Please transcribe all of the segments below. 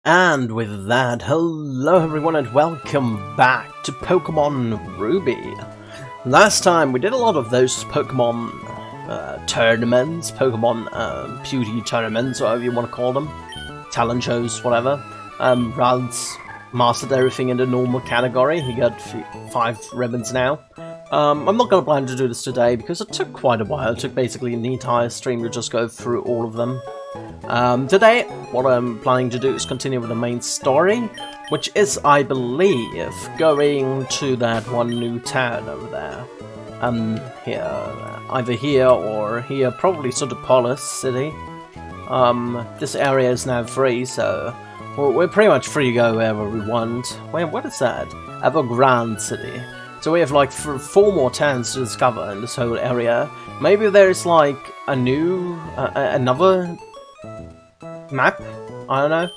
And with that, hello everyone and welcome back to Pokemon Ruby. Last time we did a lot of those Pokemon tournaments, Pokemon beauty tournaments, whatever you want to call them, talent shows, whatever. Ral's mastered everything in the normal category. He got 5 ribbons now. I'm not going to plan to do this today because it took quite a while. It took basically an entire stream to just go through all of them. Today, what I'm planning to do is continue with the main story, which is, I believe, going to that one new town over there. Here, either here or here, probably Sotopolis City. This area is now free, so we're pretty much free to go wherever we want. Wait, what is that? Evergrande City. So we have like 4 more towns to discover in this whole area. Maybe there's like a new, another map? I don't know.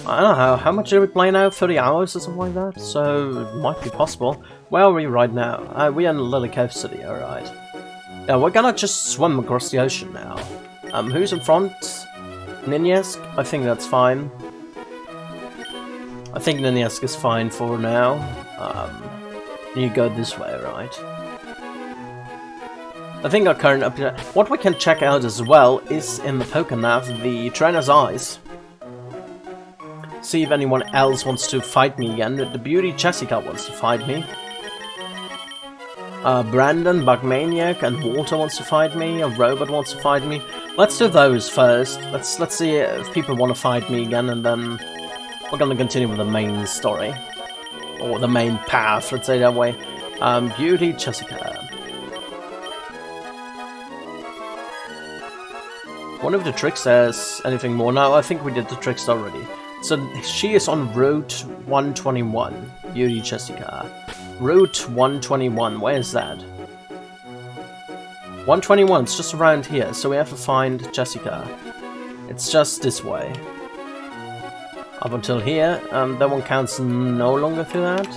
I don't know, how much did we play now? 30 hours or something like that? So, it might be possible. Where are we right now? We're in Lily Cove City, alright. Yeah, we're gonna just swim across the ocean now. Who's in front? Ninjask? I think that's fine. I think Ninjask is fine for now. You go this way, right? I think our current what we can check out as well is in the Pokénav the Trainer's Eyes. See if anyone else wants to fight me again. The beauty Jessica wants to fight me. Brandon, Bugmaniac, and Walter wants to fight me. A Robot wants to fight me. Let's do those first. Let's see if people want to fight me again, and then we're gonna continue with the main story. Or the main path, let's say that way. Beauty Jessica. Wonder if the tricks says anything more. No, I think we did the tricks already. So she is on Route 121. Beauty Jessica. Route 121, where is that? 121, it's just around here, so we have to find Jessica. It's just this way. Up until here, that one counts no longer to that.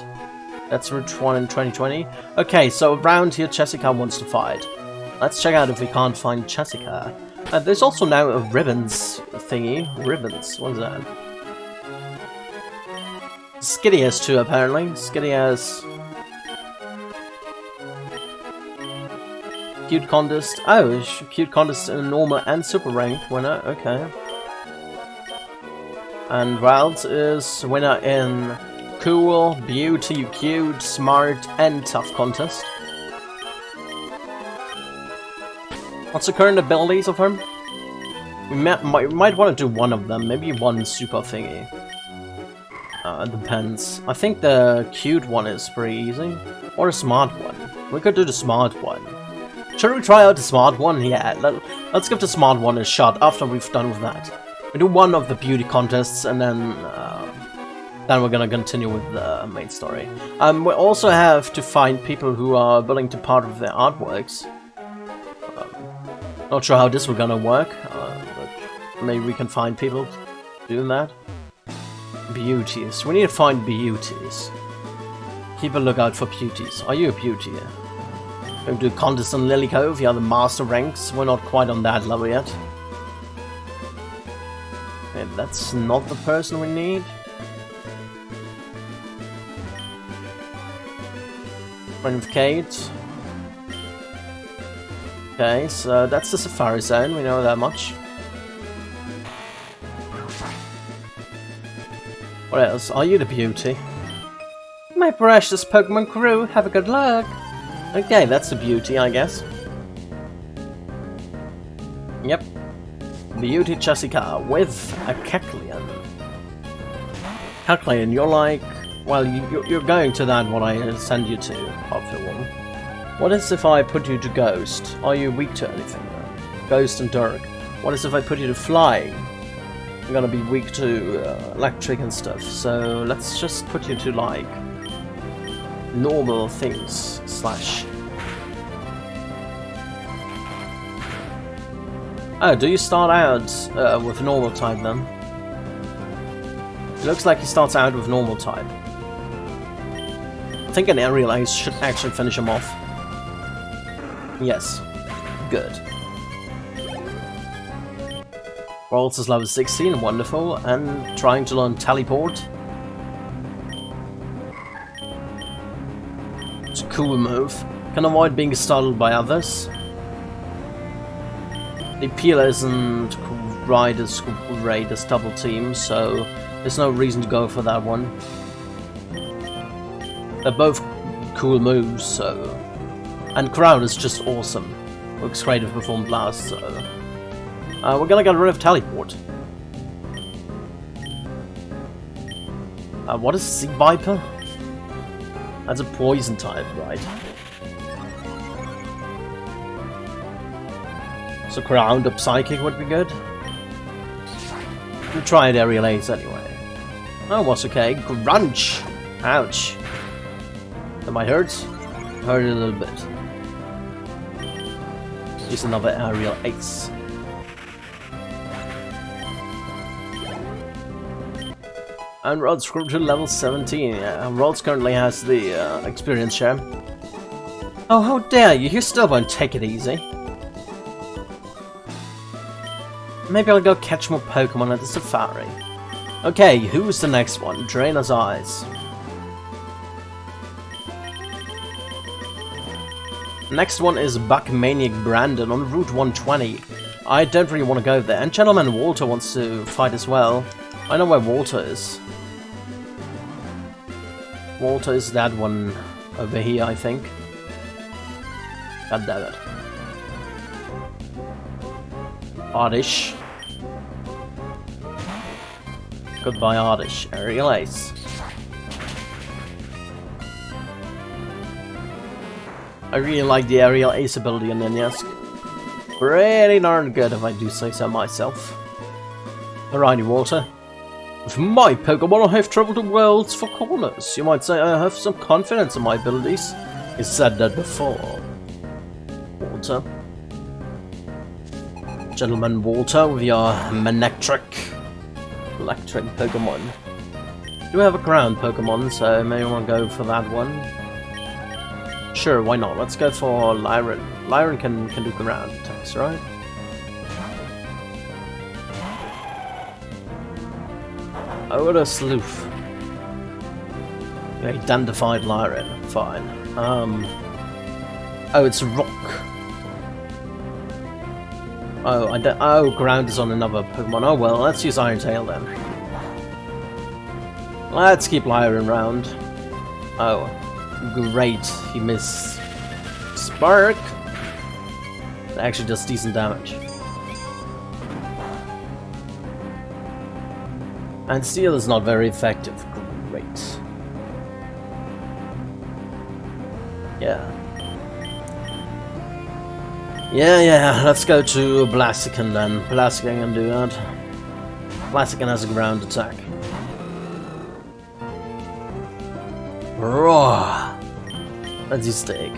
That's Route 1 in 2020. Okay, so around here Jessica wants to fight. Let's check out if we can't find Jessica. There's also now a ribbons thingy. Ribbons, what is that? Skitty has two apparently. Skitty has... Cute contest. Oh, cute contest in a normal and super ranked winner. Okay. And Wild is winner in cool, beauty, cute, smart, and tough contest. What's the current abilities of him? We might want to do one of them. Maybe one super thingy. It depends. I think the cute one is pretty easy. Or a smart one. We could do the smart one. Should we try out the smart one? Yeah, let's give the smart one a shot after we've done with that. We do one of the beauty contests and then we're gonna continue with the main story. We also have to find people who are willing to part of their artworks. Not sure how this will gonna work, but maybe we can find people doing that. Beauties. We need to find beauties. Keep a lookout for beauties. Are you a beauty? Going to do contest on Lily Cove, yeah, the master ranks. We're not quite on that level yet. Okay, that's not the person we need. Friend of Kate. Okay, so that's the Safari Zone, we know that much. What else? Are you the beauty? My precious Pokemon crew, have a good luck! Okay, that's the beauty, I guess. Yep. Beauty Jessica with a Kecleon. Kecleon, you're like... Well, you're going to that one I send you to, after one. What is if I put you to Ghost? Are you weak to anything though? Ghost and Dark. What is if I put you to Flying? You're gonna be weak to electric and stuff, so let's just put you to like... normal things, slash. Oh, do you start out with normal type then? It looks like he starts out with normal type. I think an aerial ace should actually finish him off. Yes. Good. Rolls is level 16, wonderful, and trying to learn teleport. It's a cool move. Can avoid being startled by others. The Peeler isn't right as great as double team, so there's no reason to go for that one. They're both cool moves, so... And Crowd is just awesome. Looks great if performed last, so... we're gonna get rid of Teleport. What is Sea Viper? That's a poison type, right? So Ground up Psychic would be good. We'll try it Aerial Ace anyway. Oh, what's okay? Grunch! Ouch. That might hurt. Hurt a little bit. Use another Aerial Ace. And Rod's grew to level 17. Yeah, Rod's currently has the experience share. Oh, how dare you! You still won't take it easy. Maybe I'll go catch more Pokemon at the Safari. Okay, who's the next one? Drainer's Eyes. Next one is Buckmaniac Brandon on Route 120. I don't really want to go there. And Gentleman Walter wants to fight as well. I know where Walter is. Walter is that one over here, I think. God damn it. Oddish. Goodbye, Oddish. Aerial Ace. I really like the Aerial Ace ability in Ninjask. Pretty darn good if I do say so myself. Alrighty, Walter. With my Pokemon, I have traveled the worlds for corners. You might say I have some confidence in my abilities. You said that before. Walter. Gentleman Walter with your electric Pokemon. Do we have a ground Pokemon, so maybe want to go for that one. Sure, why not? Let's go for Lyran. Lyran can do ground attacks, right? Oh, what a sleuth. Identified Lyran. Fine. Oh, it's rock. Oh, oh, ground is on another Pokemon. Oh well, let's use Iron Tail then. Let's keep Lyran round. Oh, great. He missed Spark. That actually does decent damage. And Steel is not very effective. Great. Yeah. Yeah, let's go to Blaziken then. Blaziken can do that. Blaziken has a ground attack. Roar! That's his stake.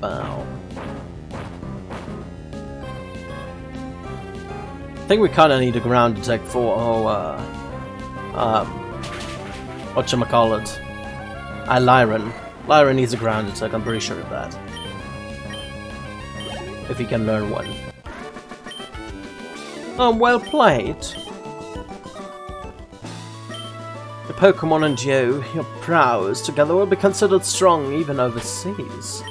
Wow. I think we kinda need a ground attack for whatchamacallit. Lyran. Lyran needs a ground attack, I'm pretty sure of that. If he can learn one. Oh, well played. The Pokemon and you, your prowess together will be considered strong even overseas.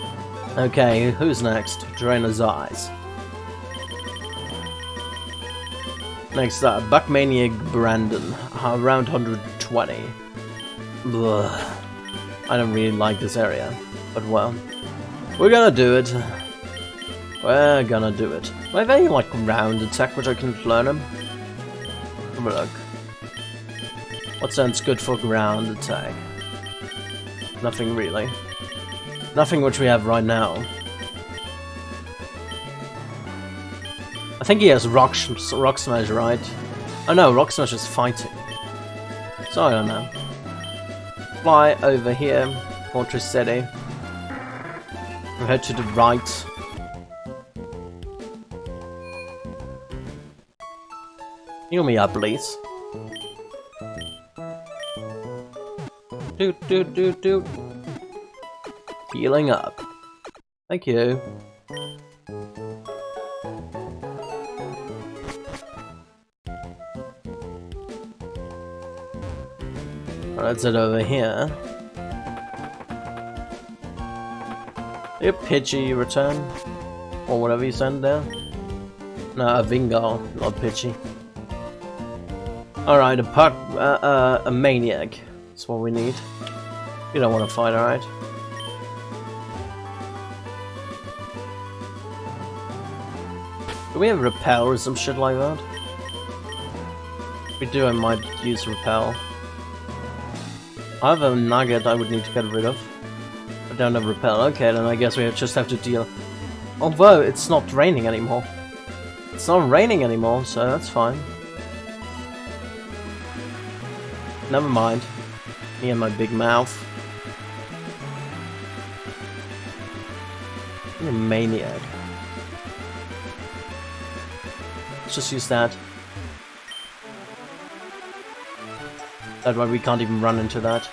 Okay, who's next? Drainer's Eyes. Next up, Buckmaniac Brandon, around 120. Ugh. I don't really like this area, but well, we're gonna do it. We're gonna do it. Do I have any like ground attack which I can learn him? Have a look. What sounds good for ground attack? Nothing really. Nothing which we have right now. I think he has Rock Smash, right? Oh no, Rock Smash is fighting. So I don't know. Fly over here, Fortress City. We head to the right. Heal me up, please. Do. Healing up. Thank you. Let's head over here. A Pidgey return, or whatever you send there. No, a Vingar, not Pidgey. Alright, a Maniac. That's what we need. You don't want to fight, alright? Do we have Repel or some shit like that? If we do, I might use Repel. I have a Nugget I would need to get rid of. I don't have Repel. Okay, then I guess we just have to deal. Although, it's not raining anymore. It's not raining anymore, so that's fine. Never mind. Me and my big mouth. I'm a maniac. Let's just use that. That way we can't even run into that.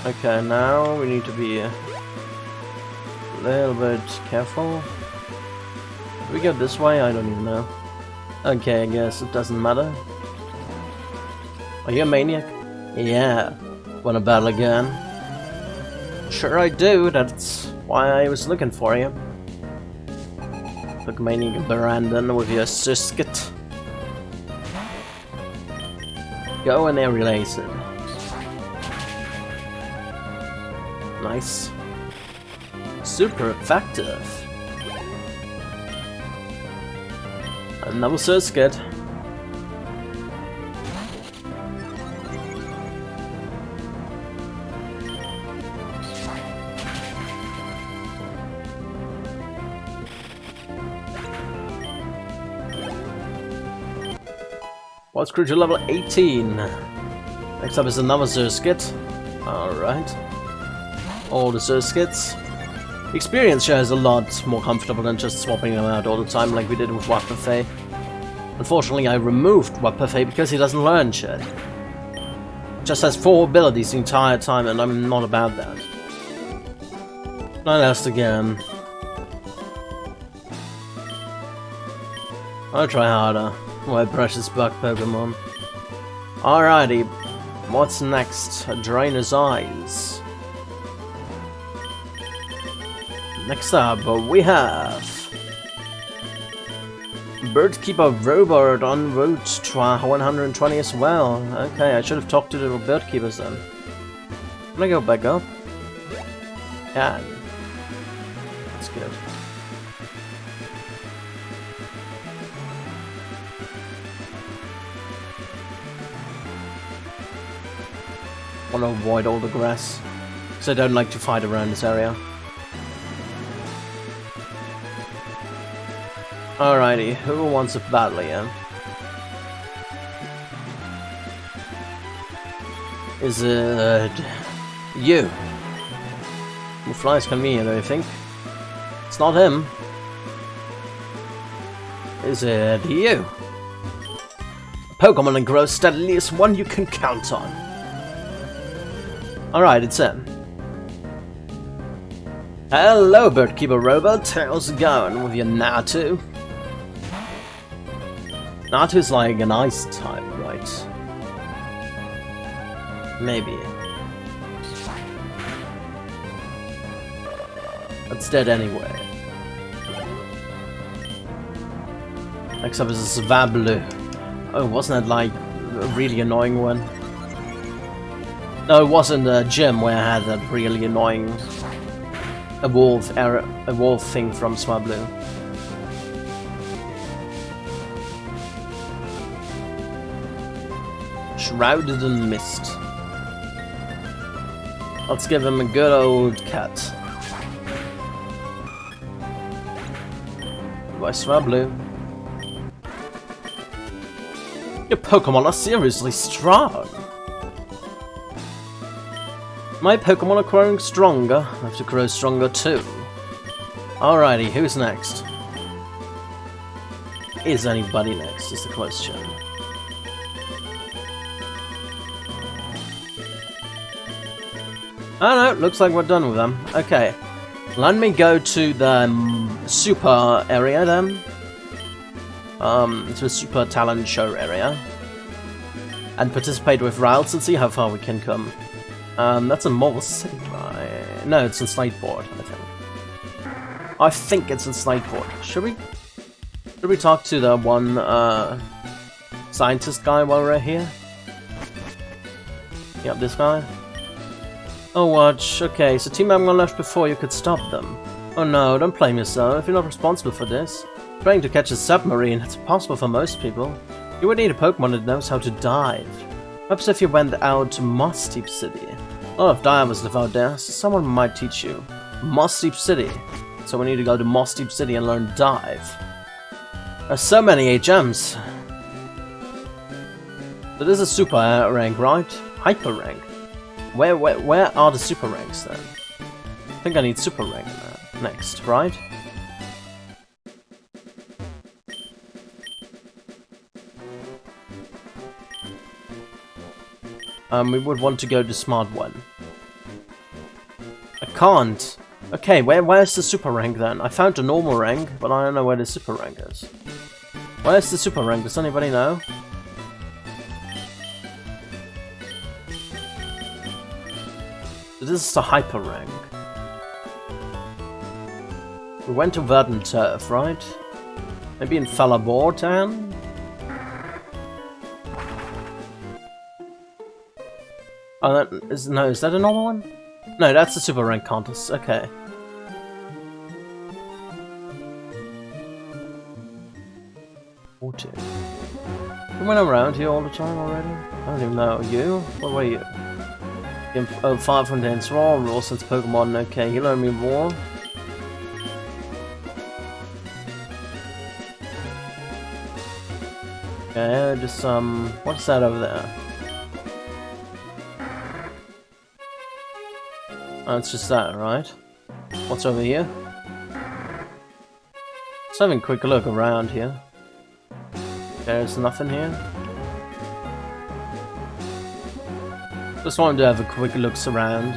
Okay, now we need to be a little bit careful. Do we go this way? I don't even know. Okay, I guess it doesn't matter. Are you a maniac? Yeah. Wanna battle again? Sure I do, that's why I was looking for you. Look, Maniac Brandon with your Susket. Go and release it. Nice. Super effective. Another Surskit. What's crew to level 18? Next up is another Surskit. Alright. All the Surskits. Experience share is a lot more comfortable than just swapping them out all the time like we did with Watschman. Unfortunately, I removed Watschman because he doesn't learn shit. Just has 4 abilities the entire time, and I'm not about that. Not asked again. I'll try harder. My precious bug Pokemon. Alrighty. What's next? Drain his eyes. Next up, we have Birdkeeper Robot on route to 120 as well. Okay, I should have talked to the Birdkeepers then. Can I go back up? Yeah. That's good. Want to avoid all the grass, because I don't like to fight around this area. Alrighty, who wants a battle here? Is it you? Who flies convenient, I think. It's not him. Is it you? A Pokemon that grows steadily is one you can count on. Alright, it's him. Hello, Birdkeeper Robot. How's it going with your Natu? Natu's like an ice type, right? Maybe. It's dead anyway. Next up is a Swablu. Oh, wasn't that like a really annoying one? No, it wasn't the gym where I had that really annoying evolve thing from Swablu. Shrouded in mist. Let's give him a good old cat. By Swablu. Your Pokemon are seriously strong. My Pokemon are growing stronger. I have to grow stronger too. Alrighty, who's next? Is anybody next, is the question. Oh no, looks like we're done with them. Okay. Let me go to the super area then. To the super talent show area. And participate with Riles and see how far we can come. That's a Mobile City, right? No, it's in Slateboard, I think. I think it's in Slateboard. Should we talk to the one scientist guy while we're here? Yep, this guy. Oh, Watch. Okay, so Team Amgon left before you could stop them. Oh no, don't blame yourself. You're not responsible for this. Trying to catch a submarine, it's impossible for most people. You would need a Pokemon that knows how to dive. Perhaps if you went out to Moss Deep City. A lot of divers live out there, so someone might teach you. Moss Deep City. So we need to go to Moss Deep City and learn dive. There's so many HMs. So this is super rank, right? Hyper rank. Where are the super ranks then? I think I need super rank next, right? We would want to go to Smart 1. I can't. Okay, where's the super rank then? I found the normal rank, but I don't know where the super rank is. Where's the super rank? Does anybody know? This is the hyper rank. We went to Verdant Turf, right? Maybe in Falabortan? Oh, is that a normal one? No, that's the super rank contest. Okay. to? You went around here all the time already? I don't even know. You? What were you? Oh, 5 from dance raw rules since Pokemon. Okay, you learn me more. Okay, just what's that over there? Oh, it's just that, right? What's over here? Just having a quick look around here. There's nothing here. Just wanted to have a quick look around.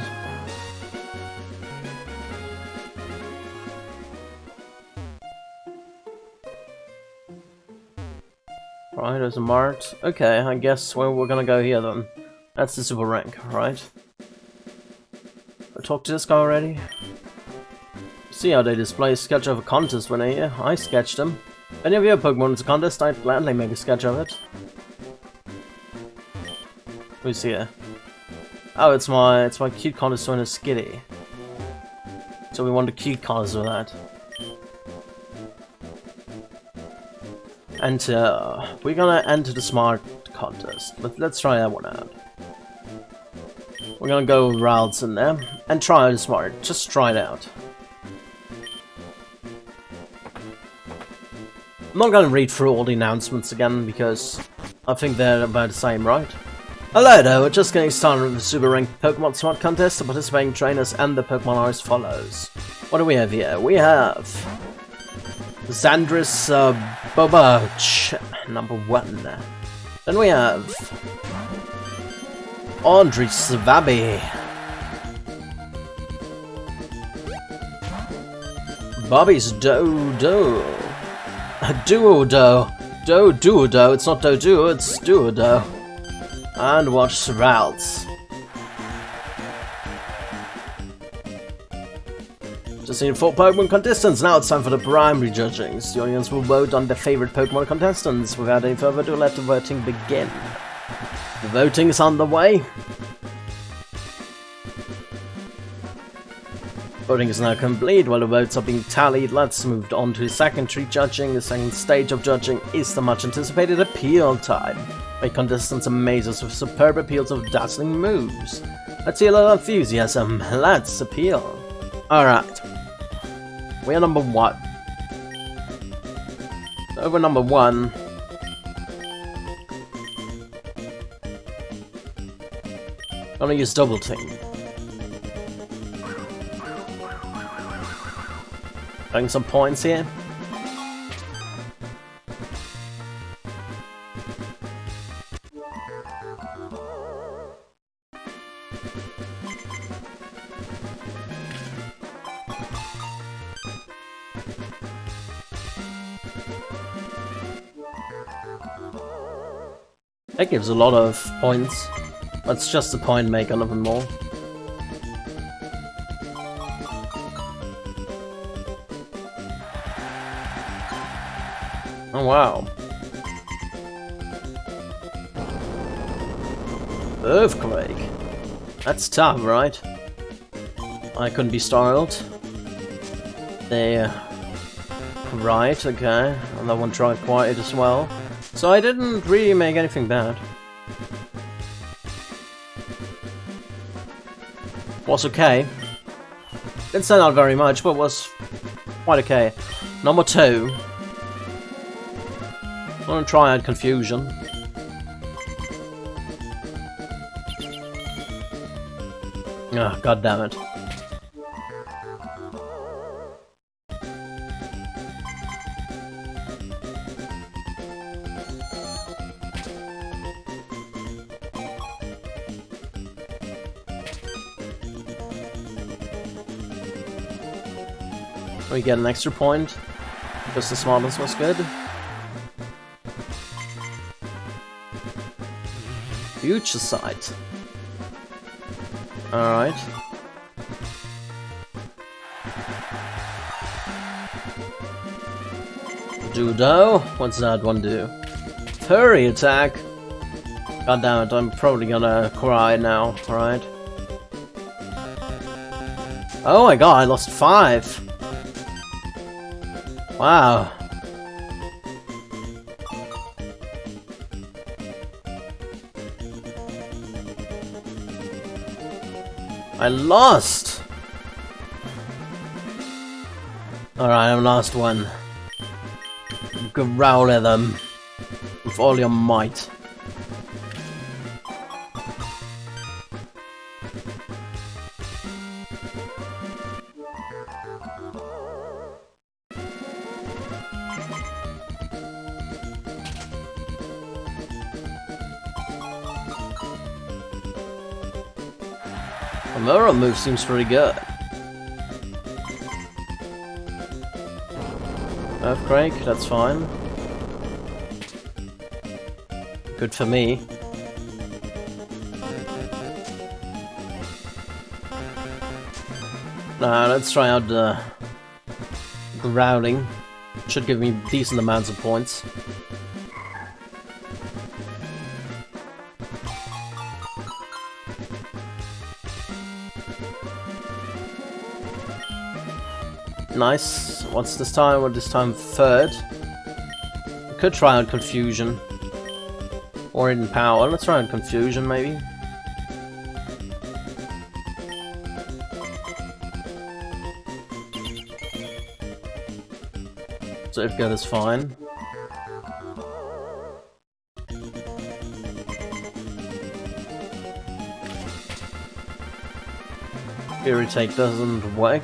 Right, there's a mart. Okay, I guess we're gonna go here then. That's the super rank, right? I talked to this guy already. See how they display a sketch of a contest winner here. I sketched him. If any of your Pokemon wins a contest, I'd gladly make a sketch of it. Who's here? Oh, it's my cute contest winner Skitty. So we want a cute contest with that. Enter. We're gonna enter the smart contest. Let's try that one out. We're gonna go routes in there and try the smart. Just try it out. I'm not gonna read through all the announcements again because I think they're about the same, right? Hello there, we're just getting started with the Super Ranked Pokemon Smart Contest. The participating trainers and the Pokemon are as follows. What do we have here? We have Xandris Boboch, number 1. Then we have Andre Svabi, Bobby's Dodo, Duodo, Duodo, it's not Dodo, it's Duodo, and watch Ralts. Just seen 4 Pokemon contestants, now it's time for the primary judgings. The audience will vote on their favorite Pokemon contestants. Without any further ado, let the voting begin. The voting is on the way. Voting is now complete. While the votes are being tallied, let's move on to the secondary judging. The second stage of judging is the much anticipated appeal time. Make contestants amaze us with superb appeals of dazzling moves. Let's see a little enthusiasm. Let's appeal. Alright. We are number 1. Over number 1. Gonna use double team. Getting some points here. That gives a lot of points. That's just a point maker, nothing more. Oh wow. Earthquake. That's tough, right? I couldn't be startled. There. Right, okay. And that one tried quiet as well. So I didn't really make anything bad. Was okay. Didn't stand out very much, but was quite okay. Number 2. I'm gonna try out Confusion. Ah, god damn it. We get an extra point because the smartness was good. Future Sight. Alright. Judo. What's that one do? Furry attack. God damn it, I'm probably gonna cry now, alright? Oh my god, I lost 5. Wow. I lost! Alright, I'm last one. Growl at them with all your might. The mirror move seems pretty good. Earthquake, that's fine. Good for me. Now let's try out the growling. Should give me decent amounts of points. Nice. What's this time? What this time? Third. I could try out confusion. Or in power. Let's try out confusion maybe. So if good is fine. Irritate doesn't work.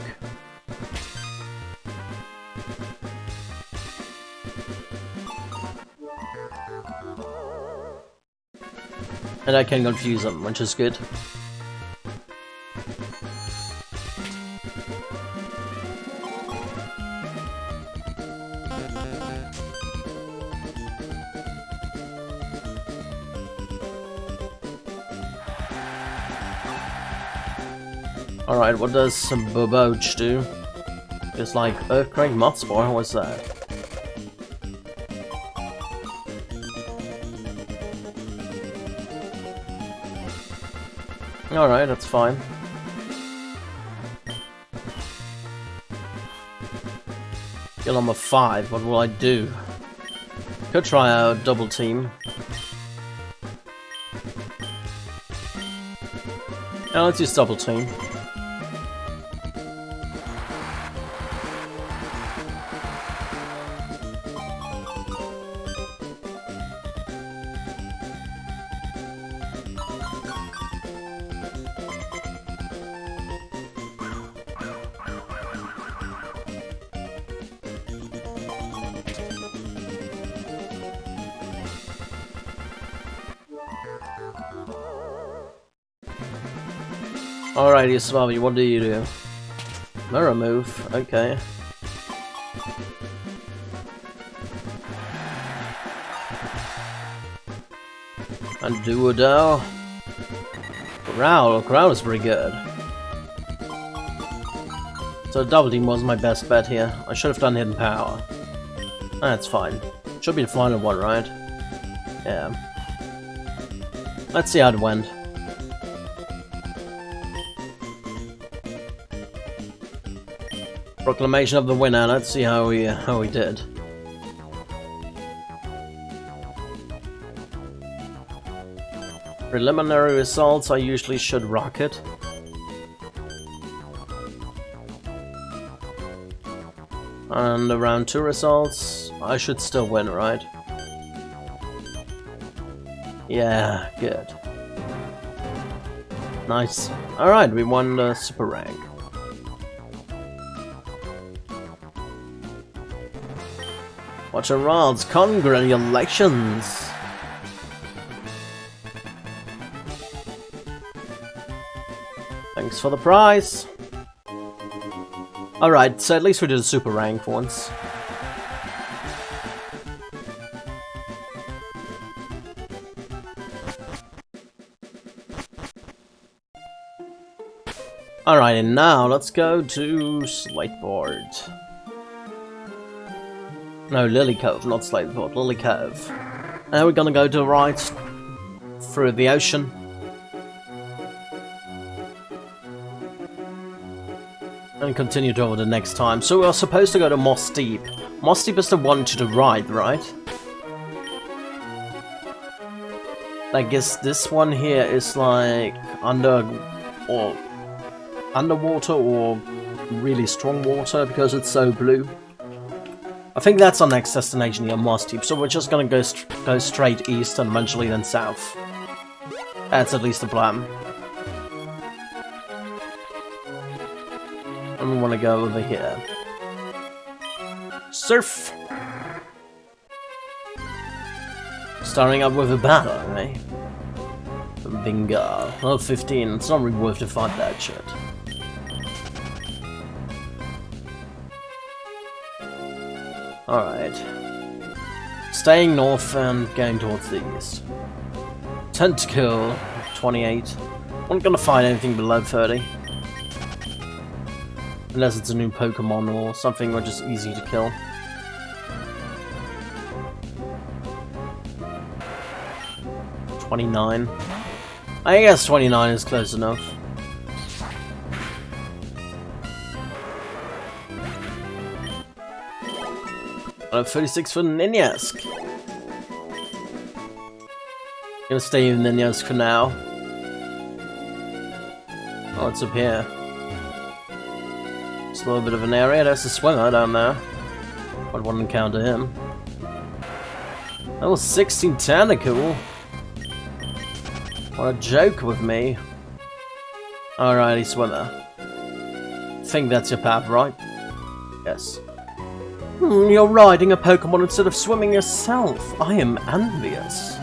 And I can confuse them, which is good. Alright, what does Boboch do? It's like Earthquake Moth Spore, what's that? Alright, that's fine. Kill number 5, what will I do? Could try a double team. Yeah, let's use double team. Alrighty, Swami, what do you do? Mirror move, okay. And Duodo. Growl is pretty good. So double team was my best bet here. I should have done hidden power. That's fine. Should be the final one, right? Yeah. Let's see how it went. Proclamation of the winner. Let's see how we did. Preliminary results. I usually should rock it. And the round 2 results. I should still win, right? Yeah, good. Nice. All right, we won the super rank. Watcher Rods, congratulations! Thanks for the prize! Alright, so at least we did a super rank once. Alright, and now let's go to Slateboard. No, Lily Cove, not Slateboard, Lily Cove. Now we're gonna go to the right through the ocean. And continue to over the next time. So we are supposed to go to Moss Deep. Moss Deep is the one to the right, right? I guess this one here is like under, or underwater or really strong water because it's so blue. I think that's our next destination here, Mossdeep, so we're just gonna go straight east and eventually then south. That's at least the plan. And we want to go over here. Surf! Starting up with a battle, eh? Bingo. Level 15, it's not really worth to fight that shit. Alright. Staying north and going towards the east. Tentacle, 28. I'm not gonna find anything below 30. Unless it's a new Pokemon or something or just easy to kill. $29. I guess 29 is close enough. I have 36 for Ninjask. Gonna stay in Ninjask for now. Oh, it's up here. It's a little bit of an area. There's a swimmer down there. I'd want to encounter him. That was 16 Tentacle. What a joke with me. Alrighty, swimmer. Think that's your path, right? Yes. You're riding a Pokemon instead of swimming yourself. I am envious.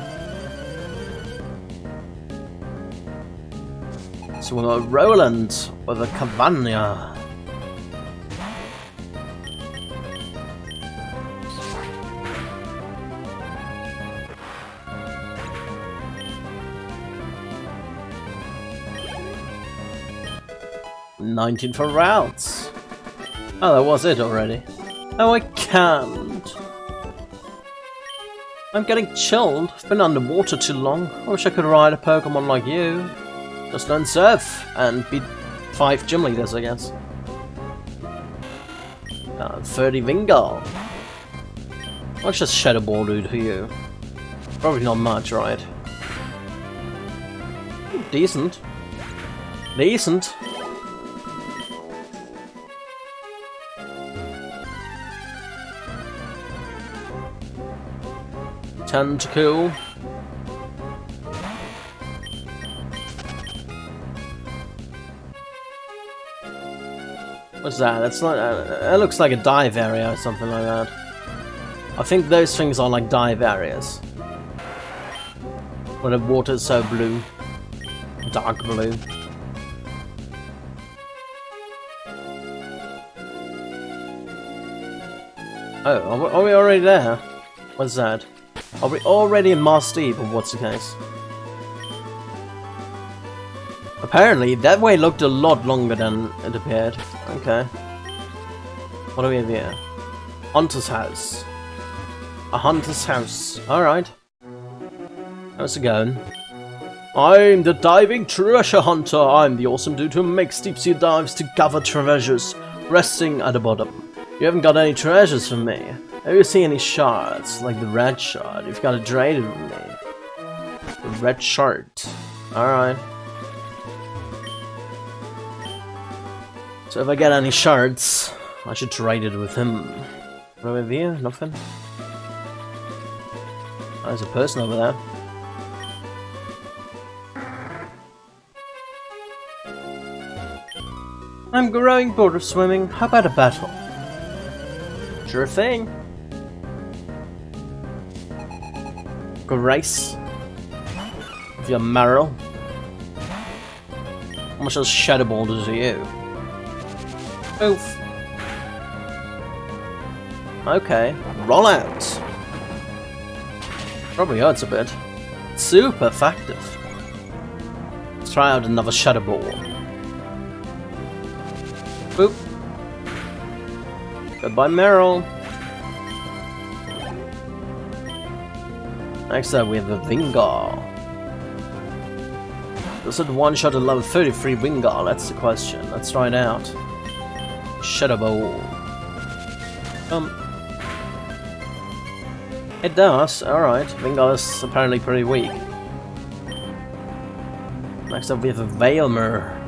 Swimmer Roland with a Cavania. $19 for routes. Oh, that was it already. Oh, I can't. I'm getting chilled. I've been underwater too long. I wish I could ride a Pokemon like you. Just learn surf and beat 5 gym leaders, I guess. 30 Vingal. What's just Shadow Ball do to you? Probably not much, right? Decent. Decent. Tentacle. What's that? That's not. It looks like a dive area or something like that. I think those things are like dive areas. Where the water is so blue, dark blue. Oh, are we already there? What's that? Are we already in Mossdeep, or what's the case? Apparently, that way looked a lot longer than it appeared. Okay. What do we have here? Hunter's house. A hunter's house. Alright. How's it going? I'm the diving treasure hunter. I'm the awesome dude who makes deep sea dives to gather treasures, resting at the bottom. You haven't got any treasures from me. Have you seen any shards, like the red shard? You've got to trade it with me. The red shard. Alright. So if I get any shards, I should trade it with him. What over here? Nothing? Oh, there's a person over there. I'm growing bored of swimming. How about a battle? Sure thing. Grace. With your marrow. How much does Shadow Ball do to you? Oof. Okay. Roll out. Probably hurts a bit. Super effective. Let's try out another Shadow Ball. Boop. Goodbye, Meryl. Next up, we have a Vingar. Does it one-shot a level 33 Vingar? That's the question. Let's try it out. Shadow Ball. It does. Alright. Vingar is apparently pretty weak. Next up, we have a Veilmer.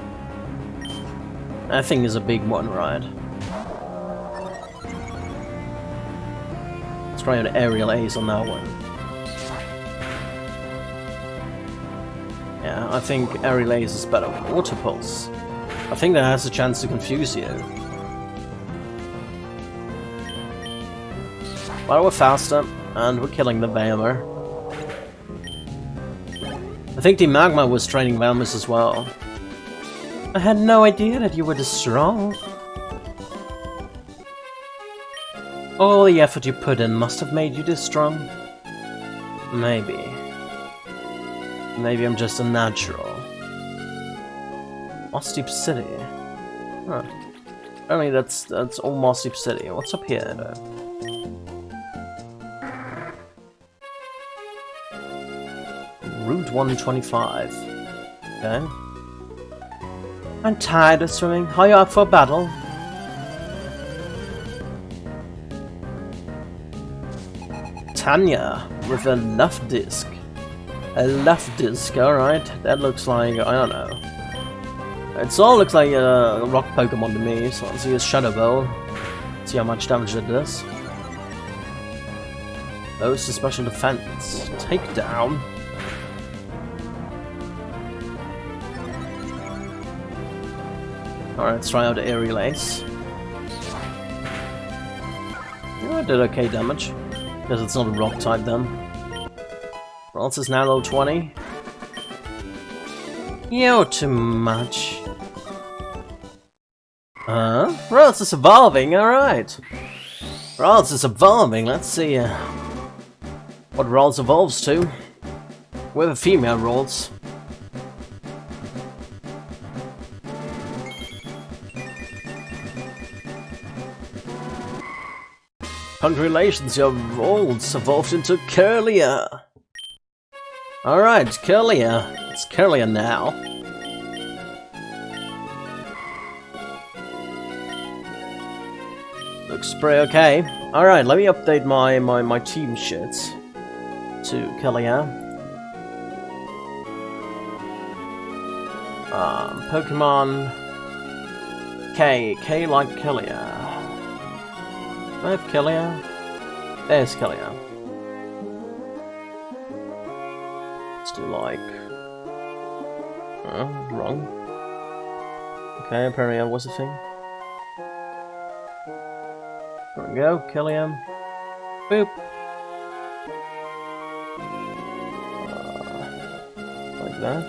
That thing is a big one, right? Let's try an aerial ace on that one. Yeah, I think aerial ace is better with water pulse. I think that has a chance to confuse you. Well, we're faster, and we're killing the Veimer. I think the Magma was training Velmus as well. I had no idea that you were this strong. All the effort you put in must have made you this strong. Maybe. Maybe I'm just a natural. Moss Deep City. Huh. Only that's all Moss Deep City. What's up here though? Route 125. Okay. I'm tired of swimming. Are you up for battle? Tanya with a left disc. A left disc, alright. That looks like, I don't know. It all looks like a rock Pokemon to me, so let's use Shadow Ball. See how much damage it does. Those to special defense. Takedown. Alright, let's try out the Aerial Ace. Yeah, I did okay damage. Because it's not a rock type then. Ralts is now level 20. You're too much. Ralts is evolving, alright. Ralts is evolving, let's see what Ralts evolves to. We have a female Ralts. Congratulations, your Ralts evolved into Curlier. Alright, Curlier. It's Curlier now. Looks pretty okay. Alright, let me update my team shit to Curlier. Pokemon K like Curlier. Do I have Curlier? There's Curlier. Let's do like... Oh, wrong. Okay, apparently that was a thing. There we go, Curlier. Boop! Like that.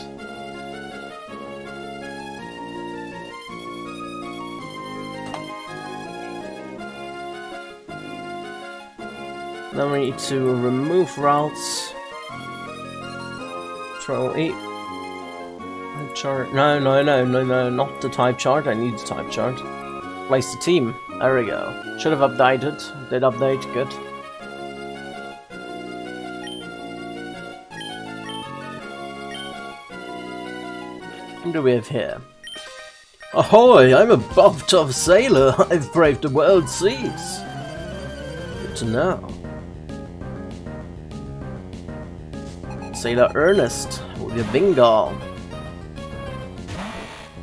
Then we need to remove routes. Control E. Type chart. No, not the type chart. I need the type chart. Place the team. There we go. Should have updated. Did update. Good. What do we have here? Ahoy! I'm a buff-tough sailor. I've braved the world's seas. Good to know. Sailor Ernest with your Vingar.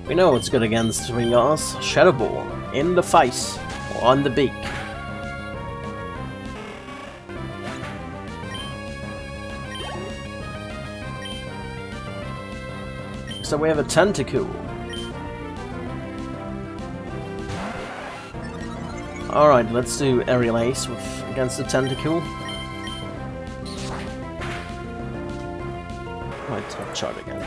We know what's good against Vingars. Shadow Ball in the face or on the beak. So we have a Tentacool. Alright, let's do Aerial Ace against the Tentacool. Top chart again.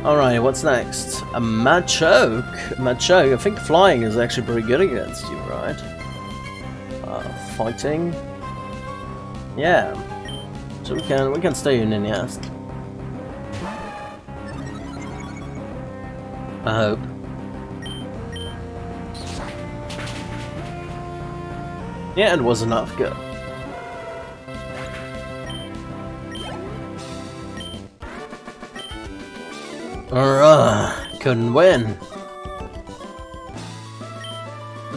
Alright, what's next? A Machoke. Machoke, I think flying is actually pretty good against you, right? Fighting. Yeah. So we can stay in Nest. I hope. Yeah, it was enough. Good. Couldn't win.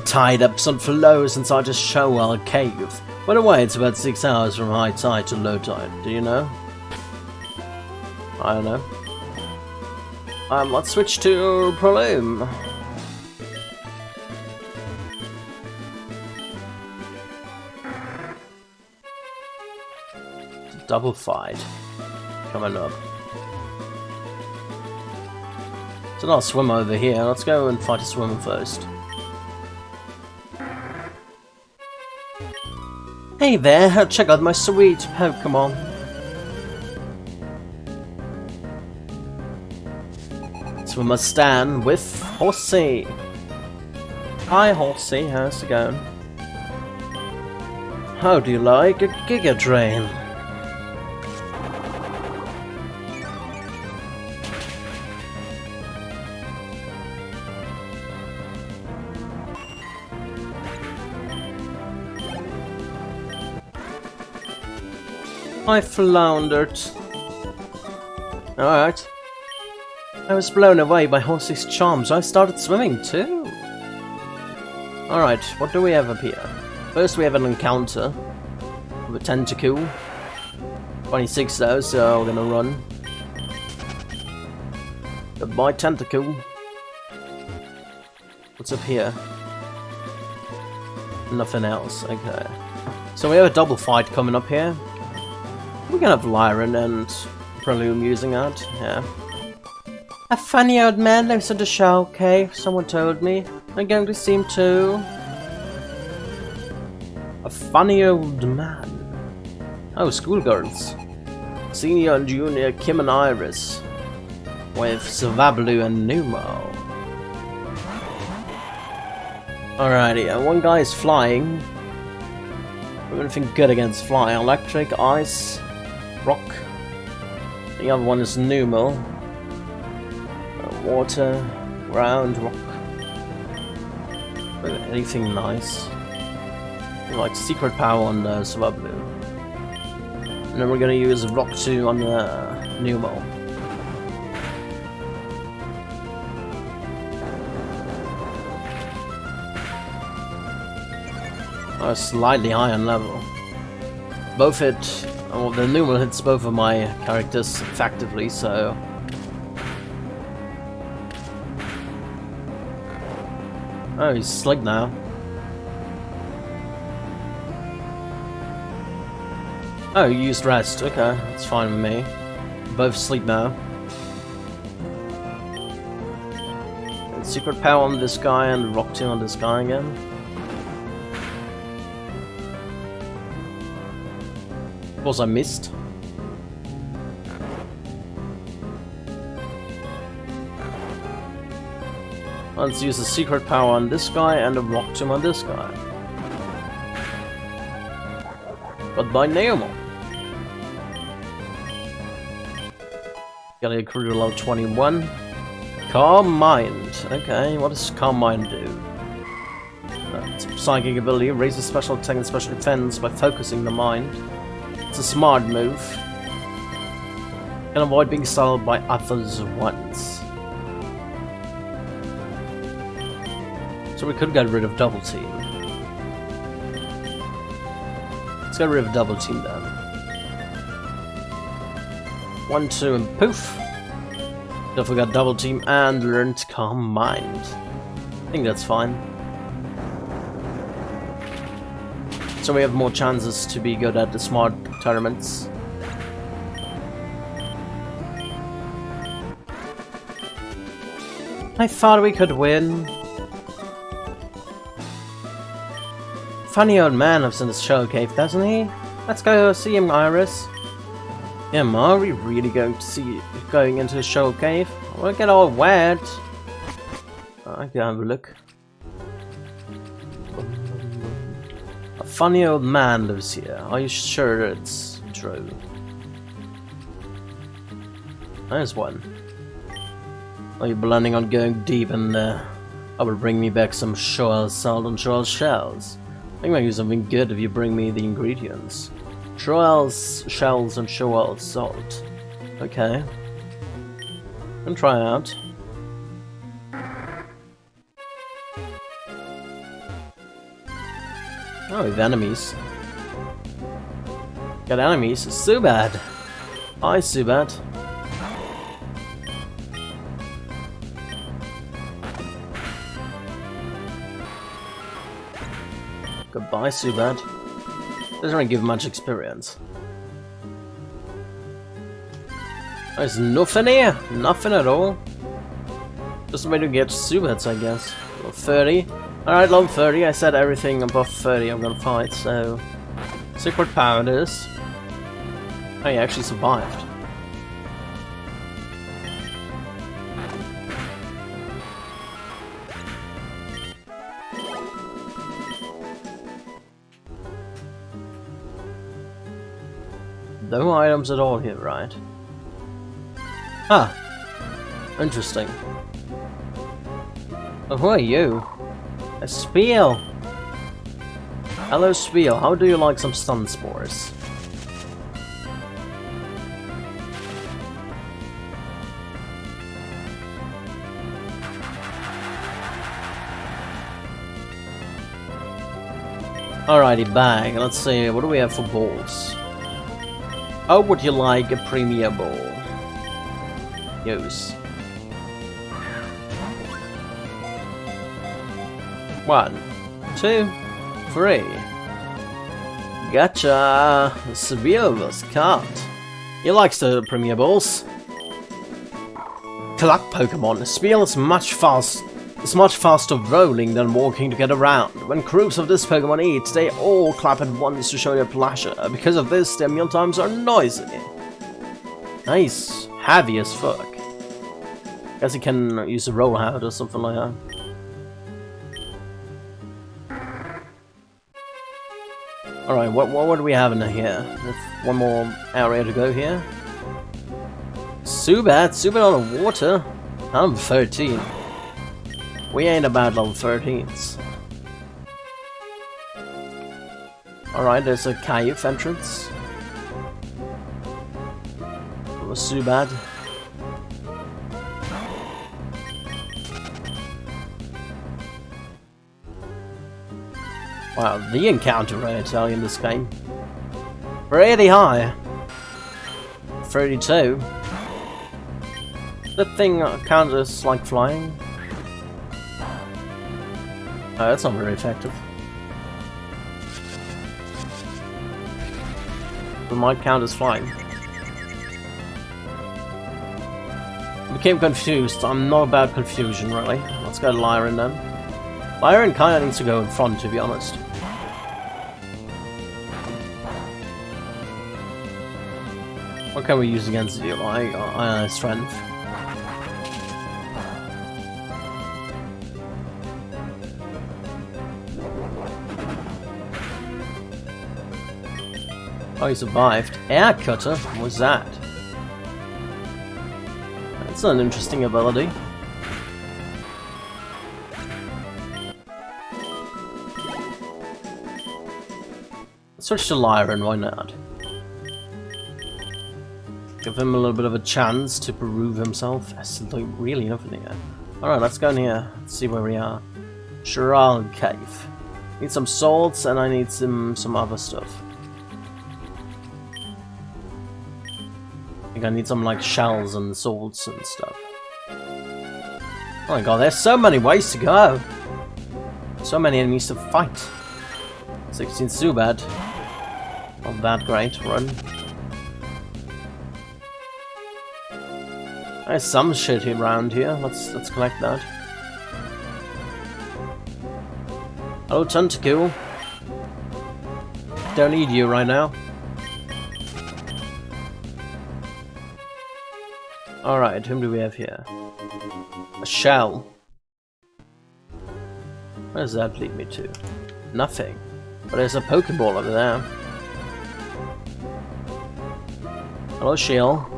Tied up some flows inside a Showell cave. By the way, it's about 6 hours from high tide to low tide. Do you know? I don't know. Let's switch to Prelume. Double fight coming up. There's not a swimmer over here. Let's go and fight a swimmer first. Hey there, check out my sweet Pokemon. Swimmer Stan with Horsey. Hi Horsey, how's it going? How do you like a Giga Drain? I floundered. Alright. I was blown away by Horsey's charms. I started swimming too. Alright, what do we have up here? First we have an encounter with a tentacle. 26 though, so we're gonna run. Goodbye tentacle. What's up here? Nothing else, okay. So we have a double fight coming up here. We can have Lyran and Prelume using that, yeah. A funny old man lives in the shell cave, someone told me. I'm going to see him too. A funny old man. Oh, schoolgirls. Senior and Junior Kim and Iris. With Savablu and Numo. Alrighty, one guy is flying. We're anything good against flying. Electric, ice, rock. The other one is Numo. Water, ground, rock. Anything nice. Like secret power on the Savablu. And then we're gonna use rock 2 on the Numo. Oh, slightly high on level. Both hit. Oh, the Numo hits both of my characters effectively, so. Oh, he's slick now. Oh, you used rest. Okay, that's fine with me. Both sleep now. And secret power on this guy and rock 2 on this guy again. Of course I missed. Let's use the secret power on this guy and a rock 2 on this guy. But by Naomo. Got a crew to level 21. Calm Mind. Okay, what does Calm Mind do? It's a psychic ability, raises special attack and special defense by focusing the mind. It's a smart move. Can avoid being startled by others once. So we could get rid of Double Team. Let's get rid of Double Team then. 1, 2, and poof! Don't forget Double Team and learn to Calm Mind. I think that's fine. So we have more chances to be good at the smart tournaments. I thought we could win. Funny old man lives in this shell cave, doesn't he? Let's go see him, Iris. Yeah, are we really going into the shell cave? We'll get all wet. I can have a look. A funny old man lives here. Are you sure it's true? There's one. Are you planning on going deep in there? I will bring me back some shoal salt and shoal shells. I think I can do something good if you bring me the ingredients. Shoals, shells, and shoal salt. Okay. Can try it out. Oh, we have enemies. Got enemies. Subad. Hi, Subad. Goodbye, Subat. Doesn't really give much experience. There's nothing here. Nothing at all. Just a way to get Subats, I guess. Level 30. Alright, level 30. I said everything above 30 I'm gonna fight, so... Secret power it is. Oh, he actually survived. No items at all here, right? Ah, interesting. Oh, who are you? A Spiel! Hello, Spiel. How do you like some stun spores? Alrighty, bang. Let's see, what do we have for balls? How would you like a premier ball? Use. 1, 2, 3. Gotcha! Severe was caught. He likes the premier balls. Collect Pokemon. Spiel is much faster rolling than walking to get around. When groups of this Pokemon eat, they all clap at once to show their pleasure. Because of this, their meal times are noisy. Nice. Heavy as fuck. Guess you can use a roll out or something like that. Alright, what do we have in here? There's one more area to go here. Subat on the water. I'm 13. We ain't about level 13s. Alright, there's a cave entrance. It was Subat. Wow, the encounter rate, I tell you, in this game. Pretty high. 32. That thing count as like flying? Oh, that's not very effective. It might count as flying. Became confused. I'm not about confusion, really. Let's go to Lyran then. Lyran kinda needs to go in front, to be honest. What can we use against you? Strength. Oh, he survived. Air Cutter? What was that? That's an interesting ability. Let's switch to Lyran, why not? Give him a little bit of a chance to prove himself. There's really nothing here. Alright, let's go in here. Let's see where we are. Chiral Cave. Need some salts and I need some other stuff. I think I need some like shells and salts and stuff. Oh my god, there's so many ways to go! So many enemies to fight. 16 Subat. Not that great, run. There's some shit around here. Let's collect that. Hello, Tentacle. Don't need you right now. Alright, whom do we have here? A shell. Where does that lead me to? Nothing. But there's a Pokeball over there. Hello, Shell.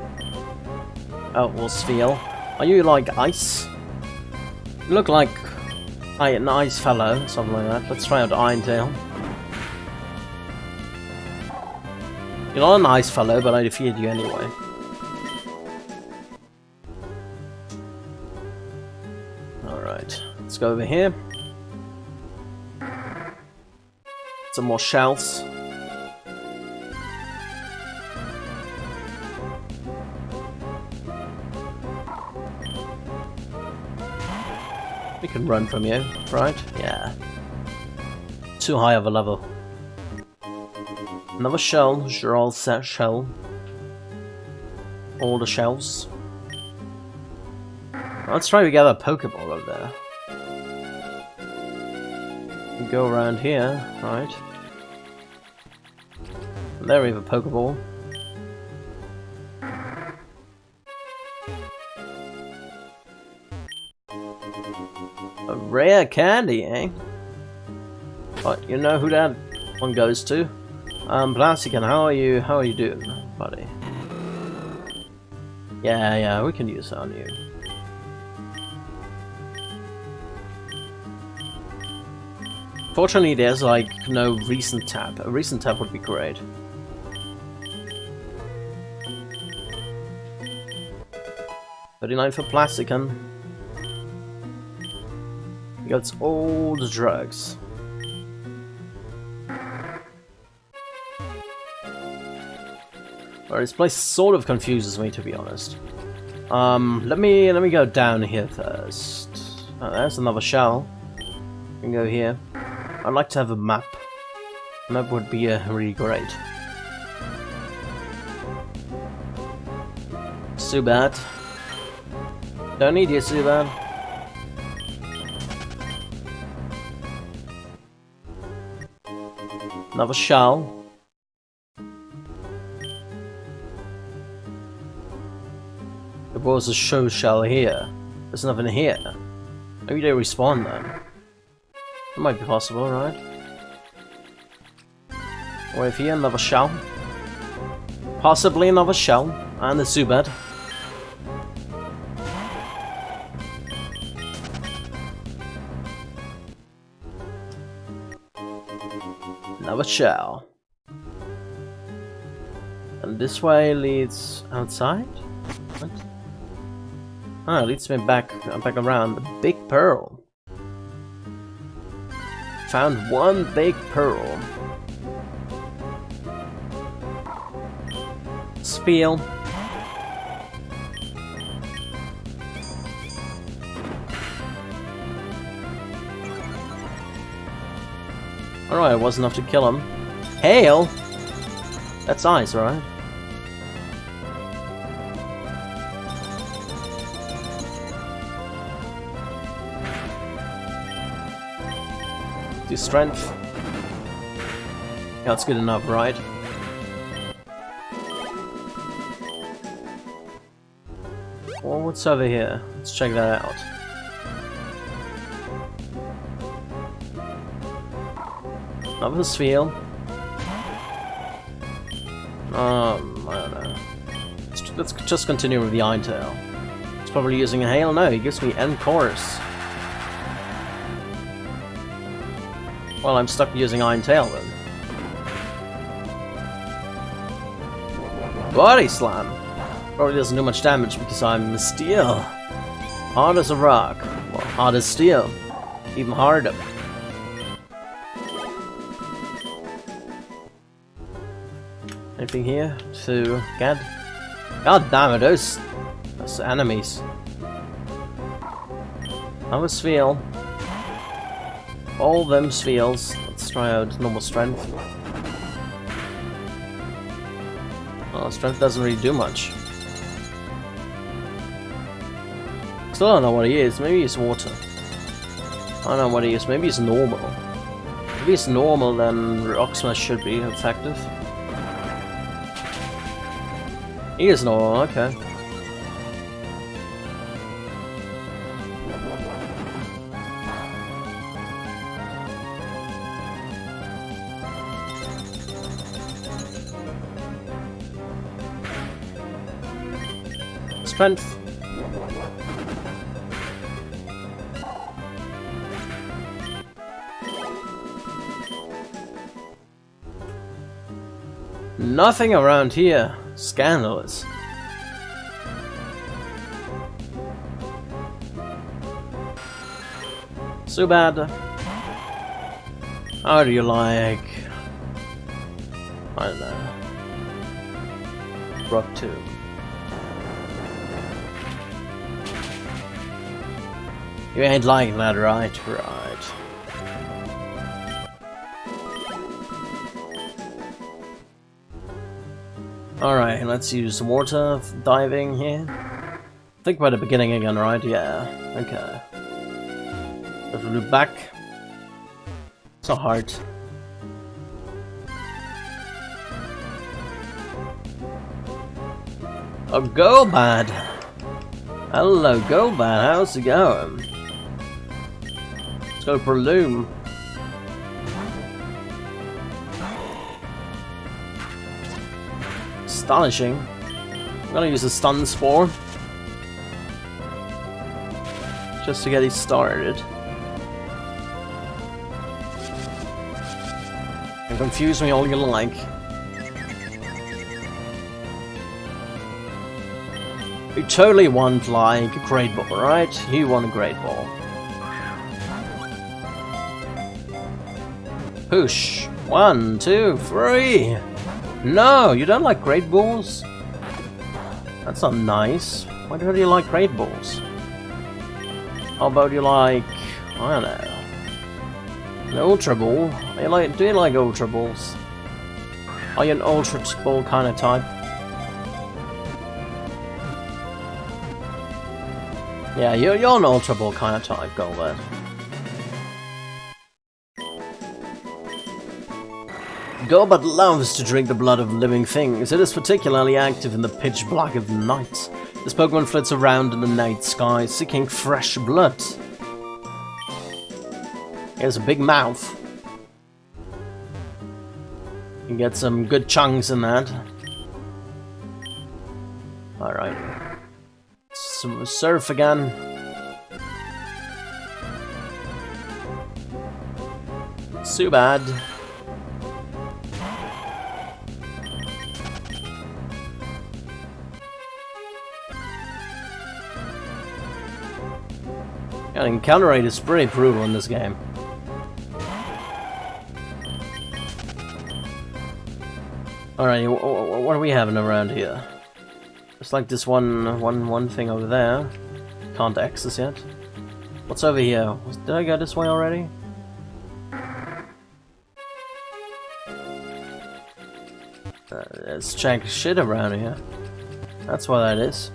Oh, or Sphere. Are you like ice? You look like an ice fellow, something like that. Let's try out Iron Tail. You're not an ice fellow, but I defeated you anyway. Alright, let's go over here. Some more shells. We can run from you, right? Yeah. too high of a level. Another shell, you're all set shell. All the shells. Let's try to get a Pokeball over there. Go around here, right? And there we have a Pokeball. A rare candy, eh? But you know who that one goes to? Blaziken, how are you doing, buddy? Yeah, we can use that on you. Fortunately, there's like no recent tap. A recent tap would be great. $39 for Blaziken. He gets all the drugs. Alright, this place sort of confuses me, to be honest. Let me go down here first. Oh, there's another shell. We can go here. I'd like to have a map. A map would be really great. Zubat. Don't need you, Zubat. Another shell. There was a show shell here. There's nothing here. Maybe they respawn then. That might be possible, right? Wait here, another shell. Possibly another shell. And a Zubat. Another shell. And this way leads outside? What? Ah, it leads me back around. The big pearl. Found one big pearl. Spiel. Alright, it was enough to kill him. Hail? That's ice, right? Do strength. Yeah, that's good enough, right? Well, what's over here? Let's check that out. Another sphere. I don't know. Let's just continue with the Iron Tail. He's probably using a hail. No, he gives me end chorus. Well, I'm stuck using Iron Tail then. Body Slam! Probably doesn't do much damage because I'm steel. Hard as a rock. Well, hard as steel. Even harder. Anything here to get? God damn it, those enemies. Another sphere. All them spheres. Let's try out normal strength. Well, strength doesn't really do much. Still don't know what he is. Maybe he's water. I don't know what he is. Maybe he's normal. If he's normal, then Rock Smash should be effective. He is normal, okay. Strength. Nothing around here. Scandalous. So bad. How do you like? I don't know. Rock 2. You ain't liking that, right? Right. Alright, let's use water diving here. Think about the beginning again, right? Yeah. Okay. Let's do back. It's not hard. Oh, go bad. Hello, go bad. How's it going? Let's go for loom. Astonishing. I'm gonna use a stun spore just to get it started. And confuse me all you like. You totally want like a great ball, right? You want a great ball. Push. 1, 2, 3. No, you don't like great balls? That's not nice. Why don't you like great balls? How about you like, I don't know, an ultra ball? Do you like ultra balls? Are you an ultra ball kind of type? Yeah, you're an ultra ball kind of type, go there. Golbat loves to drink the blood of living things. It is particularly active in the pitch black of night. This Pokemon flits around in the night sky, seeking fresh blood. He has a big mouth. You can get some good chunks in that. Alright. Surf again. Too bad. Yeah, encounter rate is pretty brutal in this game. Alright, what are we having around here? It's like this one thing over there. Can't access yet. What's over here? Did I go this way already? Let's check shit around here. That's what that is.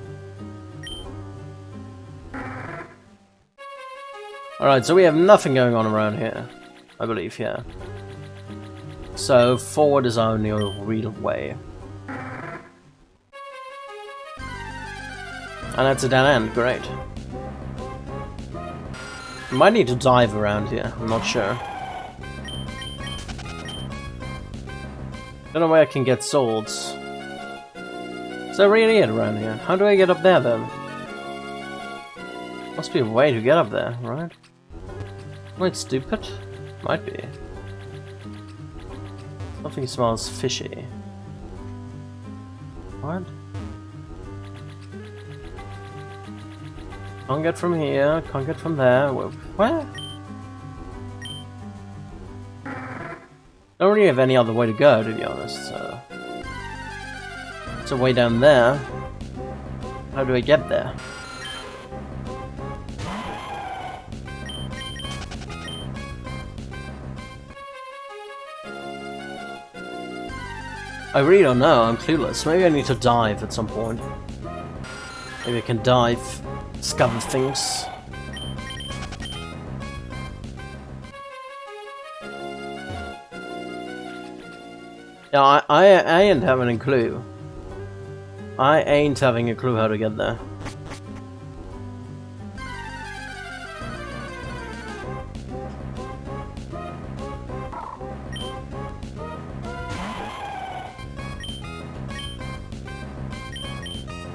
Alright, so we have nothing going on around here, I believe, yeah. So, forward is our only real way. And that's a dead end, great. We might need to dive around here, I'm not sure. Don't know where I can get swords. Is there really it around here? How do I get up there then? Must be a way to get up there, right? Wait, stupid? Might be. Something smells fishy. What? Can't get from here, can't get from there. Where? Don't really have any other way to go, to be honest, so... It's a way down there. How do I get there? I really don't know, I'm clueless. Maybe I need to dive at some point. Maybe I can dive, discover things. Yeah, I ain't having a clue. I ain't having a clue how to get there.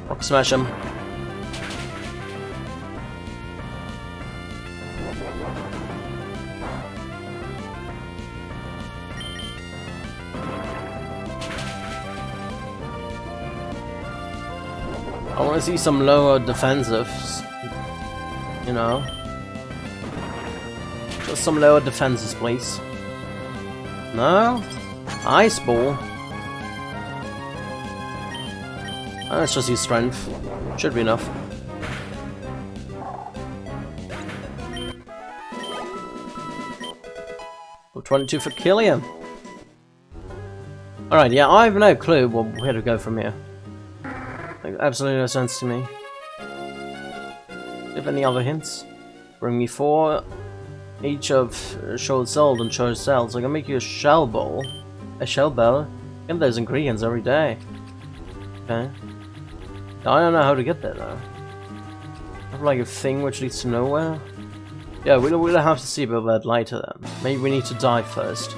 Rock smash him. I want to see some lower defensives, you know. Just some lower defenses, please. No? Ice Ball? Oh, let's just use strength. Should be enough. Oh, 22 for Killian. Alright, yeah, I have no clue where to go from here. Makes absolutely no sense to me. Do you have any other hints? Bring me 4 each of short cells and short cells. I can make you a shell bowl. A shell bowl? Get those ingredients every day. Okay. I don't know how to get there though. I have like a thing which leads to nowhere. Yeah, we'll have to see about that later then. Maybe we need to die first.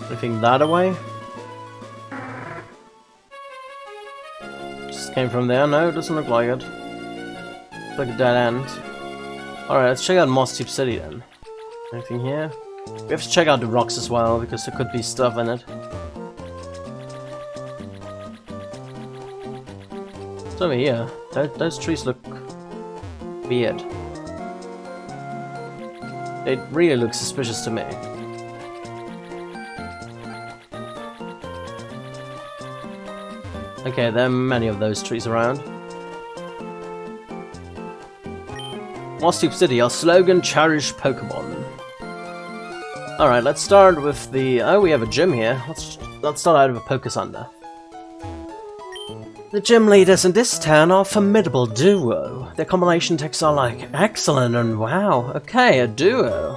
Anything that away? Just came from there? No, it doesn't look like it. It's like a dead end. Alright, let's check out Moss Tube City then. Anything here? We have to check out the rocks as well, because there could be stuff in it. It's over here. Those trees look weird. They really look suspicious to me. Okay, there are many of those trees around. Moss Tube City, our slogan, cherish Pokemon. Alright, let's start with the... Oh, we have a gym here. Let's start out with a Pokesunder. The gym leaders in this town are a formidable duo. Their combination texts are like excellent and wow. Okay, a duo.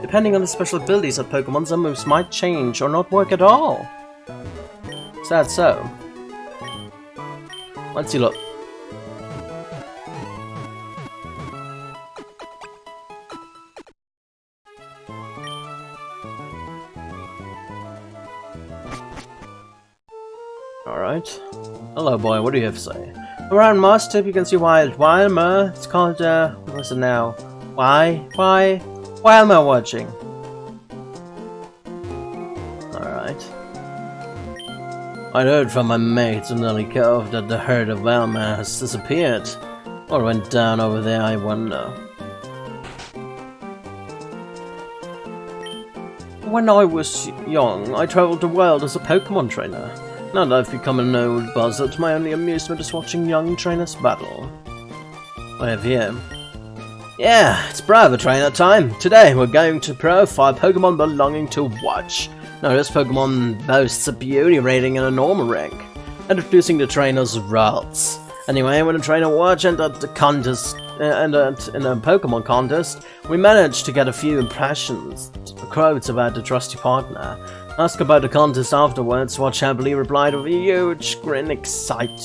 Depending on the special abilities of Pokemon, some moves might change or not work at all. Is that so? Let's see, look. Alright. Hello boy, what do you have to say? Around Moss Tube you can see Wildmer. It's called, what was it now? Wildmer watching. Alright. I heard from my mates in Lily Cove that the herd of Wildmer has disappeared. Or went down over there, I wonder. When I was young, I travelled the world as a Pokemon trainer. Now that I've become an old buzzard, my only amusement is watching young trainers battle. What do I have here? Yeah, it's Bravo Trainer time! Today we're going to profile Pokemon belonging to Watch. Now this Pokemon boasts a beauty rating and a normal rank. Introducing the trainer's routes. Anyway, when a trainer Watch entered the contest, in a Pokemon contest, we managed to get a few impressions, quotes about the trusty partner. Asked about the contest afterwards, Watch happily replied with a huge grin excited.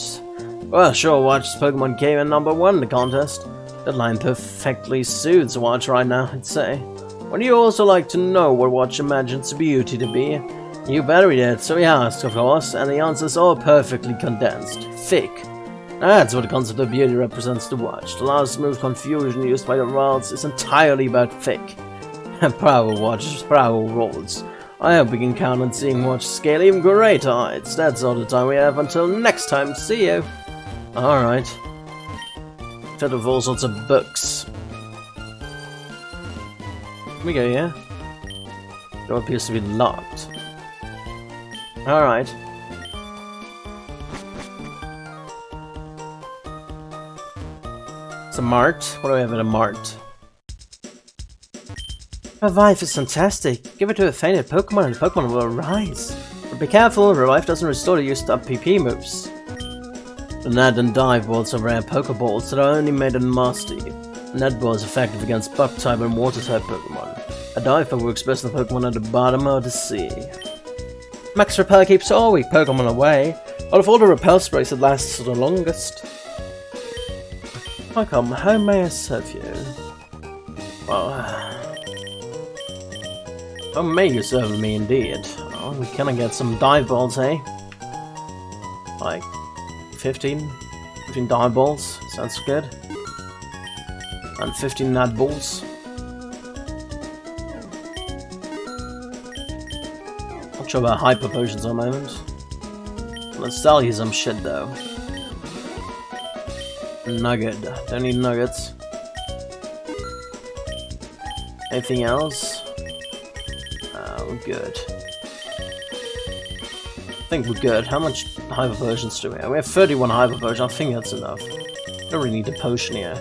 Well, sure, Watch's Pokemon came in #1 in the contest. That line perfectly suits Watch right now, I'd say. Would you also like to know what Watch imagines beauty to be? You better read it, so he asked, of course, and the answer's all perfectly condensed. Thick. That's what the concept of beauty represents to Watch. The last smooth confusion used by the worlds is entirely about thick. Bravo, Watch, bravo rolls. I hope we can count on seeing Watch scale even greater heights. That's all the time we have until next time. See you! Alright. Filled with all sorts of books. Here we go, yeah? Door appears to be locked. Alright. It's a mart. What do we have at a mart? Revive is fantastic. Give it to a fainted Pokemon and the Pokemon will arise. But be careful, Revive doesn't restore the used up PP moves. The Net and Dive Balls are rare Pokeballs that are only made in Master. The Net Ball is effective against Bug-type and Water-type Pokemon. A Dive Ball works best on Pokemon at the bottom of the sea. Max Repel keeps all weak Pokemon away. Out of all the Repel sprays, it lasts the longest. Welcome, how may I serve you? Well... Oh, may you serve me indeed. Oh, we kinda get some dive balls, eh? Like 15 dive balls, sounds good. And 15 nut balls. Not sure about hyper potions at the moment. Let's sell you some shit though. Nugget, don't need nuggets. Anything else? Good. I think we're good. How much hyper potions do we have? We have 31 hyper potions. I think that's enough. Don't really need a potion here.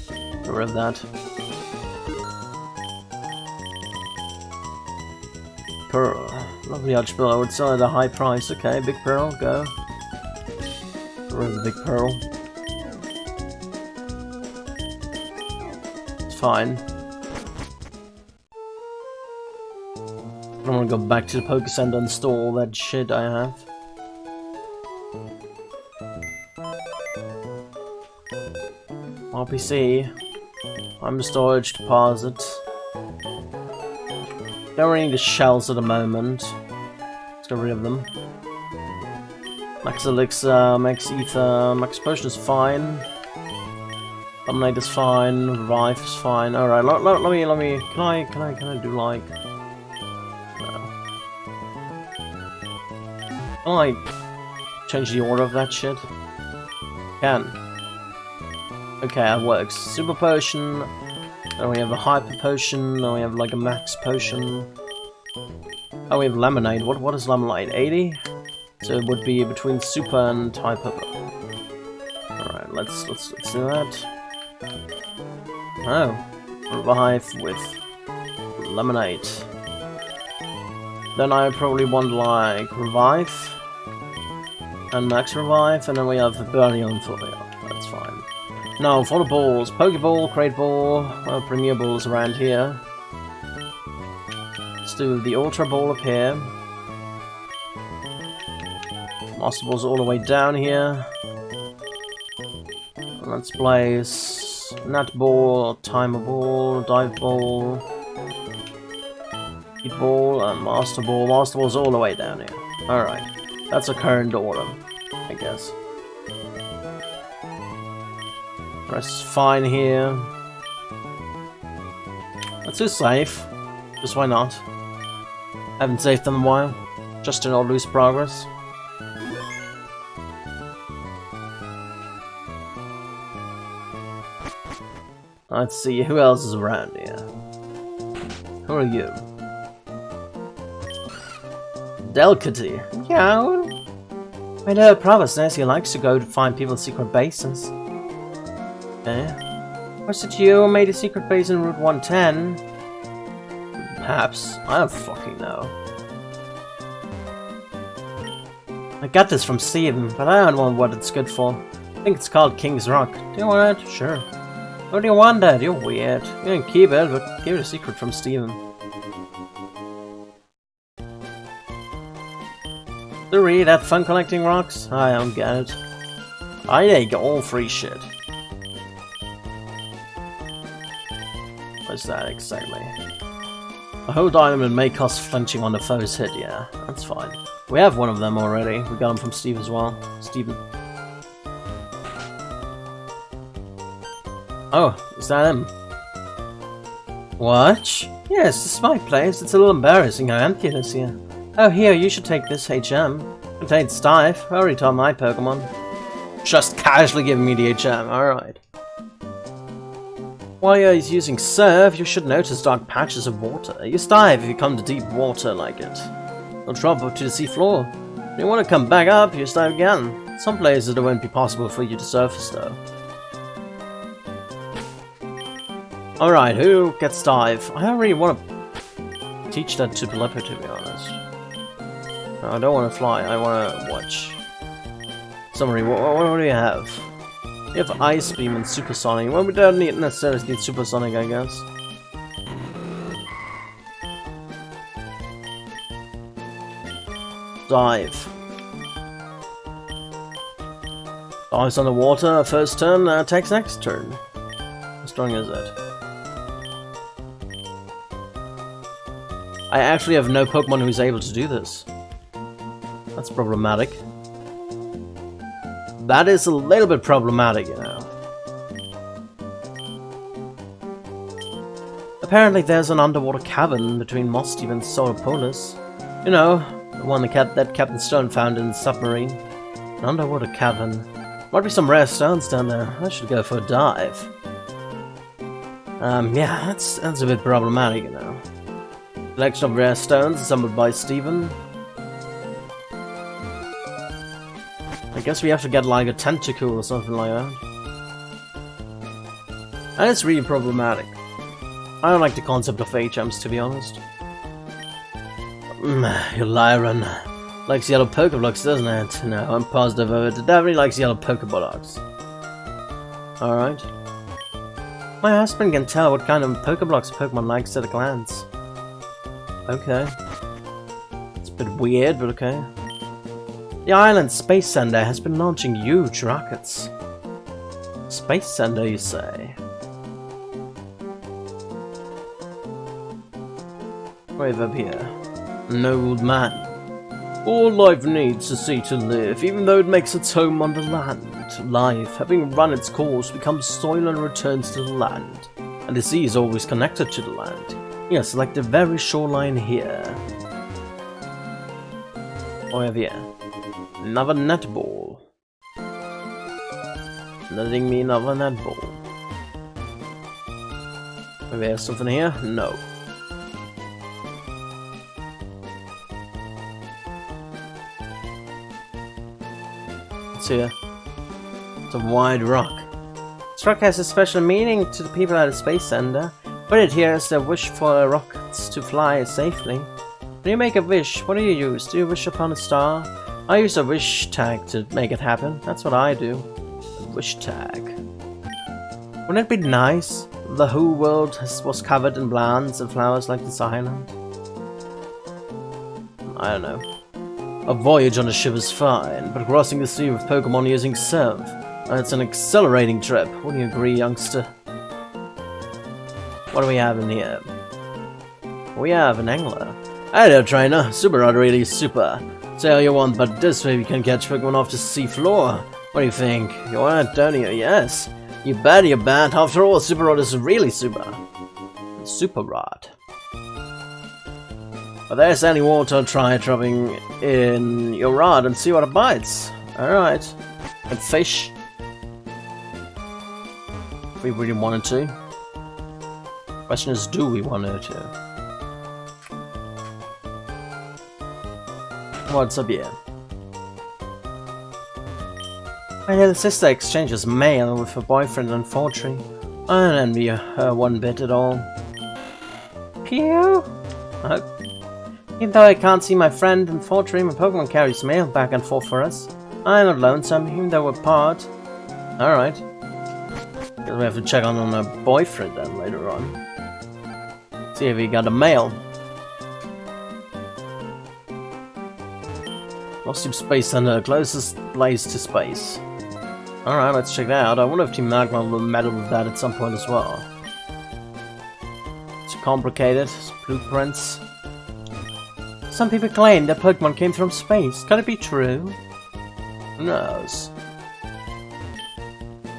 Get rid of that. pearl. Lovely arch pearl. I would sell it at a high price. Okay, big pearl, go. Where's the big pearl? It's fine. I don't want to go back to the Poké Center and store all that shit I have. RPC. I'm the storage deposit. Don't really need the shells at the moment. Let's get rid of them. Max Elixir, Max Ether, Max Potion is fine. Dominate is fine, Revive is fine. Alright, let me can I do like Can I change the order of that shit? Can. Okay, that works. Super Potion, then we have a Hyper Potion, then we have like a Max Potion. Oh, we have Lemonade. What is Lemonade? 80? So it would be between Super and Hyper. Alright, let's do that. Oh. Revive with Lemonade. Then I probably want like Revive and Max Revive, and then we have the Burning on for that's fine. Now for the balls, Pokeball, Crate Ball, Premier Balls around here. Let's do the Ultra Ball up here. Master Ball's all the way down here. Let's place Nut Ball, Timer Ball, Dive Ball, Heat Ball, and Master Ball. Master Ball's all the way down here. Alright. That's a current order, I guess. Rest fine here. Let's do safe. Just why not? Haven't saved them in a while. Just to not lose progress. Let's see, who else is around here? Who are you? Delcity. Yeah. I know, Provost Nancy likes to go to find people's secret bases. Eh? Was it you who made a secret base in Route 110? Perhaps. I don't fucking know. I got this from Steven, but I don't know what it's good for. I think it's called King's Rock. Do you want it? Sure. What do you want that? You're weird. You can keep it, but give it a secret from Steven. Really that fun collecting rocks? I don't get it. I take all free shit. What's that exactly? A whole diamond may cost flinching on the foe's hit, yeah. That's fine. We have one of them already. We got them from Steve as well. Steven. Oh, is that him? What? Yes, this is my place. It's a little embarrassing how empty it is here. Oh, here, you should take this HM. Contains Stife. I already taught my Pokemon. Just casually giving me the HM, alright. While you're using Surf, you should notice dark patches of water. Use Dive if you come to deep water like it. Don't drop to the seafloor. If you want to come back up, use Dive again. Some places it won't be possible for you to surface though. Alright, who gets Dive? I don't really want to teach that to Blipper, to be honest. I don't want to fly, I want to watch. Summary, what do you have? You have Ice Beam and Supersonic. Well, we don't necessarily need Supersonic, I guess. Dive. Dives underwater, first turn, attacks next turn. How strong is it? I actually have no Pokemon who's able to do this. That's problematic. That is a little bit problematic, you know. Apparently there's an underwater cavern between Mossdeep and Sauropolis. You know, the one that Captain Stone found in the submarine. An underwater cavern. Might be some rare stones down there. I should go for a dive. Yeah, that's a bit problematic, you know. Collection of rare stones assembled by Steven. I guess we have to get like a tentacle or something like that. And it's really problematic. I don't like the concept of HMs, to be honest. Your Lyran likes yellow Pokeblocks, doesn't it? No, I'm positive of it. It definitely likes yellow Pokeblocks. Alright. My husband can tell what kind of Pokeblocks a Pokemon likes at a glance. Okay. It's a bit weird, but okay. The island Space Center has been launching huge rockets. Space Center, you say? Wave up here. An old man. All life needs a sea to live, even though it makes its home on the land. Life, having run its course, becomes soil and returns to the land. And the sea is always connected to the land. Yes, like the very shoreline here. Over here. Another netball. Letting me another netball. Maybe there's something here? No. What's here? It's a wide rock. This rock has a special meaning to the people at the Space Center. Put it here as their wish for rockets to fly safely. When you make a wish, what do you use? Do you wish upon a star? I use a wish tag to make it happen. That's what I do. A wish tag. Wouldn't it be nice? The whole world was covered in plants and flowers like this island. I don't know. A voyage on a ship is fine, but crossing the sea with Pokemon using Surf, it's an exhilarating trip. Wouldn't you agree, youngster? What do we have in here? We have an angler. Hey there, trainer. Super rod really super. Say all you want, but this way we can catch Pokemon off the sea floor. What do you think? You want, don't you? Yes. You bet, you bet. After all, Super Rod is really super. Super Rod. If there's any water, try dropping in your rod and see what it bites. Alright. And fish. If we really wanted to. Question is, do we want to? What's up here? My little sister exchanges mail with her boyfriend on Fortree. I don't envy her one bit at all. Pew! Even though I can't see my friend in Fortree, my Pokemon carries mail back and forth for us. I'm not lonesome, even though we're apart. Alright. Guess we have to check on her boyfriend then later on. See if he got a mail. Livestream Space Center, closest place to space. Alright, let's check that out. I wonder if Team Magma will meddle with that at some point as well. It's complicated. It's blueprints. Some people claim that Pokemon came from space. Can it be true? Who knows?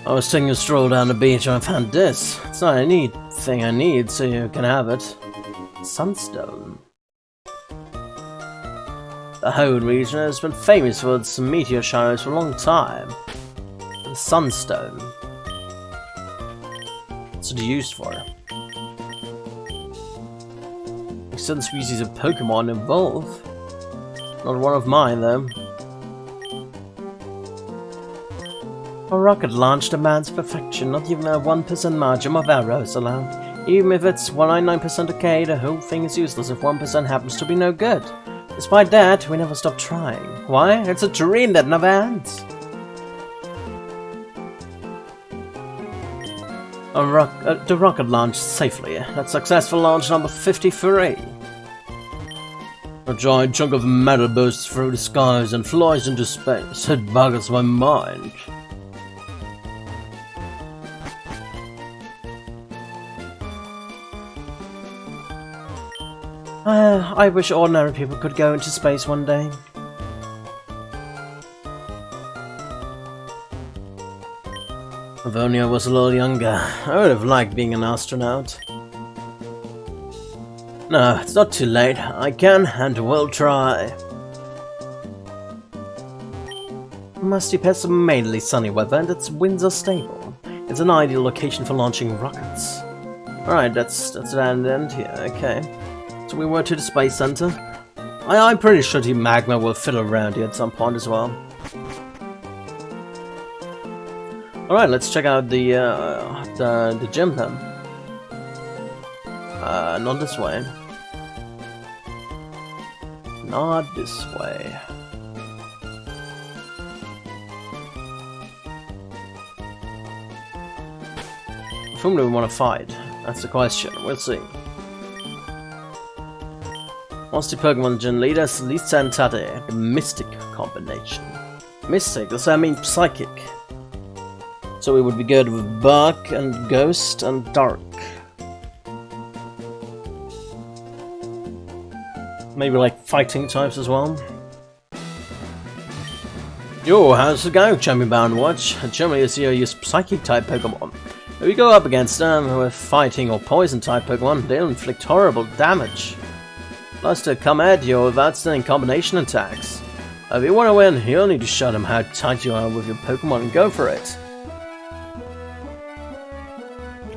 I was taking a stroll down the beach and I found this. It's not a neat thing I need, so you can have it. Sunstone. The whole region has been famous for its meteor showers for a long time. The Sunstone. What's it used for? Certain species of Pokemon evolve. Not one of mine, though. A rocket launch demands perfection, not even a 1% margin of error is allowed. Even if it's 199% okay, the whole thing is useless if 1% happens to be no good. Despite that, we never stop trying. Why? It's a dream that never ends. The rocket launched safely. That's successful launch number 53. A giant chunk of metal bursts through the skies and flies into space. It boggles my mind. I wish ordinary people could go into space one day. If only I was a little younger, I would have liked being an astronaut. No, it's not too late. I can and will try. Musty Pets are mainly sunny weather and its winds are stable. It's an ideal location for launching rockets. Alright, that's an end here, okay. So we were to the Space Center. I'm pretty sure Team Magma will fiddle around here at some point as well. Alright, let's check out the gym then. Not this way. Not this way. With whom do we want to fight? That's the question. We'll see. What's the Pokemon Gen leaders? Lisa and Tate, the Mystic combination. Mystic, does that mean Psychic? So we would be good with Bug and Ghost and Dark. Maybe like fighting types as well. Yo, how's it going, Champion Bound Watch? Generally, this year use Psychic type Pokemon. If we go up against them with fighting or poison type Pokemon, they'll inflict horrible damage. Plus to come at you with outstanding combination attacks. If you want to win, you'll need to show them how tight you are with your Pokemon and go for it.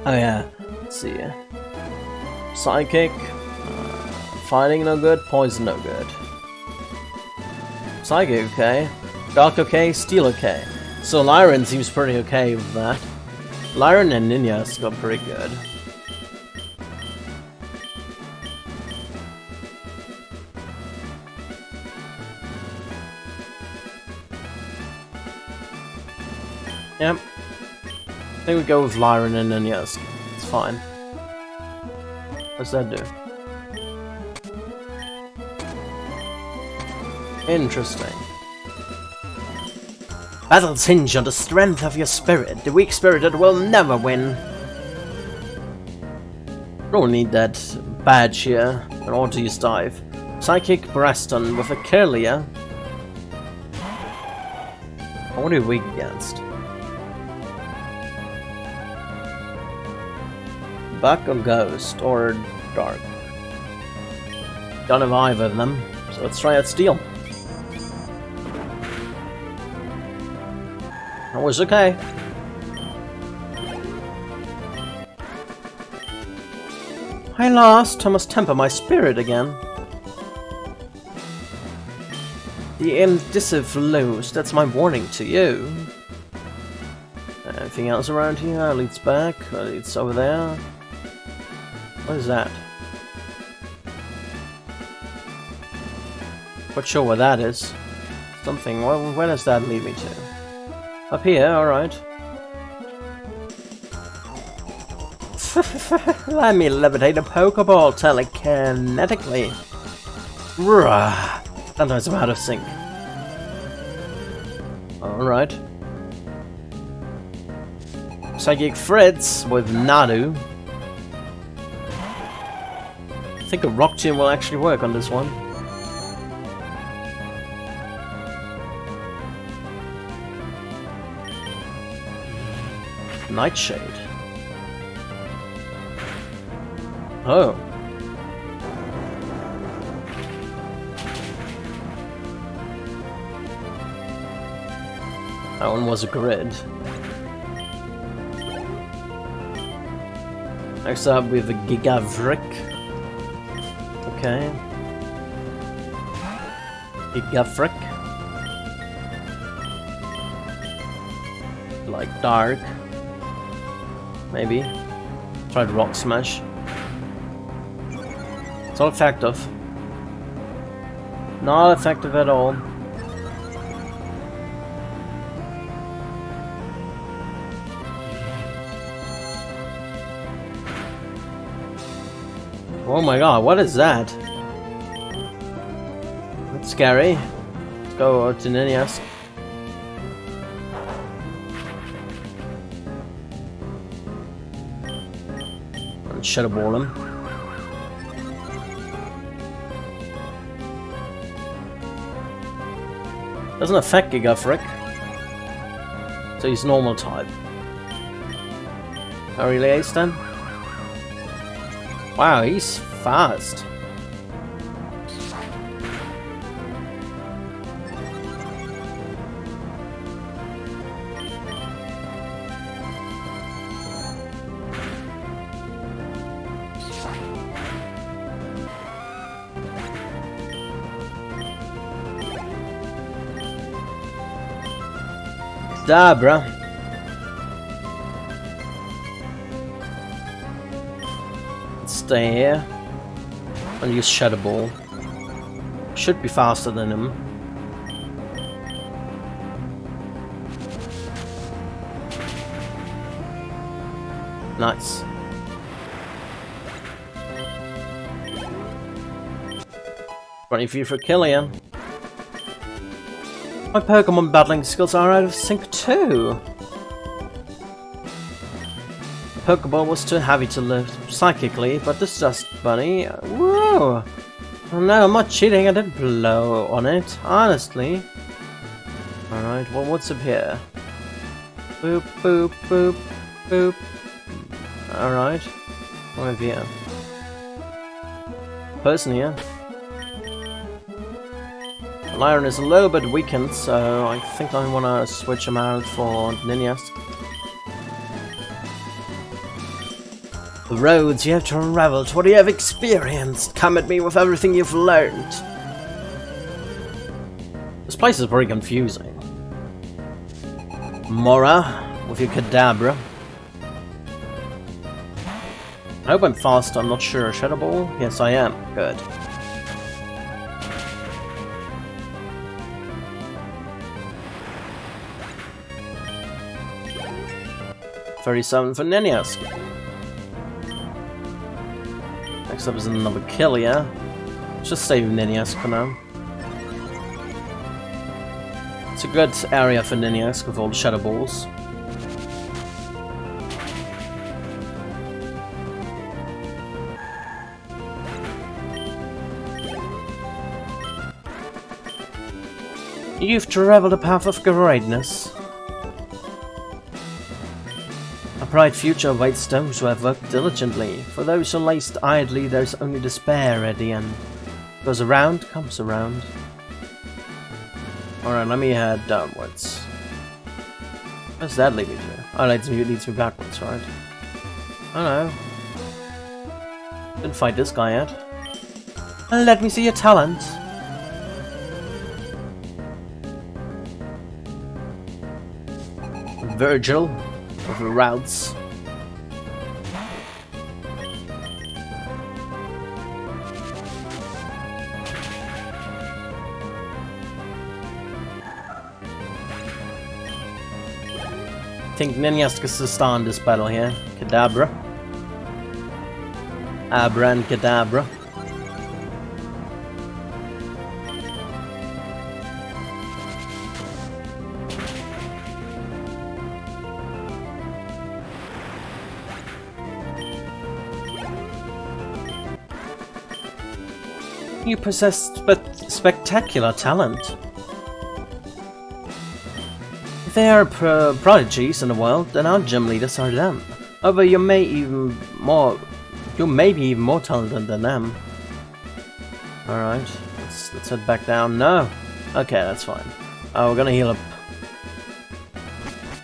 Oh yeah, let's see. Psychic, fighting no good, poison no good. Psychic okay, Dark okay, Steel okay. So Lyran seems pretty okay with that. Lyran and Ninja's got pretty good. Yep. I think we go with Lyran and Ninja's. It's fine. What's that do? Interesting. Battles hinge on the strength of your spirit. The weak-spirited will never win. Don't need that badge here in order to use dive. Psychic Braston with a Kirlia. What are we weak against? Buck or Ghost or Dark? Don't have either of them, so let's try out Steel. That was okay. I lost. I must temper my spirit again. The indecisive lose. That's my warning to you. Anything else around here? Leads back. Leads over there. What is that? Not sure what that is. Something. Where does that lead me to? Up here, alright. Let me levitate a Pokeball telekinetically. Sometimes I'm out of sync. Alright. Psychic Fritz with Nadu. I think a Rock Tomb will actually work on this one. Nightshade. Oh. That one was a grid. Next up we have a Gigavric. Okay. Gigavric. Like Dark. Maybe. Tried Rock Smash. It's not effective. Not effective at all. Oh my god, what is that? That's scary. Let's go to Ninja's. Shadow Ball him. Doesn't affect Gigafric. So he's normal type. Harry Ace then? Wow, he's fast. Dabra. Stay here and use Shadow Ball. Should be faster than him. Nice. $20 for Killian. My Pokemon battling skills are out of sync too. The Pokeball was too heavy to lift psychically, but this Dust Bunny. Whoa! Oh no, I'm not cheating. I didn't blow on it, honestly. Alright, well, what's up here? Boop, boop, boop, boop. Alright. What have here? Person here. Lyron is a little bit weakened, so I think I want to switch him out for Ninjas. The roads you have traveled, what you have experienced. Come at me with everything you've learned. This place is very confusing. Mora, with your Kadabra. I hope I'm fast, I'm not sure. Shadow Ball? Yes, I am. Good. $37 for Ninjas. Next up is another Killia. Just save Ninjas for now. It's a good area for Ninjas with all the Shadow Balls. You've traveled a path of greatness. A bright future awaits those who have worked diligently. For those who laced idly, there's only despair at the end. Goes around, comes around. Alright, let me head downwards. Where's that lead me to? Oh, it leads me backwards, right? Oh no. Didn't fight this guy yet. Let me see your talent. Virgil of the routes. I think Ninjas gets to start this battle here. Kadabra. Abra and Kadabra. You possess spectacular talent. If they are prodigies in the world, then our gym leaders are them. However, you may be even more talented than them. Alright, let's head back down. No! Okay, that's fine. Oh, we're gonna heal up.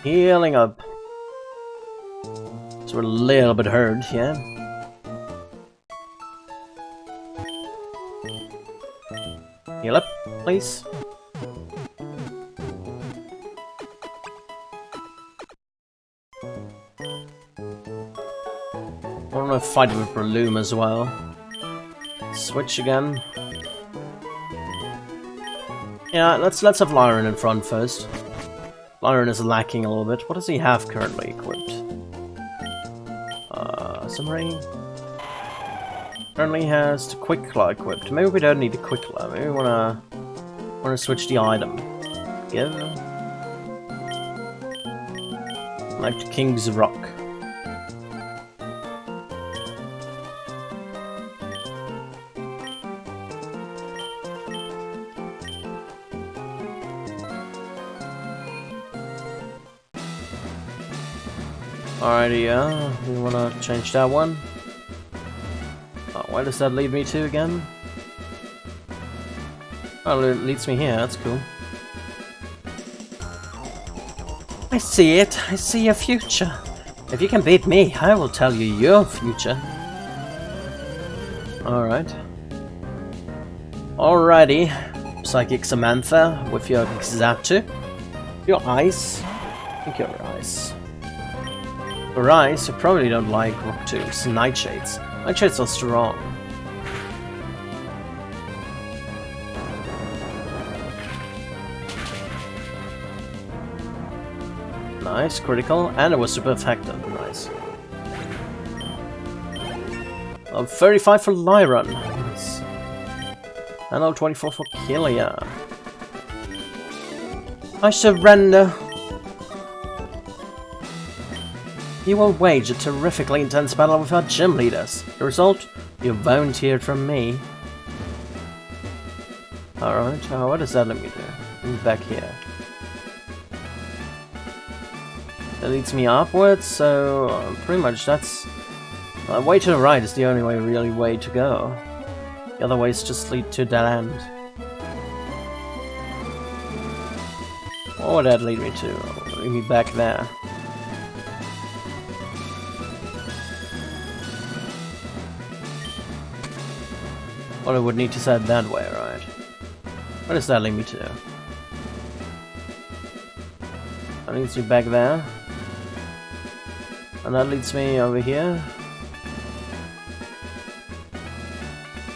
Healing up. So we're a little bit hurt, yeah? Heal up, please. I want to fight with Breloom as well. Switch again. Yeah, let's have Lyron in front first. Lyron is lacking a little bit. What does he have currently equipped? Summary. Currently has the Quick Claw equipped. Maybe we don't need the Quick Claw. Maybe we wanna switch the item. Give. Like the King's Rock. Alrighty, yeah. We wanna change that one. Where does that lead me to again? Oh, it leads me here, that's cool. I see it, I see your future. If you can beat me, I will tell you your future. Alright. Alrighty. Psychic Samantha with your Xatu. Your eyes. I think your eyes. Your eyes, you probably don't like Rock 2's Nightshades. Nightshades are strong. Nice, critical, and it was super effective. Nice. 35 for Lyron. Nice. And 24 for Killia. I surrender. You will wage a terrifically intense battle with our gym leaders. The result? You volunteered from me. Alright, what does that let me do? I'm back here. That leads me upwards, so pretty much that's... way to the right is the only really way to go. The other ways just lead to dead end. What would that lead me to? Lead me back there. Well, I would need to set it that way, right? What does that lead me to? That leads me back there. And that leads me over here.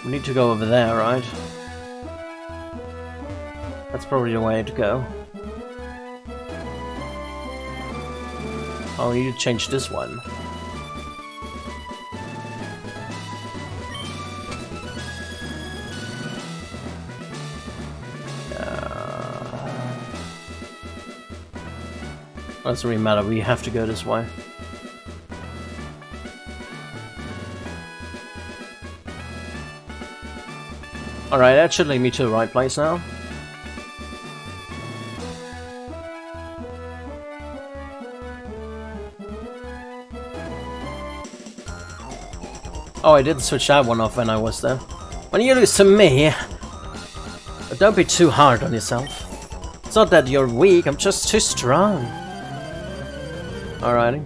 We need to go over there, right? That's probably the way to go. Oh, we need to change this one. Doesn't really matter, we have to go this way. Alright, that should lead me to the right place now. Oh, I didn't switch that one off when I was there. When you lose to me, but don't be too hard on yourself. It's not that you're weak, I'm just too strong. Alrighty.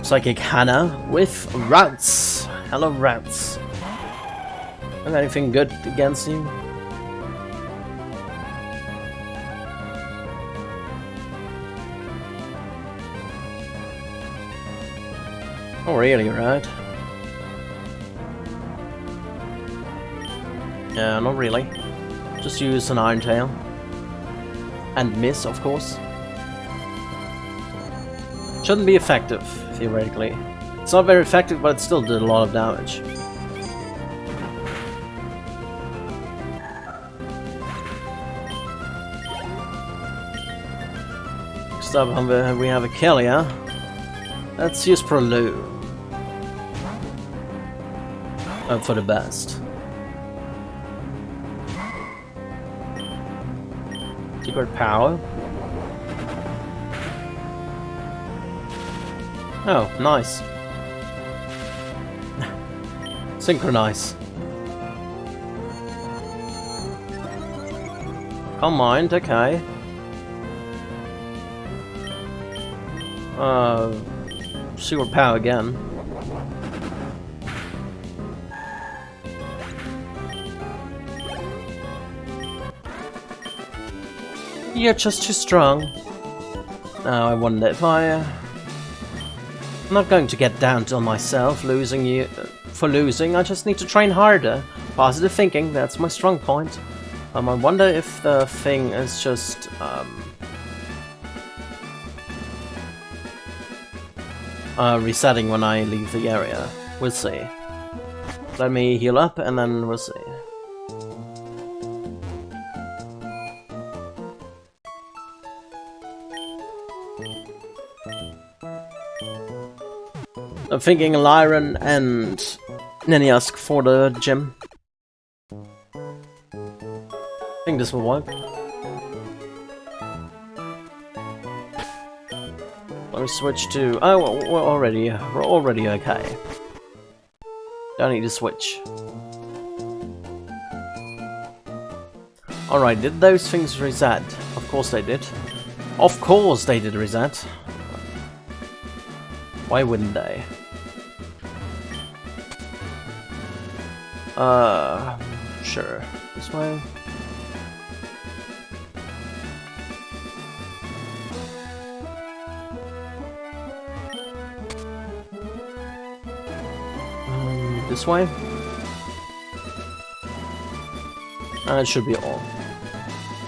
Psychic Hannah with Rats. Hello, Rats. Have anything good against you? Oh, really, right? Yeah, not really. Just use an Iron Tail. And miss, of course. Shouldn't be effective, theoretically. It's not very effective, but it still did a lot of damage. Next up, we have a Killia. Let's use Prelude. Hope for the best. Secret power. Oh, nice. Synchronize. Calm mind, okay. Secret power again. You're just too strong. Now I wonder if I'm not going to get down on myself losing you for losing. I just need to train harder. Positive thinking, that's my strong point. I wonder if the thing is just resetting when I leave the area. We'll see. Let me heal up and then we'll see. I'm thinking Lyron and Neniask for the gym. I think this will work. Let me switch to... Oh, we're already okay. Don't need to switch. Alright, did those things reset? Of course they did. Of course they did reset. Why wouldn't they? Sure. This way. This way. And it should be all.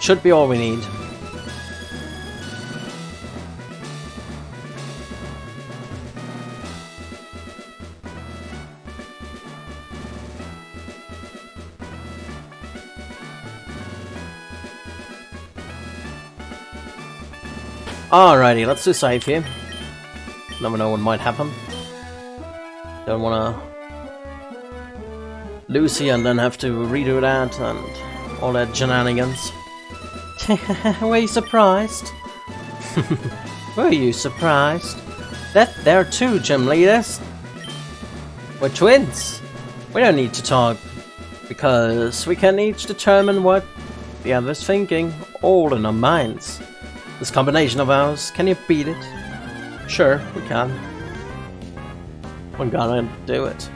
Should be all we need. Alrighty, let's do save here. Never know what might happen. Don't wanna lose here and then have to redo that and all that shenanigans. Were you surprised? Were you surprised? That there are two gym leaders. We're twins. We don't need to talk because we can each determine what the other's thinking, all in our minds. This combination of ours, can you beat it? Sure, we can. We're gonna do it.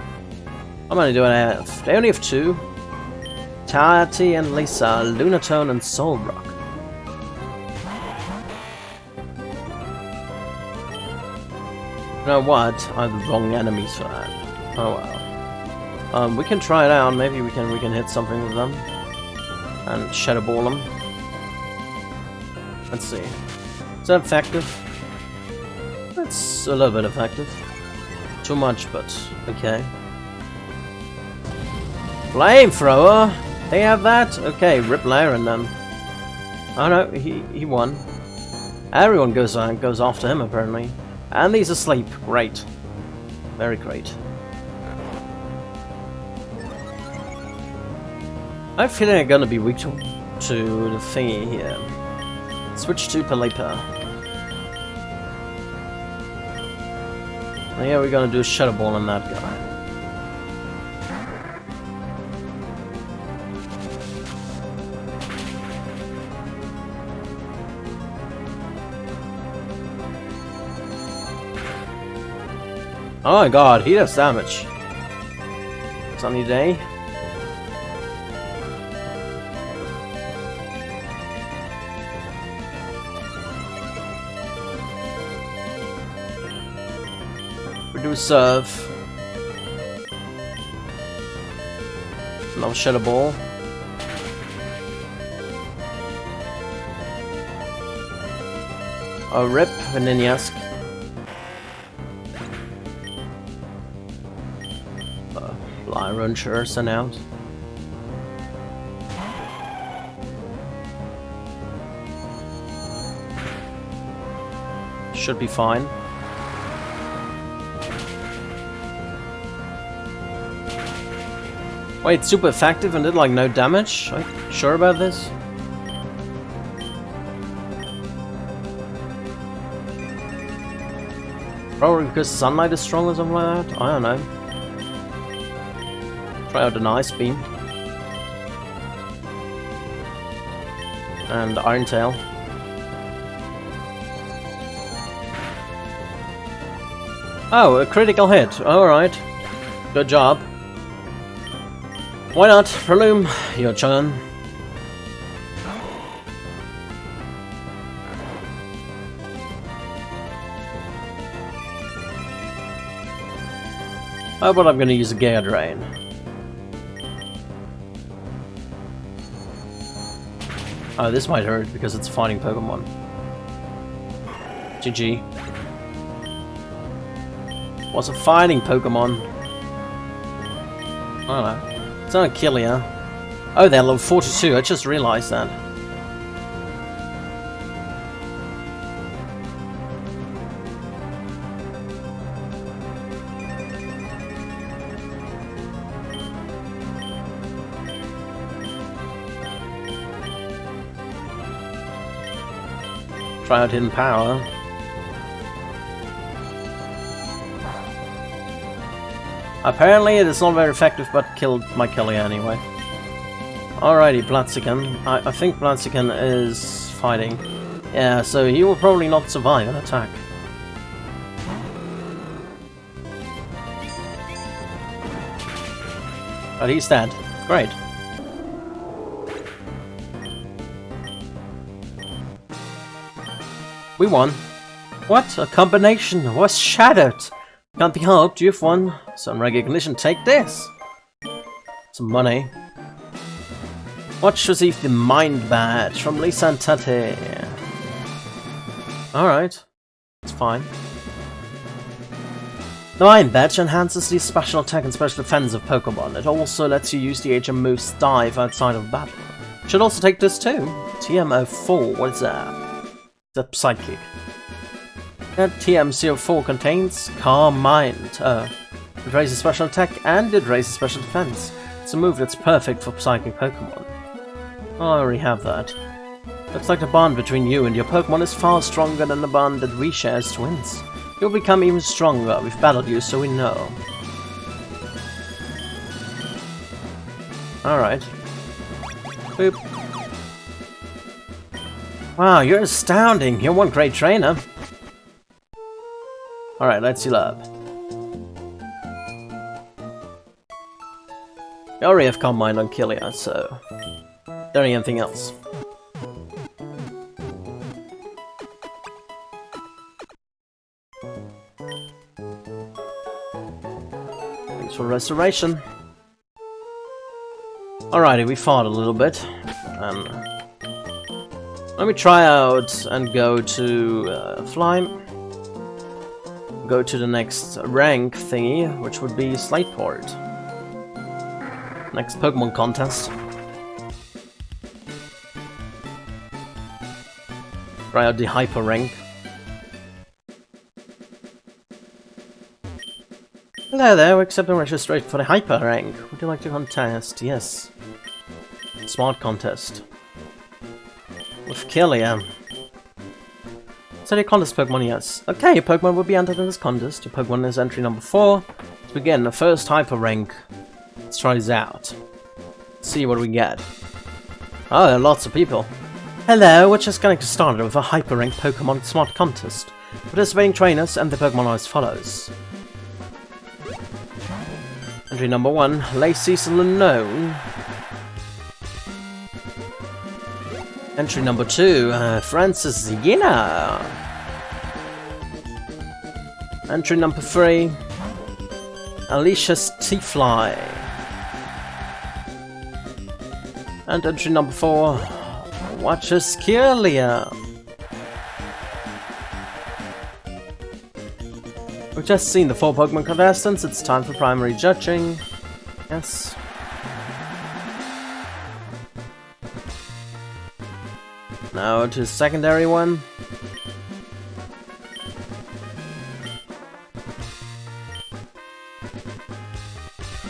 How many do I have? They only have two. Tati and Lisa, Lunatone and Soulrock. You know what? I have the wrong enemies for that. Oh well. We can try it out. Maybe we can hit something with them and shadow ball them. Let's see. Is that effective? It's a little bit effective. Too much, but okay. Flamethrower. They have that. Okay, rip Laren then. Oh no, he won. Everyone goes after him apparently. And he's asleep. Great. Very great. I have a feeling I'm gonna be weak to the thingy here. Switch to Palipa. Yeah, we're gonna do a Shadow Ball on that guy. Oh my god, he does damage. Sunny day. We do serve. Another Shadow Ball. A rip, Ninjask. Iron sure sent out. Should be fine. Wait, super effective and did like no damage? Are you sure about this? Probably because sunlight is strong or something like that? I don't know. Try out an Ice Beam. And Iron Tail. Oh, a critical hit. Alright. Good job. Why not? Prelume, your turn. Oh, but I'm gonna use a Gale Drain. Oh, this might hurt because it's a fighting Pokemon. GG. What's a fighting Pokemon? I don't know. It's not a Killia. Oh, they're level 42. I just realized that. Try out Hidden Power. Apparently it is not very effective, but killed my Killia anyway. Alrighty, Blaziken. I think Blaziken is fighting. Yeah, so he will probably not survive an attack. But he's dead. Great. We won. What? A combination was shattered. Can't be helped. You've won. Some recognition. Take this. Some money. Watch received the Mind Badge from Lisa and Tate. Alright. It's fine. The Mind Badge enhances the special attack and special defense of Pokemon. It also lets you use the HM move's dive outside of battle. Should also take this too. TMO4. What is that? It's a Psychic. That TM04 contains Calm Mind. It raises special attack and it raises special defense. It's a move that's perfect for psychic Pokemon. Oh, I already have that. Looks like the bond between you and your Pokemon is far stronger than the bond that we share as twins. You'll become even stronger. We've battled you, so we know. Alright. Boop. Wow, you're astounding. You're one great trainer. Alright, let's heal up. I already have Calm Mind on Killia, so... There ain't anything else. Thanks for restoration. Alrighty, we fought a little bit. Let me try out and go to Fly. Go to the next rank thingy, which would be Slateport. Next Pokemon contest. Try out the Hyper rank. Hello there, we're accepting registration for the Hyper rank. Would you like to contest? Yes. Smart contest. With Killia. So the contest Pokemon, yes. Okay, your Pokemon will be entered in this contest. Your Pokemon is entry number 4. To begin the first Hyper rank. Let's try this out. See what we get. Oh, there are lots of people. Hello, we're just going to start with a Hyper rank Pokemon Smart contest. Participating trainers and the Pokemon are as follows. Entry number 1, Lacey's Unknown. Entry number 2, Francis Yena. Entry number 3, Alicia's T-Fly. And entry number 4, Watch's Killia. We've just seen the 4 Pokemon contestants, it's time for primary judging. Yes. Now to the secondary one.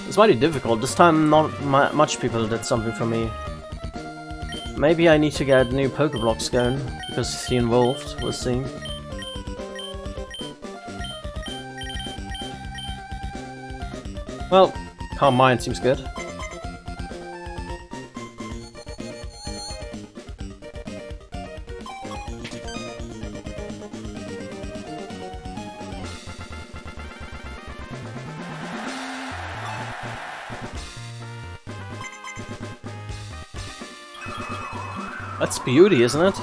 It's mighty difficult. This time not much people did something for me. Maybe I need to get new Pokeblocks going, because he involved, we'll see. Well, Calm Mind seems good. That's beauty, isn't it?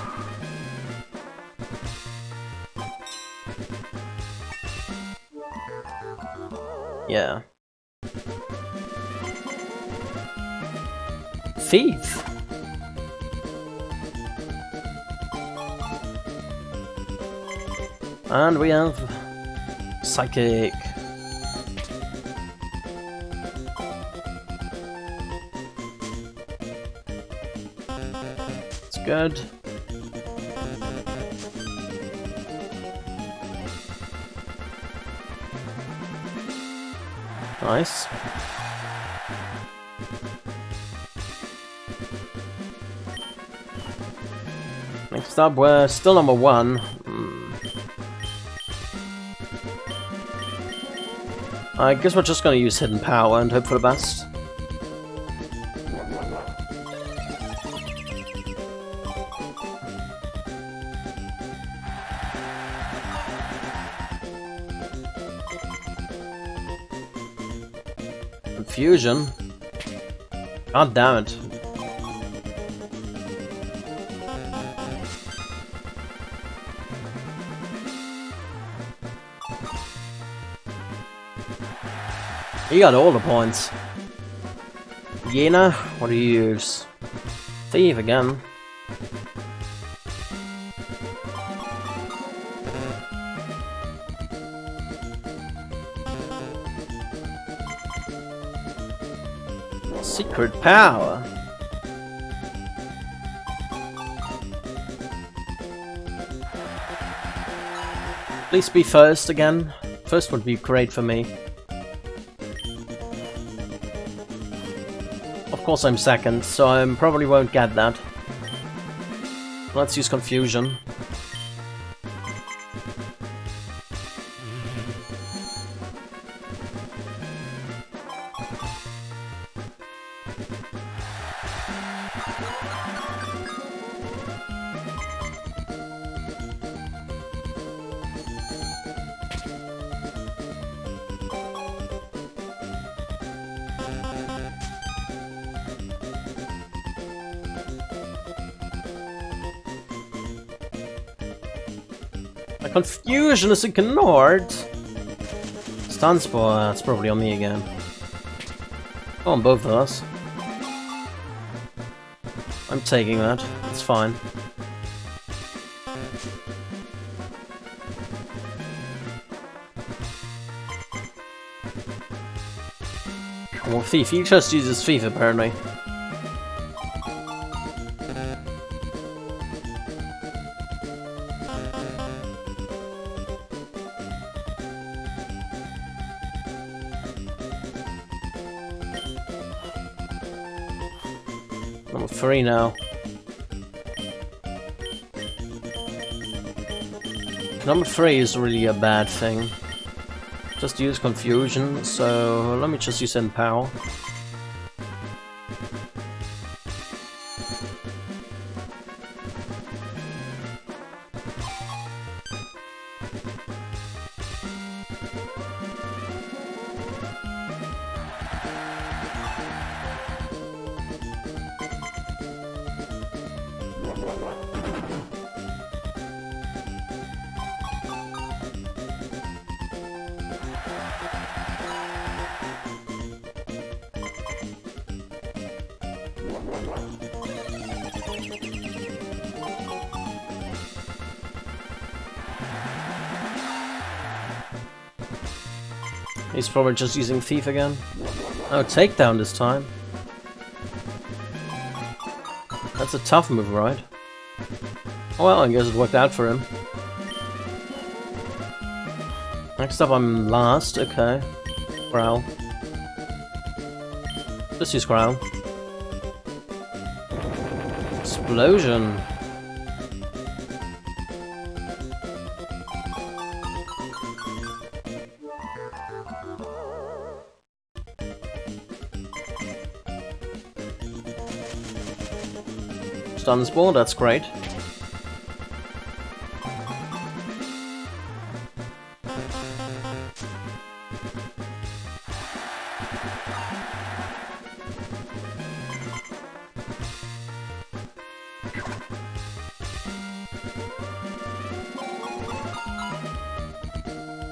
Yeah. Thief. And we have Psychic. It's good. Nice. Next up, we're still number 1. I guess we're just gonna use Hidden Power and hope for the best. Confusion. God damn it. You got all the points. Yena, what do you use? Thief again. Secret power. Please be first again. First would be great for me. Of course I'm second, so I probably won't get that. Let's use confusion. My confusion is ignored. Stun Spore, that's probably on me again. Oh, on both of us. I'm taking that, it's fine. Well, Thief, he just uses Thief apparently. Number 3 now. Number 3 is really a bad thing. Just use confusion, so let me just use Empower. He's probably just using Thief again. Oh, takedown this time. That's a tough move, right? Well, I guess it worked out for him. Next up, I'm last. Okay. Growl. Just use Growl. Explosion. Stun Spore, that's great.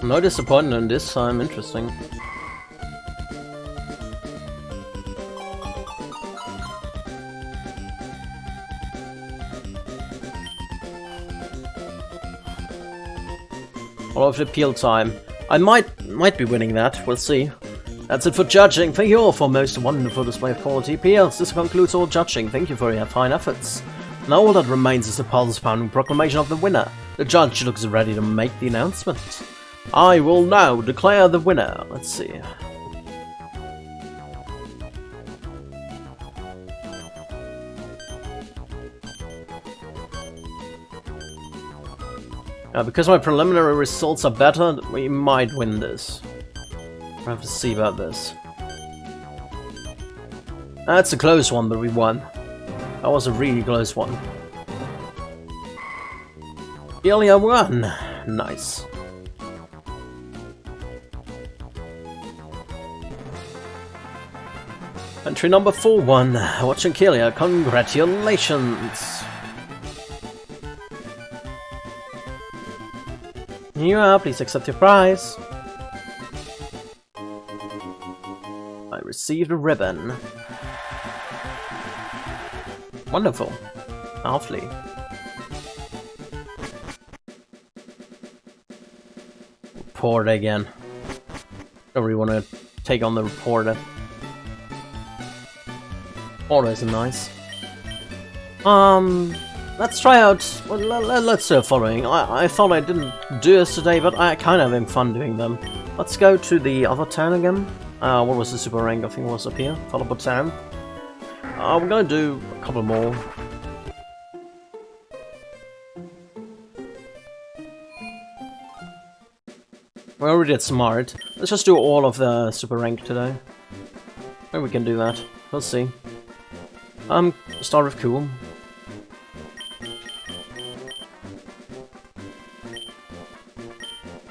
No disappointment this time, interesting. All of the appeal time. I might be winning that, we'll see. That's it for judging. Thank you all for a most wonderful display of quality appeals. This concludes all judging. Thank you for your fine efforts. Now all that remains is the pulse-pounding proclamation of the winner. The judge looks ready to make the announcement. I will now declare the winner. Let's see. Because my preliminary results are better, we might win this. We'll have to see about this. That's a close one, but we won. That was a really close one. Kelia won! Nice. Entry number 4-1. Watching Kelia, congratulations! You are, please accept your prize. I received a ribbon. Wonderful. Lovely. Reporter again. Don't really want to take on the reporter. Reporter isn't nice. let's try out. Well, let's do the following. I thought I didn't do this today, but I kind of having fun doing them. Let's go to the other town again. What was the super rank? I think it was up here. Follow town. We're gonna do a couple more. We already did smart. Let's just do all of the super rank today. Maybe we can do that. We'll see. Start with cool.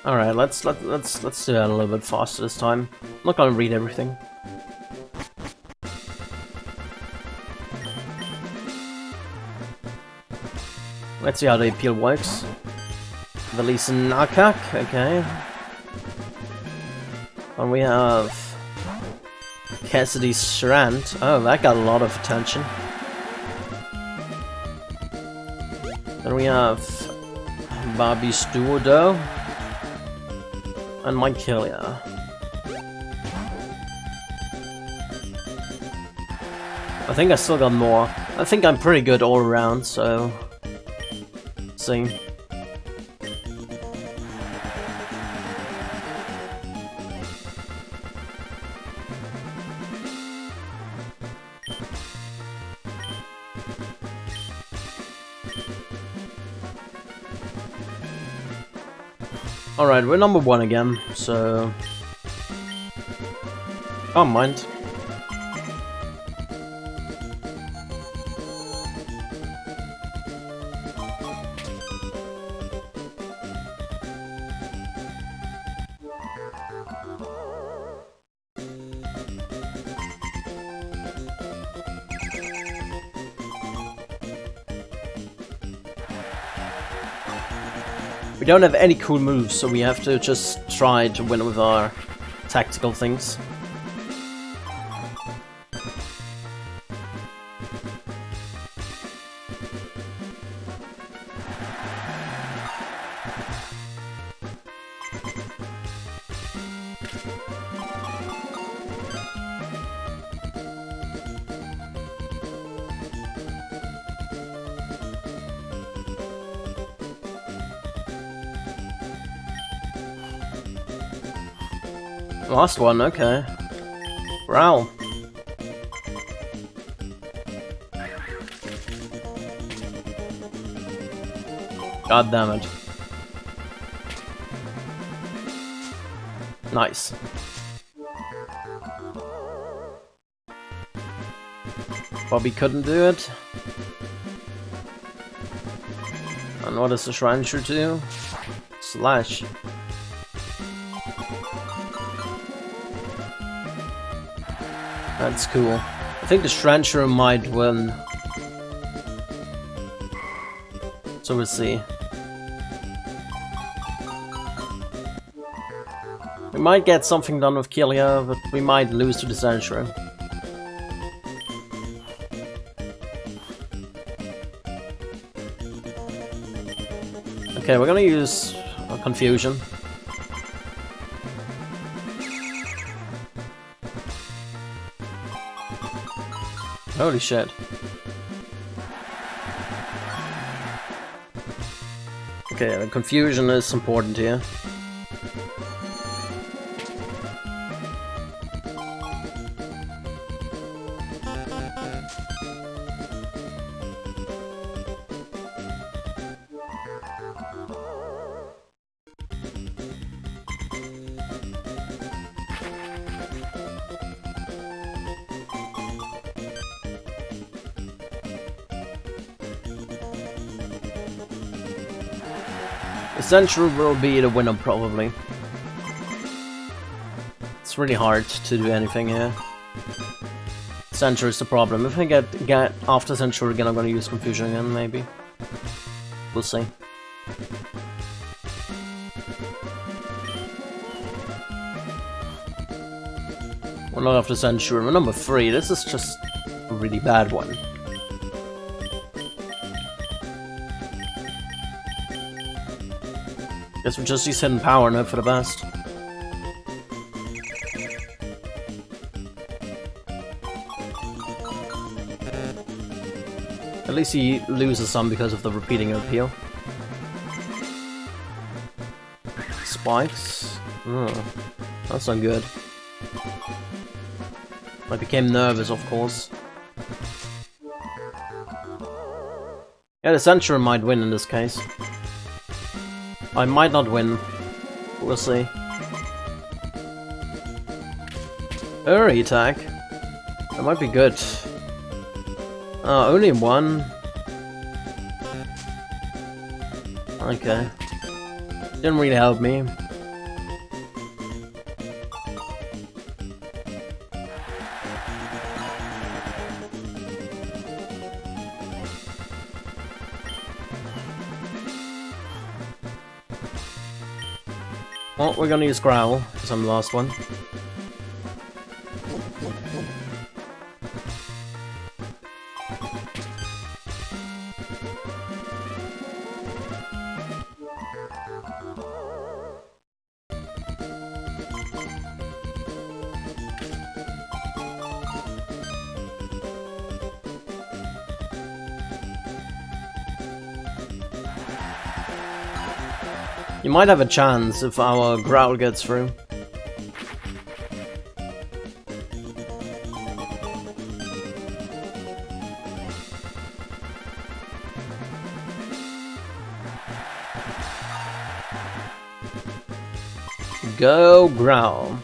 All right, let's do that a little bit faster this time. I'm not gonna read everything. Let's see how the appeal works. Release Nakak, okay. And we have Cassidy Strand. Oh, that got a lot of attention. Then we have Bobby Stuardo and Mike Killia. I think I still got more. I think I'm pretty good all around, so let's see. Alright, we're number 1 again, so I don't mind. We don't have any cool moves, so we have to just try to win with our tactical things. Last one, okay. Growl. God damn it. Nice. Bobby couldn't do it. And what does the Shrine Shoot do? Slash. That's cool. I think the Shrancher might win. So we'll see. We might get something done with Killia, but we might lose to the Shrancher. Okay, we're gonna use Confusion. Holy shit. Okay, the confusion is important here. Central will be the winner, probably. It's really hard to do anything here. Central is the problem. If I get after Central again, I'm gonna use Confusion again, maybe. We'll see. We're not after Central. We're number 3. This is just a really bad one. Guess we just use hidden power and hope for the best. At least he loses some because of the repeating appeal. Spikes. Oh, that's not good. I became nervous, of course. Yeah, the Century might win in this case. I might not win. We'll see. Early attack. That might be good. Only one. Okay. Didn't really help me. Well, we're gonna use Growl, because I'm the last one. You might have a chance if our Growl gets through. Go Growl.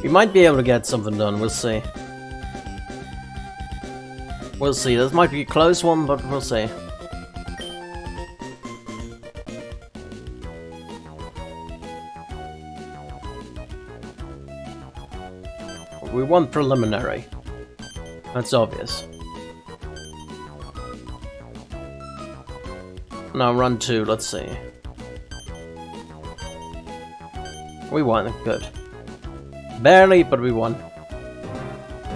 We might be able to get something done, we'll see. We'll see, this might be a close one, but we'll see. We want preliminary. That's obvious. Now run 2, let's see. We won, good. Barely, but we won.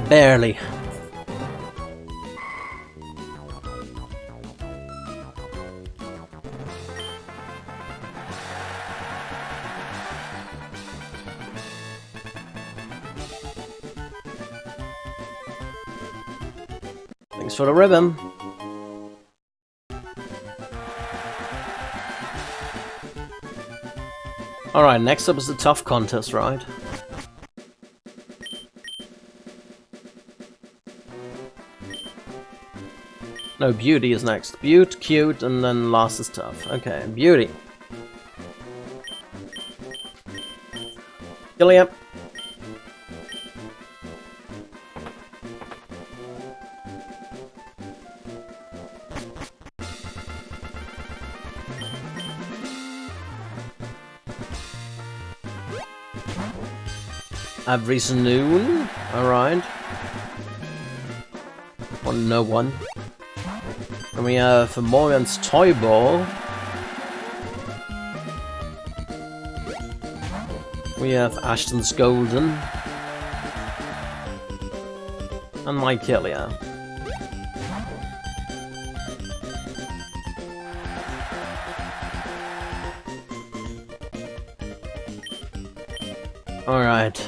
Barely. Thanks for the ribbon. Alright, next up is the tough contest, right? No, beauty is next. Beaut, cute, and then last is tough. Okay, beauty. Gilliam. Every noon. Alright. Or no one. And we have Morgan's Toy Ball. We have Ashton's Golden. And my Killia. Alright.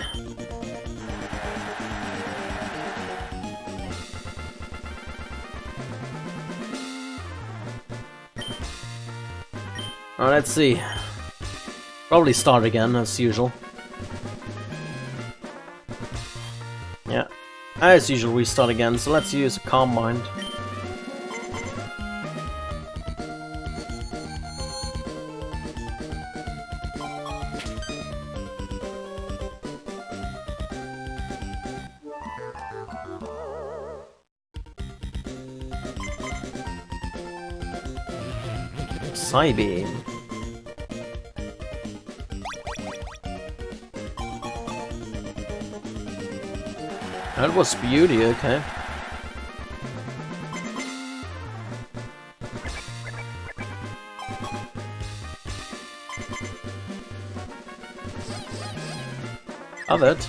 Alright, let's see. Probably start again, as usual. Yeah. As usual, we start again, so let's use a Calm Mind. Psybeam. That was beauty, okay. Of it.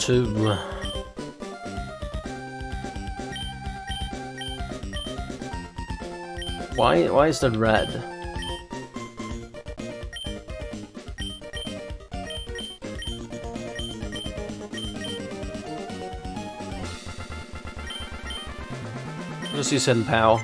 2. Why is that red? Just use hidden power.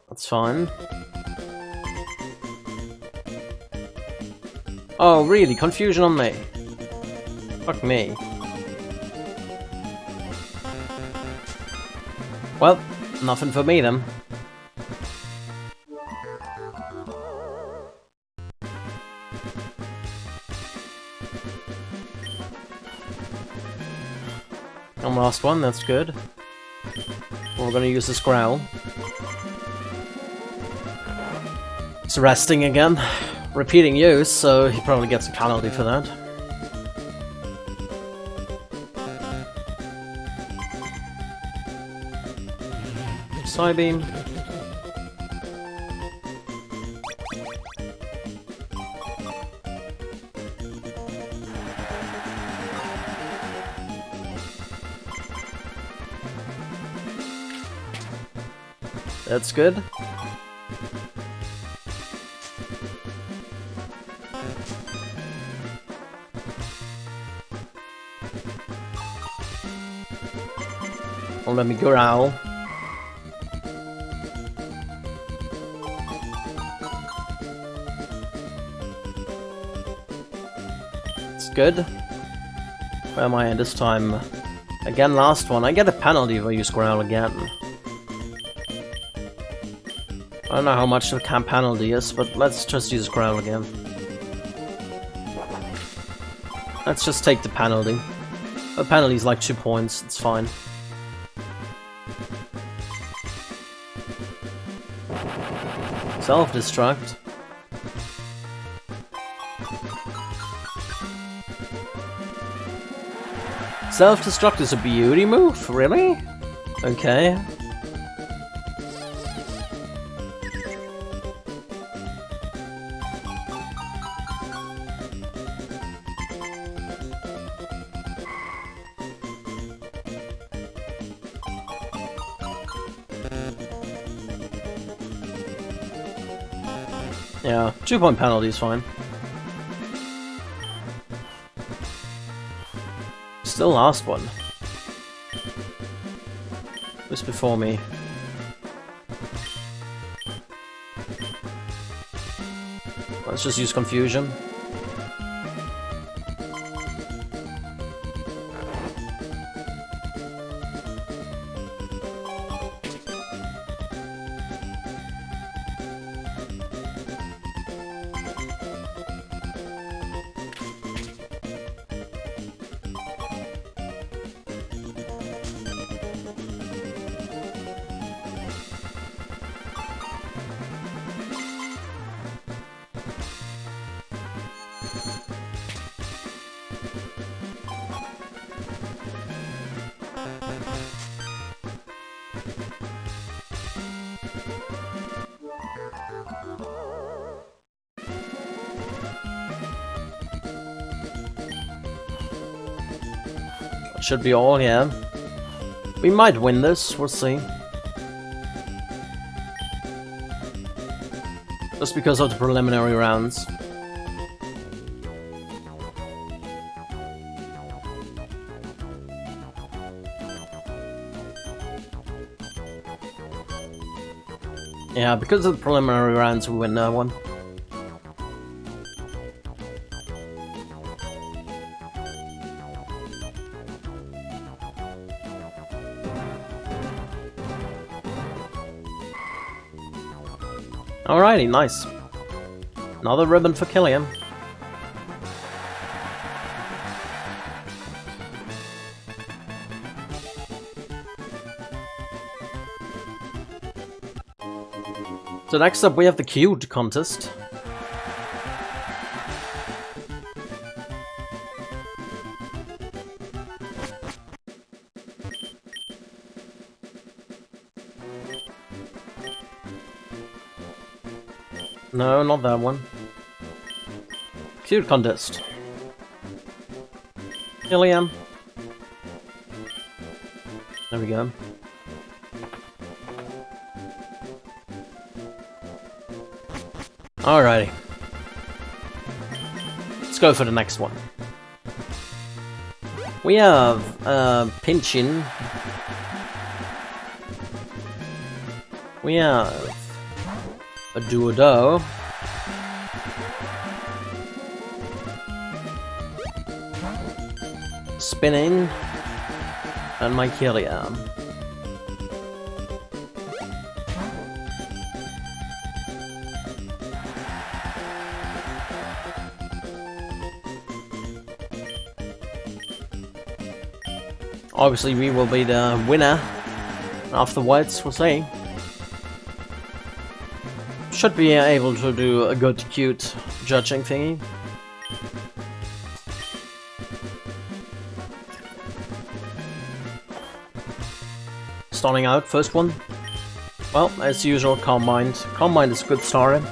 That's fine. Oh, really? Confusion on me? Fuck me. Well, nothing for me then. And last one, that's good. We're gonna use this growl. It's resting again. Repeating use, so he probably gets a penalty for that. Psybeam. That's good. Well, let me growl. It's good. Where am I at this time? Again, last one. I get a penalty if I use growl again. I don't know how much the camp penalty is, but let's just use growl again. Let's just take the penalty. The penalty is like 2 points, it's fine. Self-destruct. Self-destruct is a beauty move? Really? Okay. Yeah, 2-point penalty is fine. Still last one. Who's before me? Let's just use confusion. Should be all, yeah. We might win this, we'll see. Just because of the preliminary rounds. Yeah, because of the preliminary rounds, we win that one. Alrighty, nice. Another ribbon for Killian. So next up we have the cute contest. No, not that one. Cute contest. Iliam. There we go. Alrighty. Let's go for the next one. We have Pinchin. We have a Duodo. Spinning. And Mycelia. Obviously we will be the winner afterwards, we'll see. Should be able to do a good, cute judging thingy. Starting out, first one. Well, as usual, Calm Mind. Calm Mind is a good starter.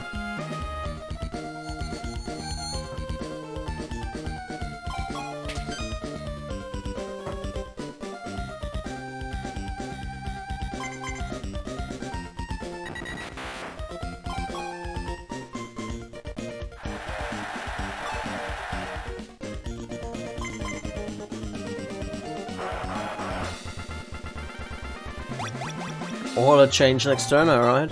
Or a change next turn, alright.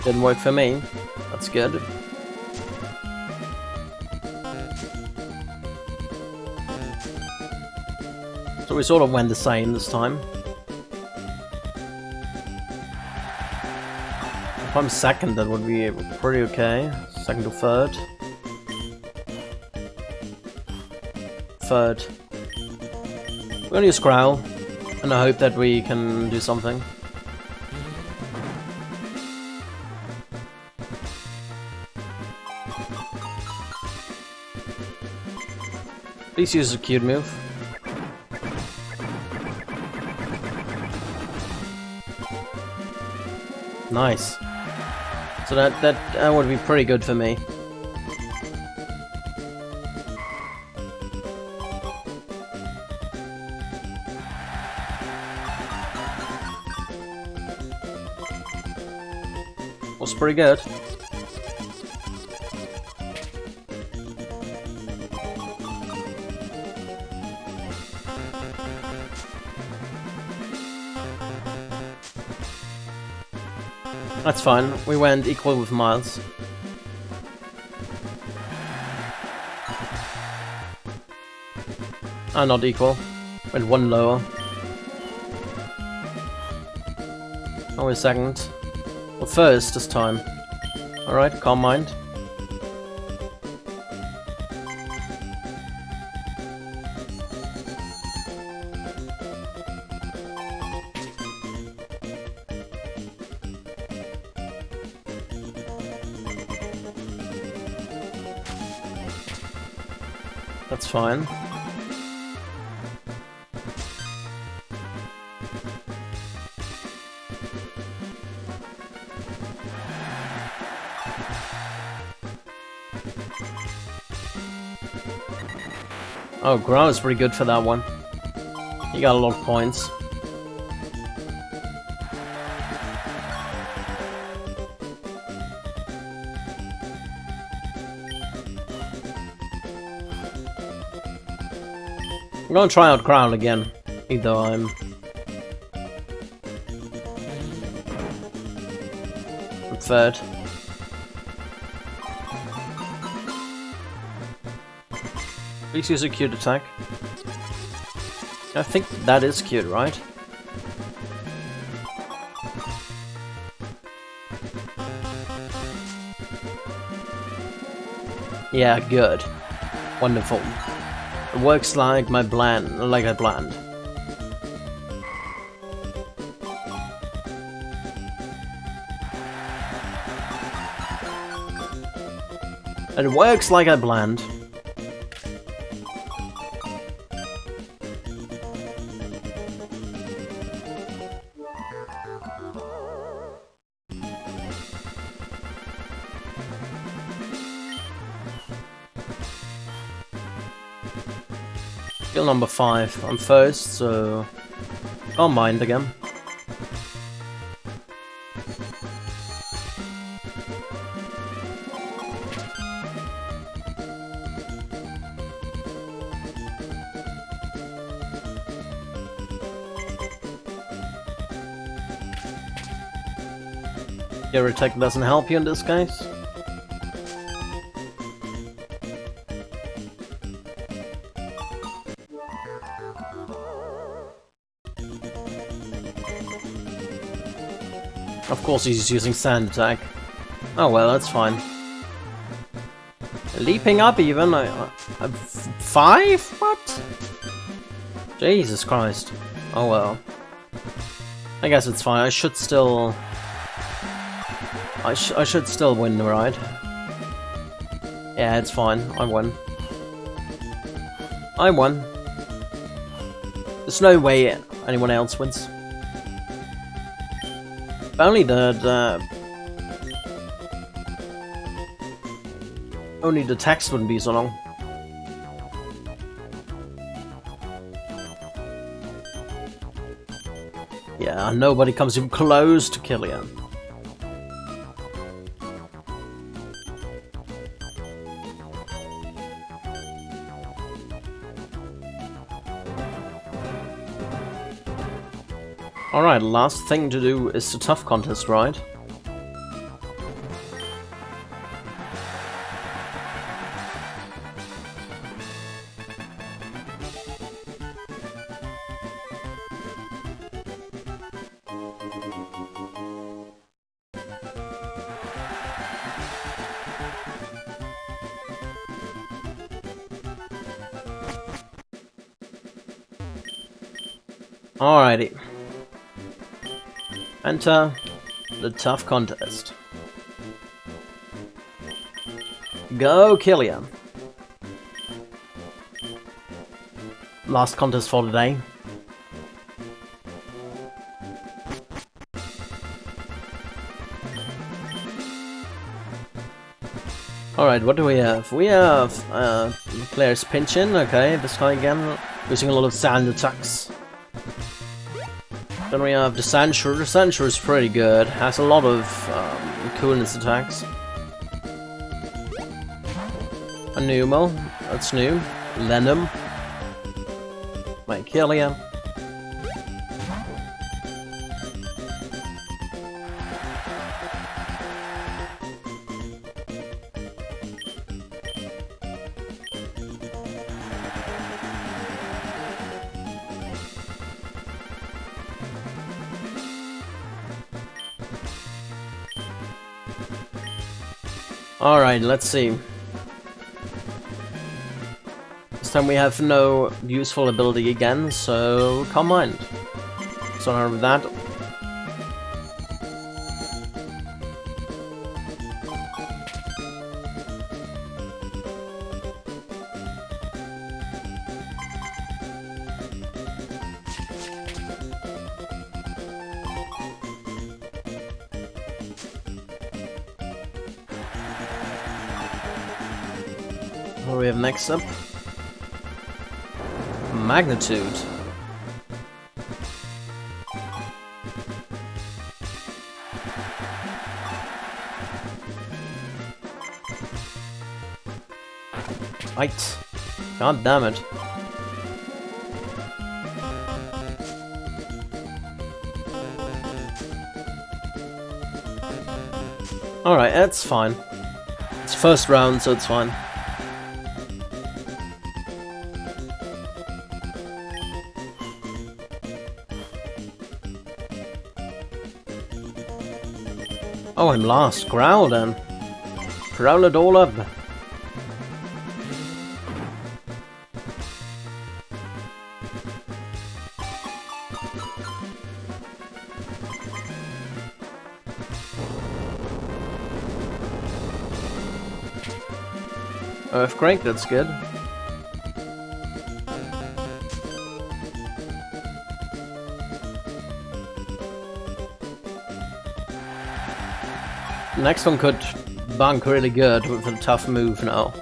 Didn't work for me. That's good. So we sort of went the same this time. If I'm second, that would be pretty okay. Second to third. Third. We're gonna use Growl, and I hope that we can do something. Please use a cute move. Nice. So that would be pretty good for me. Was pretty good. That's fine, we went equal with Miles. Not equal. Went one lower. Oh, we're second. Well, first this time. Alright, Calm Mind. That's fine. Oh, Growl is pretty good for that one. He got a lot of points. I'm gonna try out Growl again, even though I'm third. Please use a cute attack. I think that is cute, right? Yeah, good. Wonderful. It works like I planned. It works like I planned. Skill number 5. I'm first, so don't mind again. Your attack doesn't help you in this case. Of course he's using sand attack. Oh well, that's fine. Leaping up even? 5? What? Jesus Christ. Oh well. I guess it's fine. I should still... I should still win, right? Yeah, it's fine. I won. I won. There's no way anyone else wins. If only only the text wouldn't be so long. Yeah, nobody comes even close to Killian. Alright, last thing to do is the tough contest, right? Alrighty. Enter the tough contest. Go Killian. Last contest for today. Alright, what do we have? We have players pinching, okay, this guy again, using a lot of sand attacks. Then we have the Censure. The Censure is pretty good, has a lot of coolness attacks. A Numo, that's new. Lenum. My Killian. Alright, let's see. This time we have no useful ability again, so Calm Mind. So on with that. What do we have next up? Magnitude. Right. God damn it. Alright, that's fine. It's first round, so it's fine. Oh, I'm last. Growl then. Growl it all up. Earthquake, that's good. Next one could bunk really good with a tough move now.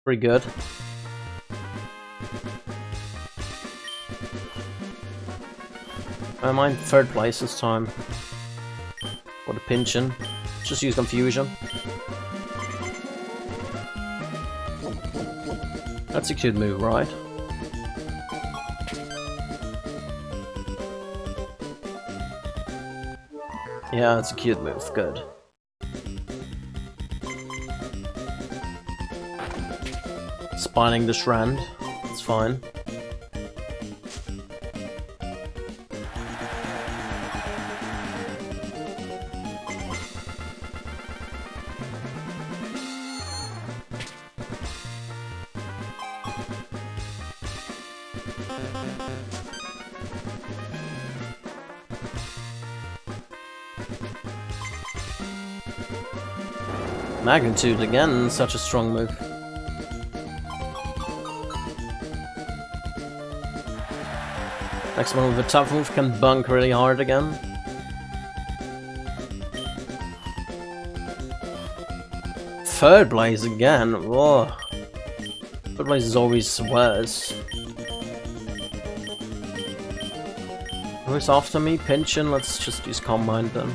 Pretty good. I mind third place this time. Or the Pinchin. Just use Confusion. That's a cute move, right? Yeah, it's a cute move, good. Spining the Strand, it's fine. Magnitude again, such a strong move. Next one with a tough move can bunk really hard again. Third place again, whoa. Third place is always worse. Who's after me? Pinchin? Let's just use Calm Mind then.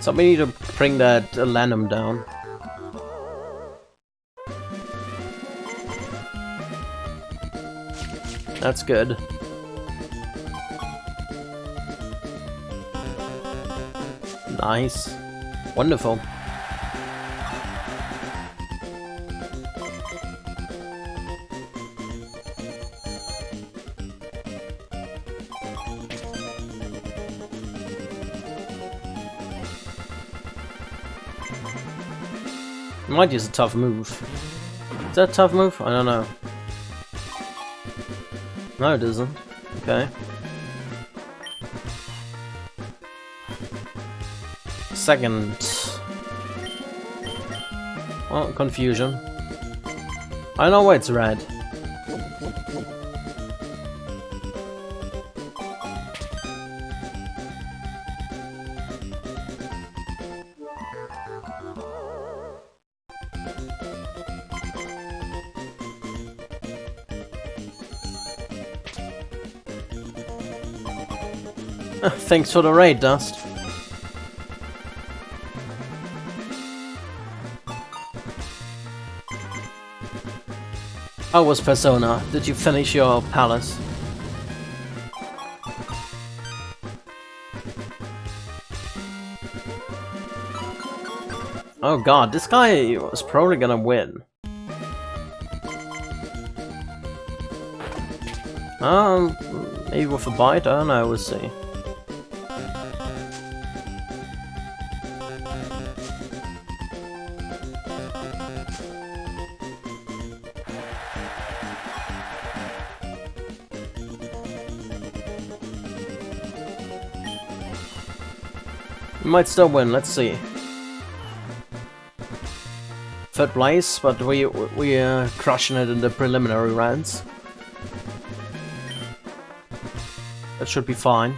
So we need to bring that Lanum down. That's good. Nice. Wonderful. Might use a tough move. Is that a tough move? I don't know. No, it isn't. Okay. Second. Oh, Confusion. I know why it's red. Thanks for the raid, Dust. How was Persona? Did you finish your palace? Oh god, this guy was probably gonna win. Maybe with a bite? I don't know, we'll see. Might still win, let's see. Third place, but we are crushing it in the preliminary rounds. That should be fine.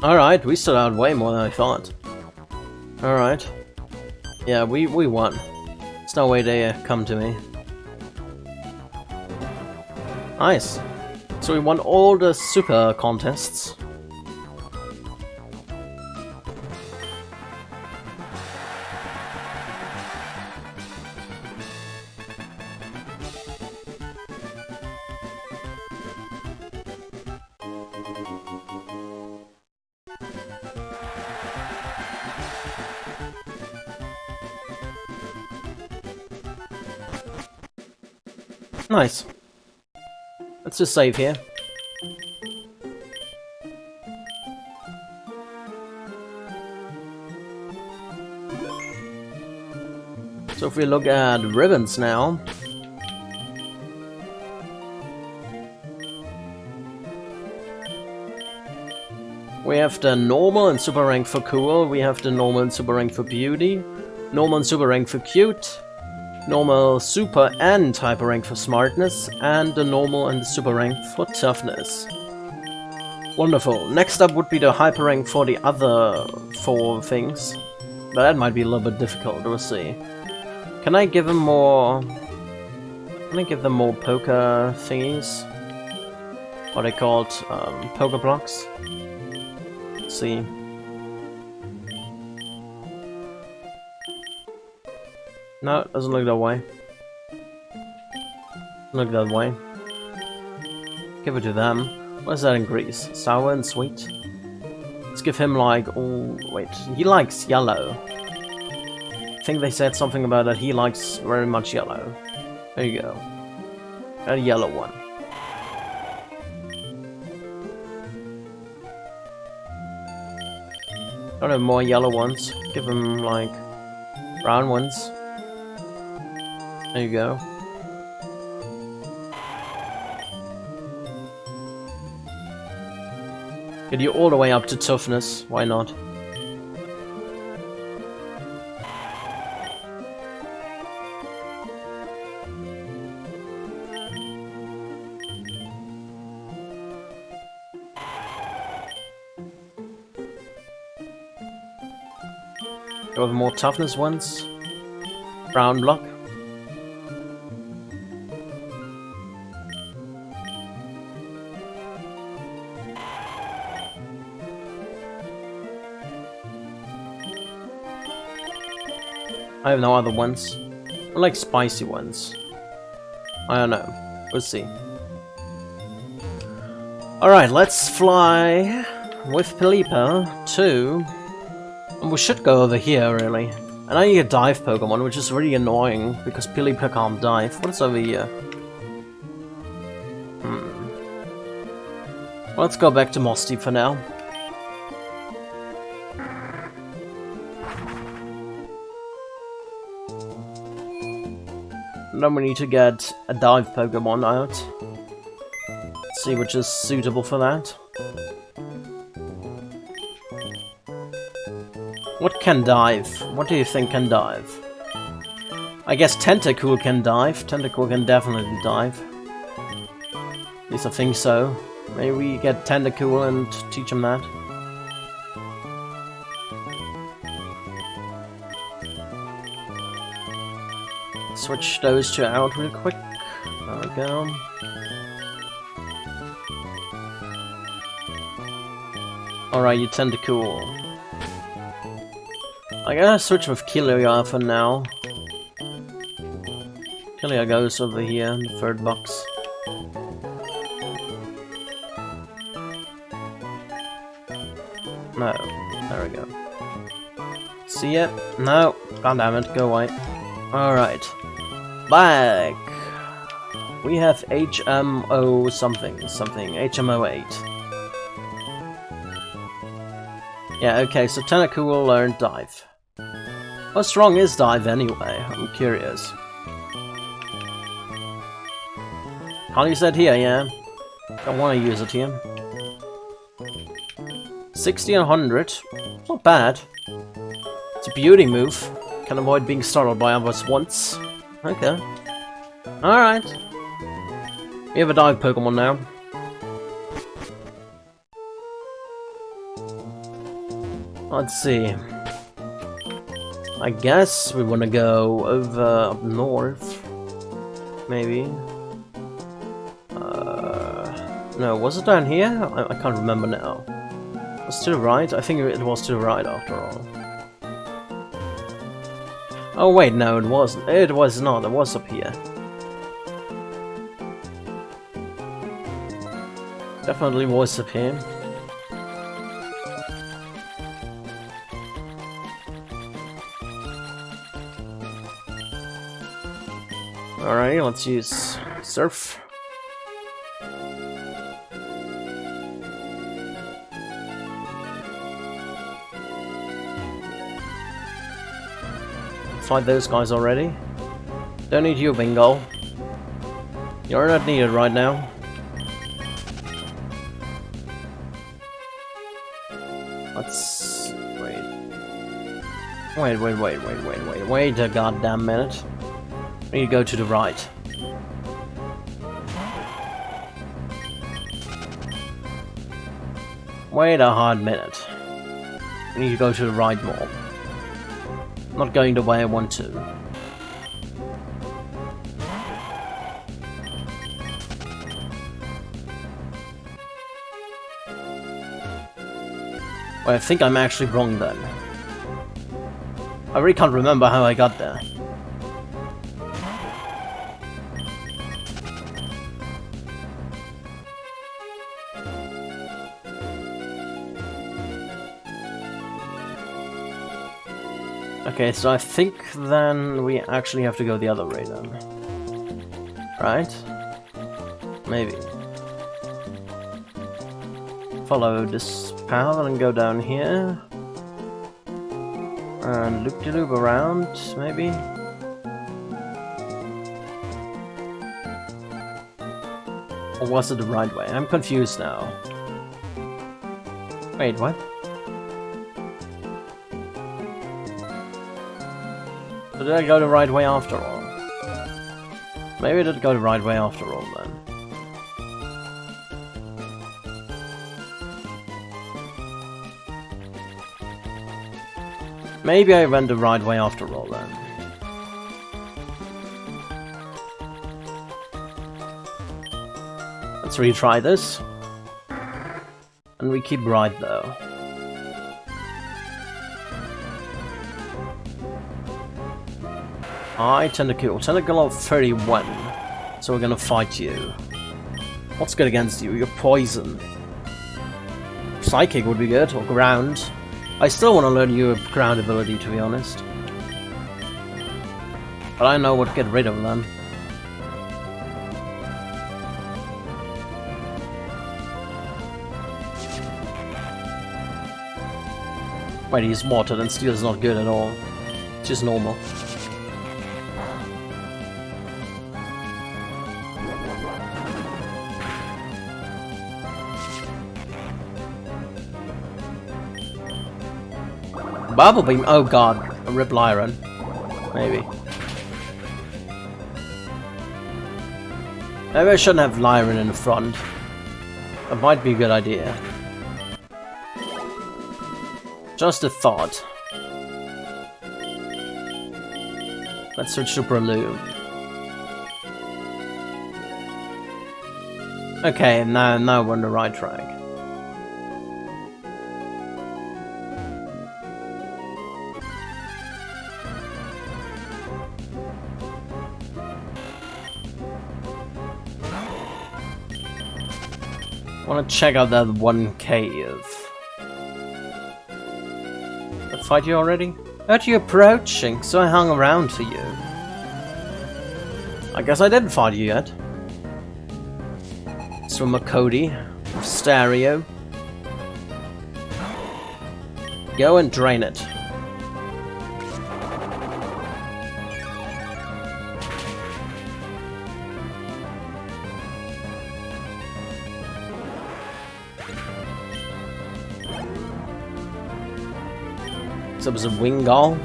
Alright, we stood out way more than I thought. Alright. Yeah, we won. There's no way they come to me. Nice. So we won all the super contests. Nice. Let's just save here. So if we look at ribbons now, we have the normal and super rank for cool, we have the normal and super rank for beauty, normal and super rank for cute, normal, super and hyper rank for smartness, and the normal and super rank for toughness. Wonderful. Next up would be the hyper rank for the other 4 things, but that might be a little bit difficult, we'll see. Can I give them more... Can I give them more poker thingies? What are they called? Poker blocks? Let's see. No, it doesn't look that way. Look that way. Give it to them. What does that increase? Sour and sweet? Let's give him like... Oh, wait. He likes yellow. I think they said something about that he likes very much yellow. There you go. A yellow one. Don't have more yellow ones. Give him like brown ones. There you go. Get you all the way up to toughness. Why not? Go with more toughness ones. Brown block. I have no other ones. I like spicy ones. I don't know. We'll see. Alright, let's fly with Pelipa to... And we should go over here, really. And I need a dive Pokemon, which is really annoying, because Pelipa can't dive. What's over here? Well, let's go back to Mosty for now. And then we need to get a dive Pokemon out. Let's see which is suitable for that. What can dive? What do you think can dive? I guess Tentacool can dive. Tentacool can definitely dive. At least I think so. Maybe we get Tentacool and teach him that. Switch those two out real quick. There we go. Alright, you Tentacool. I gotta switch with Killia for now. Killia goes over here in the 3rd box. No, there we go. See it? No, god damn it, go away. Alright. Back! We have HMO something, HMO 8. Yeah, okay, so Tentacool will learn dive. How strong is dive anyway? I'm curious. Can't use that here, yeah? Don't want to use it here. 60 and 100. Not bad. It's a beauty move. Can avoid being startled by others once. Okay. Alright. We have a dive Pokemon now. Let's see. I guess we want to go over up north. Maybe. No, was it down here? I can't remember now. Was it to the right? I think it was to the right after all. Oh wait, no it wasn't. It was not, it was up here. Definitely was up here. Alright, let's use Surf. Fight those guys already. Don't need you, Bingo. You're not needed right now. Let's wait a goddamn minute. We need to go to the right. Wait a hard minute. We need to go to the right more. Not going the way I want to. Well, I think I'm actually wrong then. I really can't remember how I got there. Okay, so I think then we actually have to go the other way then. Right? Maybe. Follow this path and go down here. And loop-de-loop around, maybe? Or was it the right way? I'm confused now. Wait, what? So did I go the right way after all? Maybe I did go the right way after all then. Maybe I went the right way after all then. Let's retry this. And we keep right though. I Tentacle. Tentacle of 31. So we're gonna fight you. What's good against you? You're poison. Psychic would be good, or ground. I still want to learn your ground ability, to be honest. But I know what to get rid of them. Wait, he's water, then steel is not good at all. It's just normal. Bubble beam? Oh god, a rip Lyran. Maybe. Maybe I shouldn't have Lyran in the front. That might be a good idea. Just a thought. Let's switch to Prelude. Okay, now we're on the right track. I want to check out that one cave. Did I fight you already? Aren't you approaching? So I hung around for you. I guess I didn't fight you yet. Swim a Cody. Stereo. Go and drain it. So it was a Wingull.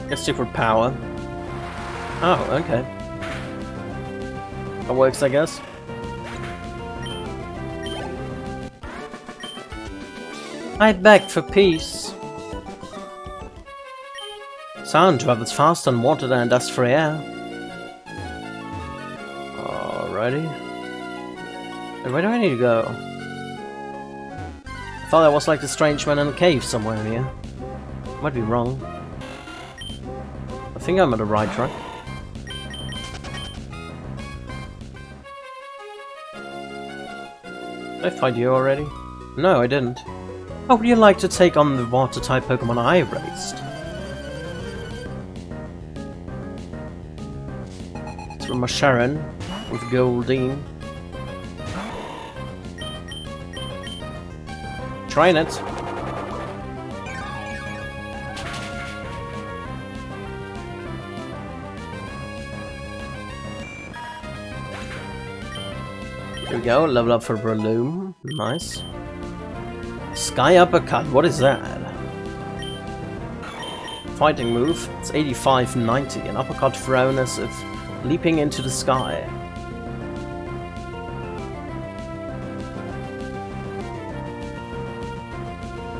Get super power. Oh, okay. That works, I guess. I beg for peace. Sound travels fast on water and dust-free air. Alrighty. Where do I need to go? I thought there was like the strange man in a cave somewhere here. Might be wrong. I think I'm on the right track. Did I fight you already? No, I didn't. How would you like to take on the water-type Pokemon I raised? From a Sharon with Goldine. Train it. Here we go, level up for Breloom. Nice. Sky Uppercut, what is that? Fighting move, it's 85-90. An uppercut thrown as if leaping into the sky.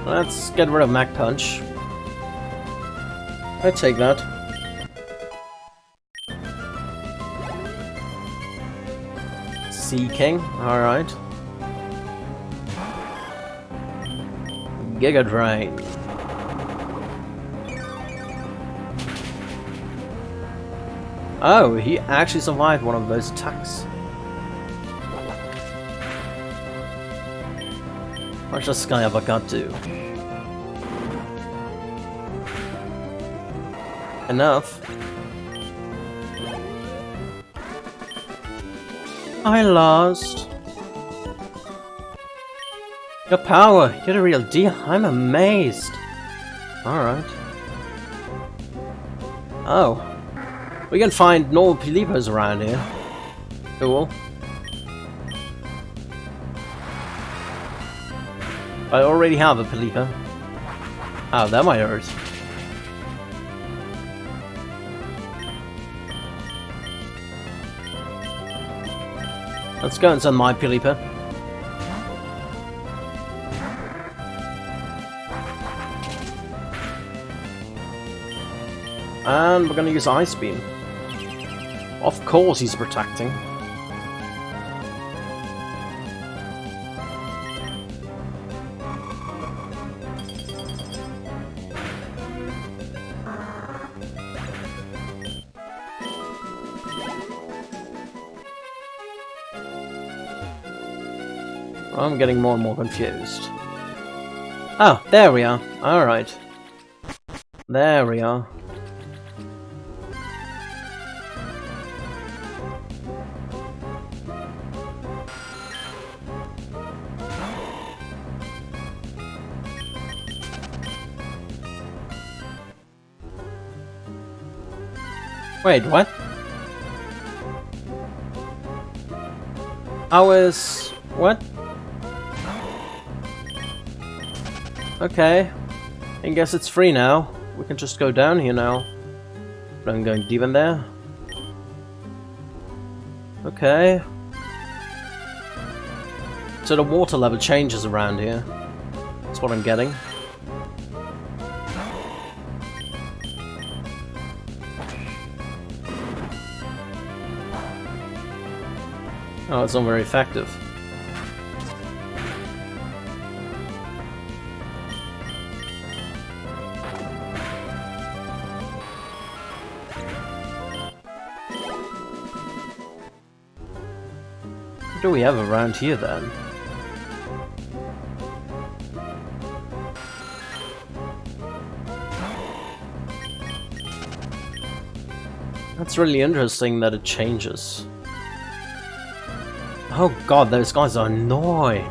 Let's get rid of Mach Punch. I take that. Sea King, alright. Giga Drain. Oh, he actually survived one of those attacks. What does Sky Uppercut do? Enough. I lost. Your power, you're the real deal. I'm amazed. Alright. Oh. We can find normal Pilipas around here. Cool. I already have a Pilipa. Oh, that might hurt. Let's go and send my Pilipa. And we're gonna use Ice Beam. Of course he's protecting. I'm getting more and more confused. Oh, there we are. Alright. There we are. Wait, what? How is... what? Okay. I guess it's free now. We can just go down here now. But I'm going deep in there. Okay. So the water level changes around here. That's what I'm getting. Oh, it's not very effective. What do we have around here then? That's really interesting that it changes. Oh god, those guys are annoying.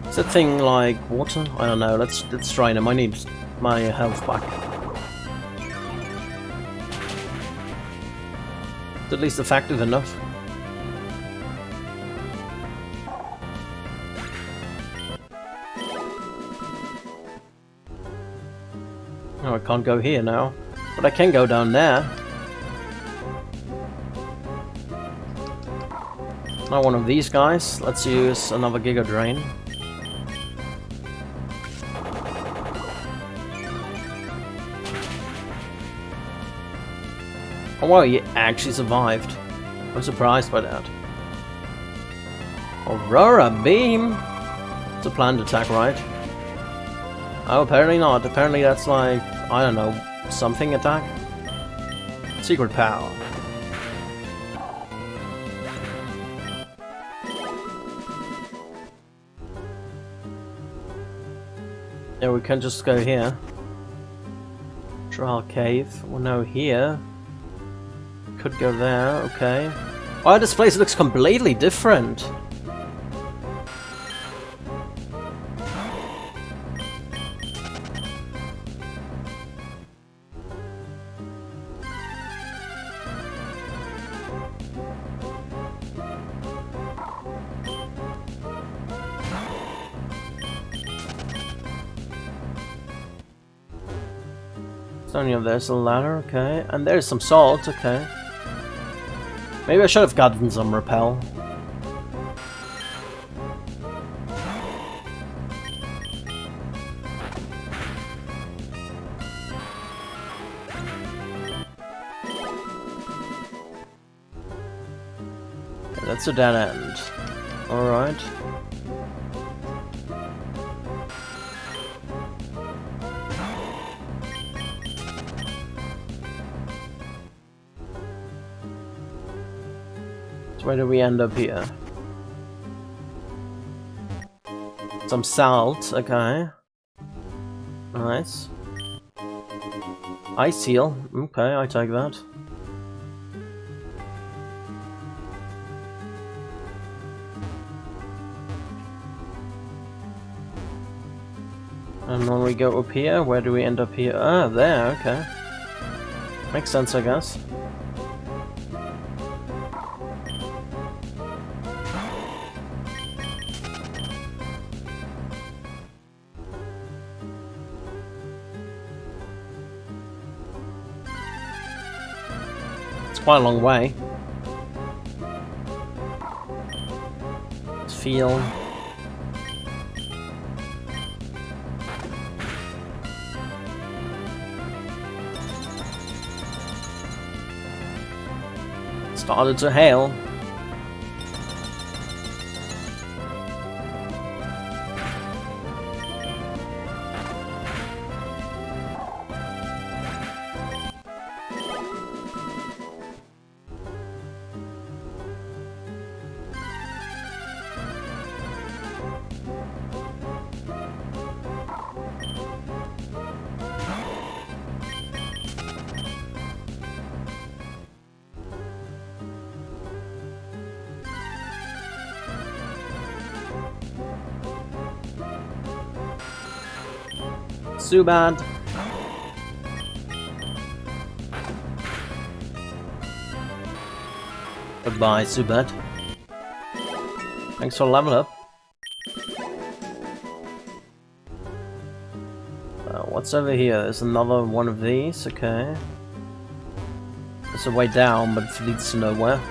Is that thing like water? I don't know. Let's try them. I need my health back. It's at least effective enough. Oh, I can't go here now, but I can go down there. Not one of these guys. Let's use another Giga Drain. Oh wow, he actually survived. I'm surprised by that. Aurora Beam! It's a planned attack, right? Oh, apparently not. Apparently that's like, I don't know, something attack? Secret power. Yeah, we can just go here. Trial Cave. Well, no, here. could go there, okay. Oh, this place looks completely different. There's a ladder, okay. And there's some salt, okay. Maybe I should have gotten some repel. Okay, that's a dead end. Alright. Where do we end up here? Some salt, okay. Nice. Ice seal, okay, I take that. And when we go up here, where do we end up here? Ah, there, okay. Makes sense, I guess. Quite a long way. Let's feel. Started to hail. Too bad. Goodbye, Subat. Thanks for level up. What's over here? There's another one of these, okay. There's a way down, but it leads to nowhere.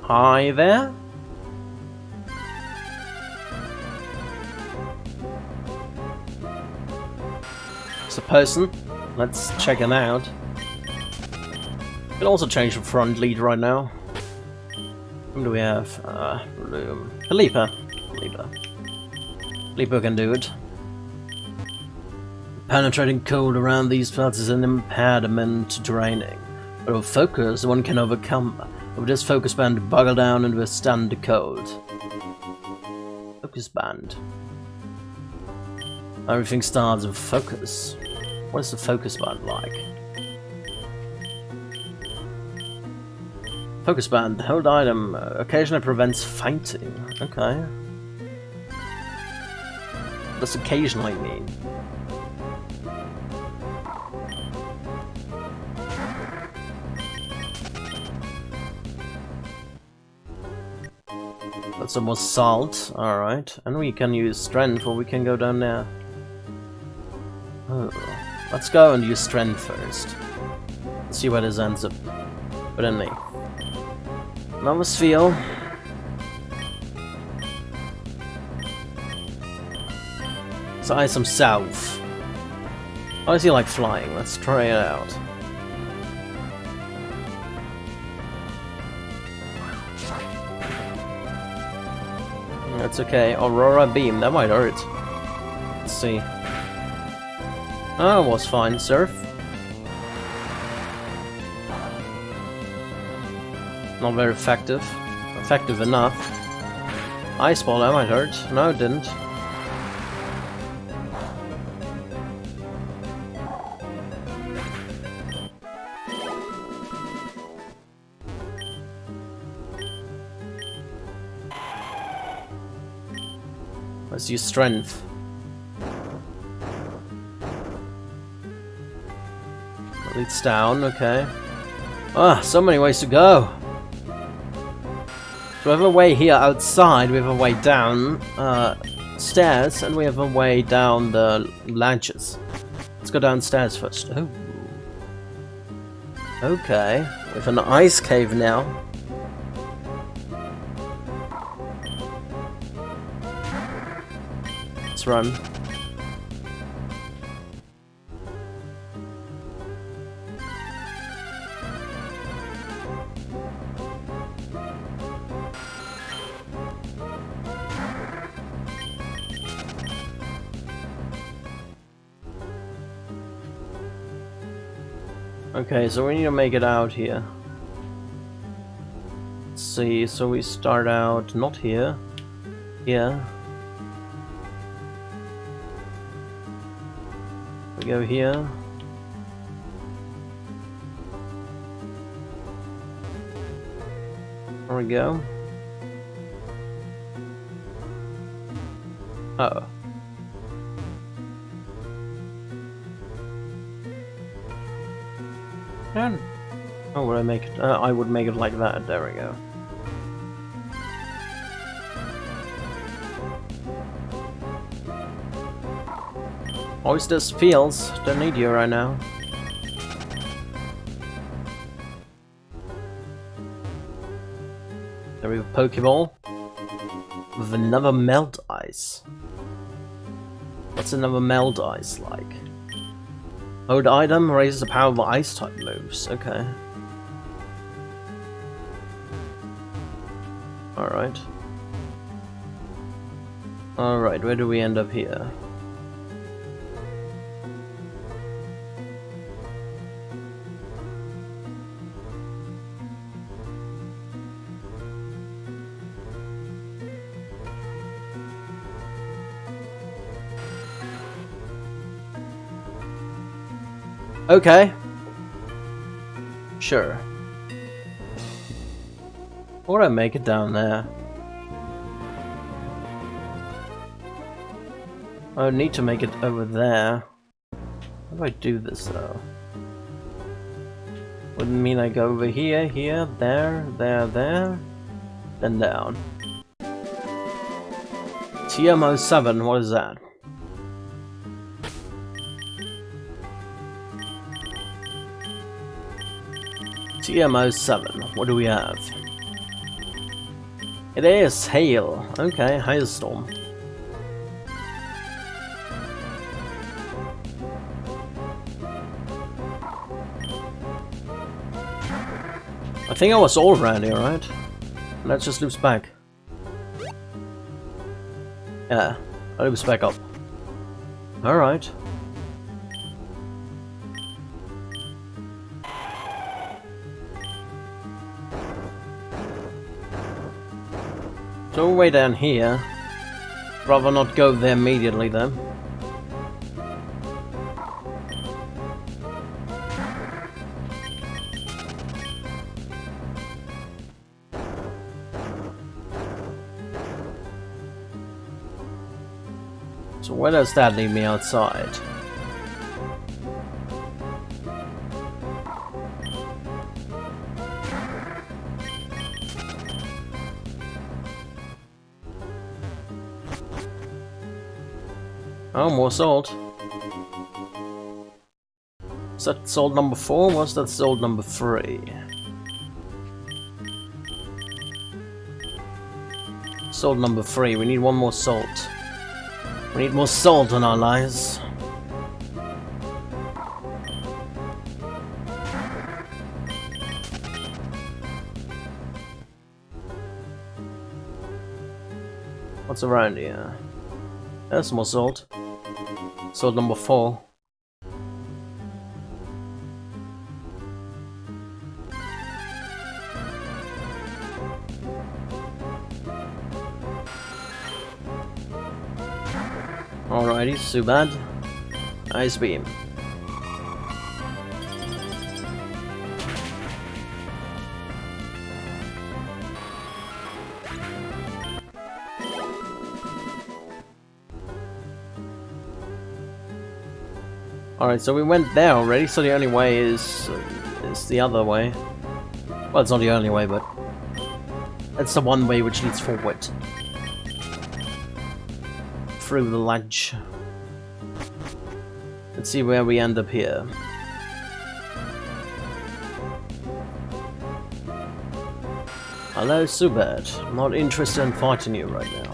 Hi there. It's a person. Let's check him out. Can also change the front lead right now. Who do we have? Felipe. Felipe can do it. Penetrating cold around these parts is an impediment to training, but with focus, one can overcome. With this focus band, buckle down and withstand the cold. Focus band. Everything starts with focus. What is the focus band like? Focus band, hold item, occasionally prevents fainting. Okay. What does occasionally mean? That's some more salt, alright. And we can use strength, or we can go down there. Oh. Let's go and use strength first. Let's see where this ends up. But anyway. Another sphere. Let's eye some south. How does he like flying? Let's try it out. That's okay. Aurora beam, that might hurt. Let's see. Oh, it was fine. Surf. Not very effective. effective enough. Ice ball, that might hurt. No, it didn't. Let's use strength. Leads down, okay. Ah, so many ways to go. So we have a way here outside, we have a way down stairs, and we have a way down the ledges. Let's go downstairs first. Oh. Okay, we have an ice cave now. Let's run. Okay, so we need to make it out here. Let's see, so we start out not here. Here. We go here. There we go. Uh-oh. Oh, would I make it? I would make it like that. There we go. Oysters feels don't need you right now. There we have a Pokeball with another melt ice. What's another melt ice like? Old item raises the power of ice type moves. Okay. Alright. Alright, where do we end up here? Okay. Sure. Or I make it down there. I would need to make it over there. How do I do this though? Wouldn't mean I go over here, here, there, there, then down. TMO7, what is that? TMO7, what do we have? It is hail. Okay, hailstorm. I think I was all around here, right? Let's just loops back. Yeah, I loops back up. Alright. So we're way down here. Rather not go there immediately then. So where does that leave me outside? Oh, more salt. Is that salt number 4? Was that salt number 3? Salt number 3. We need one more salt. We need more salt in our lives. What's around here? There's more salt. Salt number 4. Alrighty, Subad. Ice beam. Alright, so we went there already, so the only way is the other way. Well, it's not the only way, but it's the one way which leads forward. Through the ledge. Let's see where we end up here. Hello, Subad. I'm not interested in fighting you right now.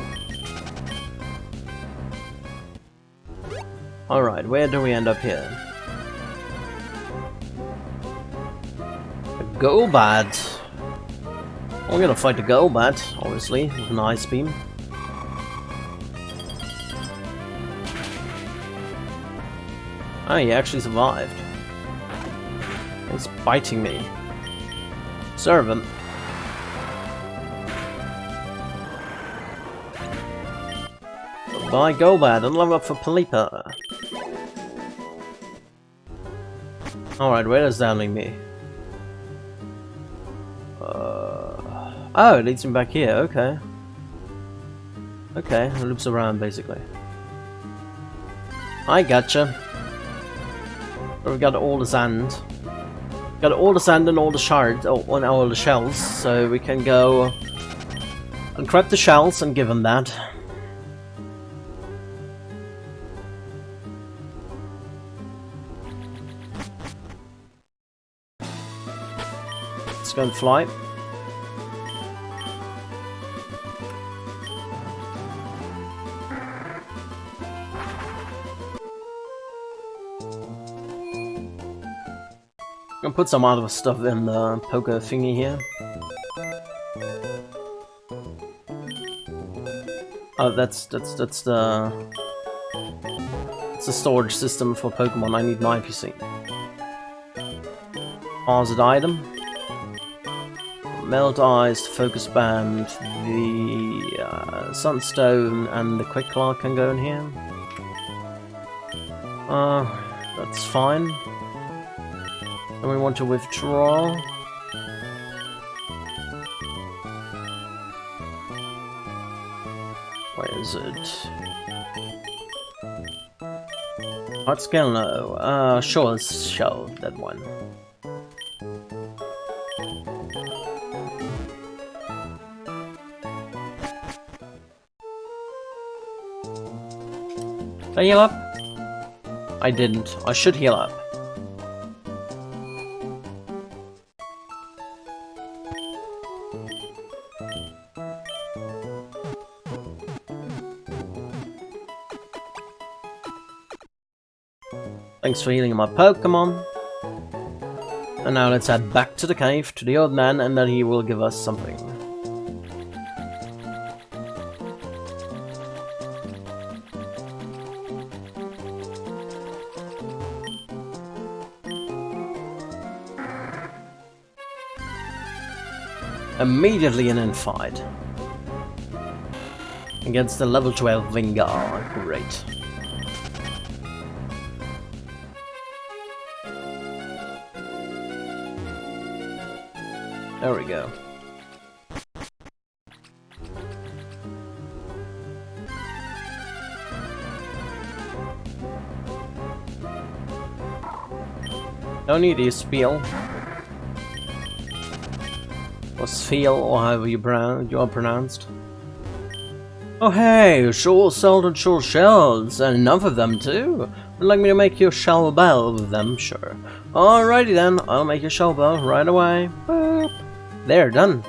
Alright, where do we end up here? A Golbat. We're gonna fight the Golbat, obviously, with an ice beam. Oh, he actually survived. He's biting me. Serve him. Goodbye, Golbat, and level up for Palipa. Alright, where does that lead me? Oh, it leads me back here, okay. Okay, it loops around basically. I gotcha. So we've got all the sand. Got all the sand and all the shards, and all the shells, so we can go and grab the shells and give them that. Let's go and fly. I'm gonna put some other stuff in the poker thingy here. Oh, that's the storage system for Pokemon. I need 9, you see. Deposit item. Melt Ice, Focus Band, the Sunstone and the Quick Claw can go in here. That's fine. And we want to withdraw. Where is it? Hot scale, no. Sure, let's show that one. Did I heal up? I didn't. I should heal up. Thanks for healing my Pokemon. And now let's head back to the cave, to the old man, and then he will give us something. Immediately an infight. Against the level 12 Vingar. Great. There we go. Don't need a spiel. Or spiel, or however you are pronounced. Oh hey, sure sold and sure shells, and enough of them too. Would like me to make you a shell bell with them? Sure. Alrighty then, I'll make you a shell bell right away. Boop. There, done.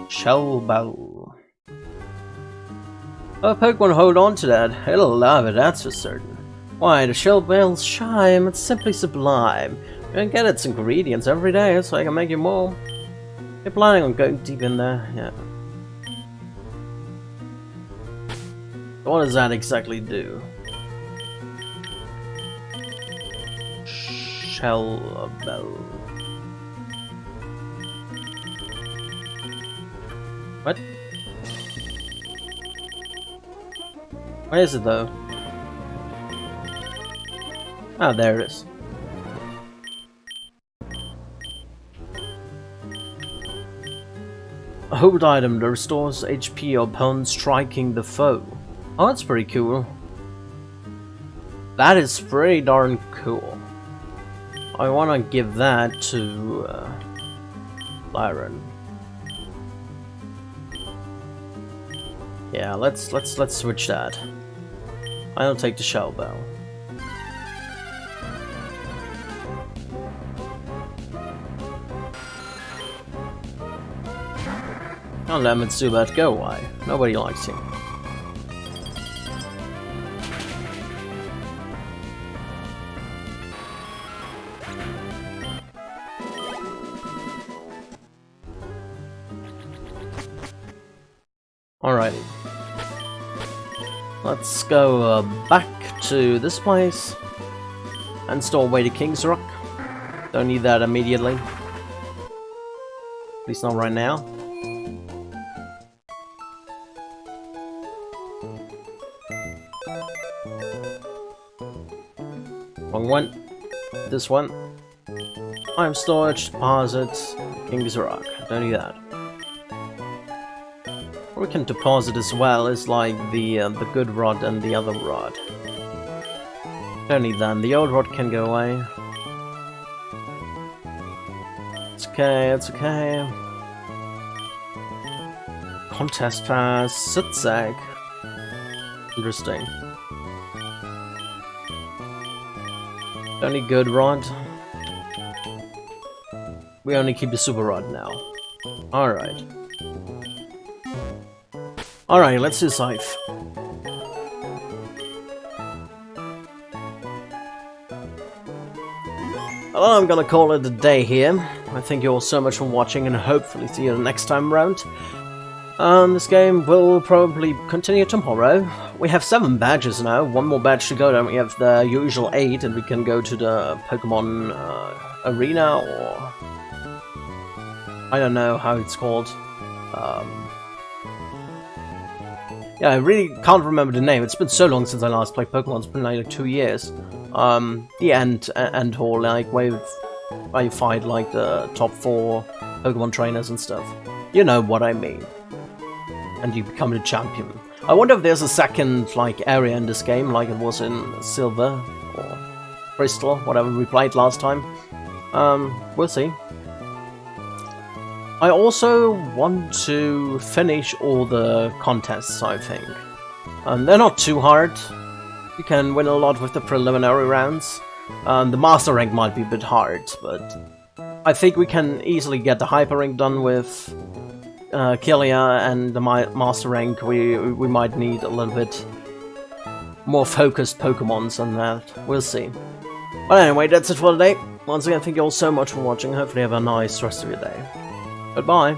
Shell bell. Oh, Pokemon hold on to that. It'll love it, that's for certain. Why, the shell bell's chime, it's simply sublime. You can get its ingredients every day, so I can make you more. You're planning on going deep in there? Yeah. What does that exactly do? Shell bell. What? Where is it though? Ah, there it is. A hold item that restores HP upon striking the foe. Oh, that's pretty cool. That is pretty darn cool. I want to give that to Lyron. Yeah, let's switch that. I'll take the shell bell. I'll let Mitsubat go away. Nobody likes him. Alrighty. Let's go back to this place and store away to King's Rock. Don't need that immediately. At least not right now. Wrong one. This one. Item storage, deposit, King's Rock. Don't need that. What we can deposit as well is like the good rod and the other rod. Don't need that. The old rod can go away. It's okay. It's okay. Contest pass, Sitzag. Interesting. Only good rod. We only keep the super rod now. Alright. Alright, let's do Scythe. Well, I'm gonna call it a day here. I thank you all so much for watching and hopefully see you the next time around. This game will probably continue tomorrow. We have 7 badges now, 1 more badge to go, then we have the usual 8 and we can go to the Pokemon Arena, or I don't know how it's called. Yeah, I really can't remember the name. It's been so long since I last played Pokemon. It's been like 2 years. The end hall, like where you fight like the top 4 Pokemon trainers and stuff. You know what I mean. And you become the champion. I wonder if there's a second like area in this game, like it was in Silver or Crystal, whatever we played last time. We'll see. I also want to finish all the contests, I think. They're not too hard. You can win a lot with the preliminary rounds. The Master Rank might be a bit hard, but I think we can easily get the Hyper Rank done with Killia, and the Master Rank we might need a little bit more focused Pokemons than that. We'll see. But anyway, that's it for today. Once again, thank you all so much for watching. Hopefully you have a nice rest of your day. Goodbye.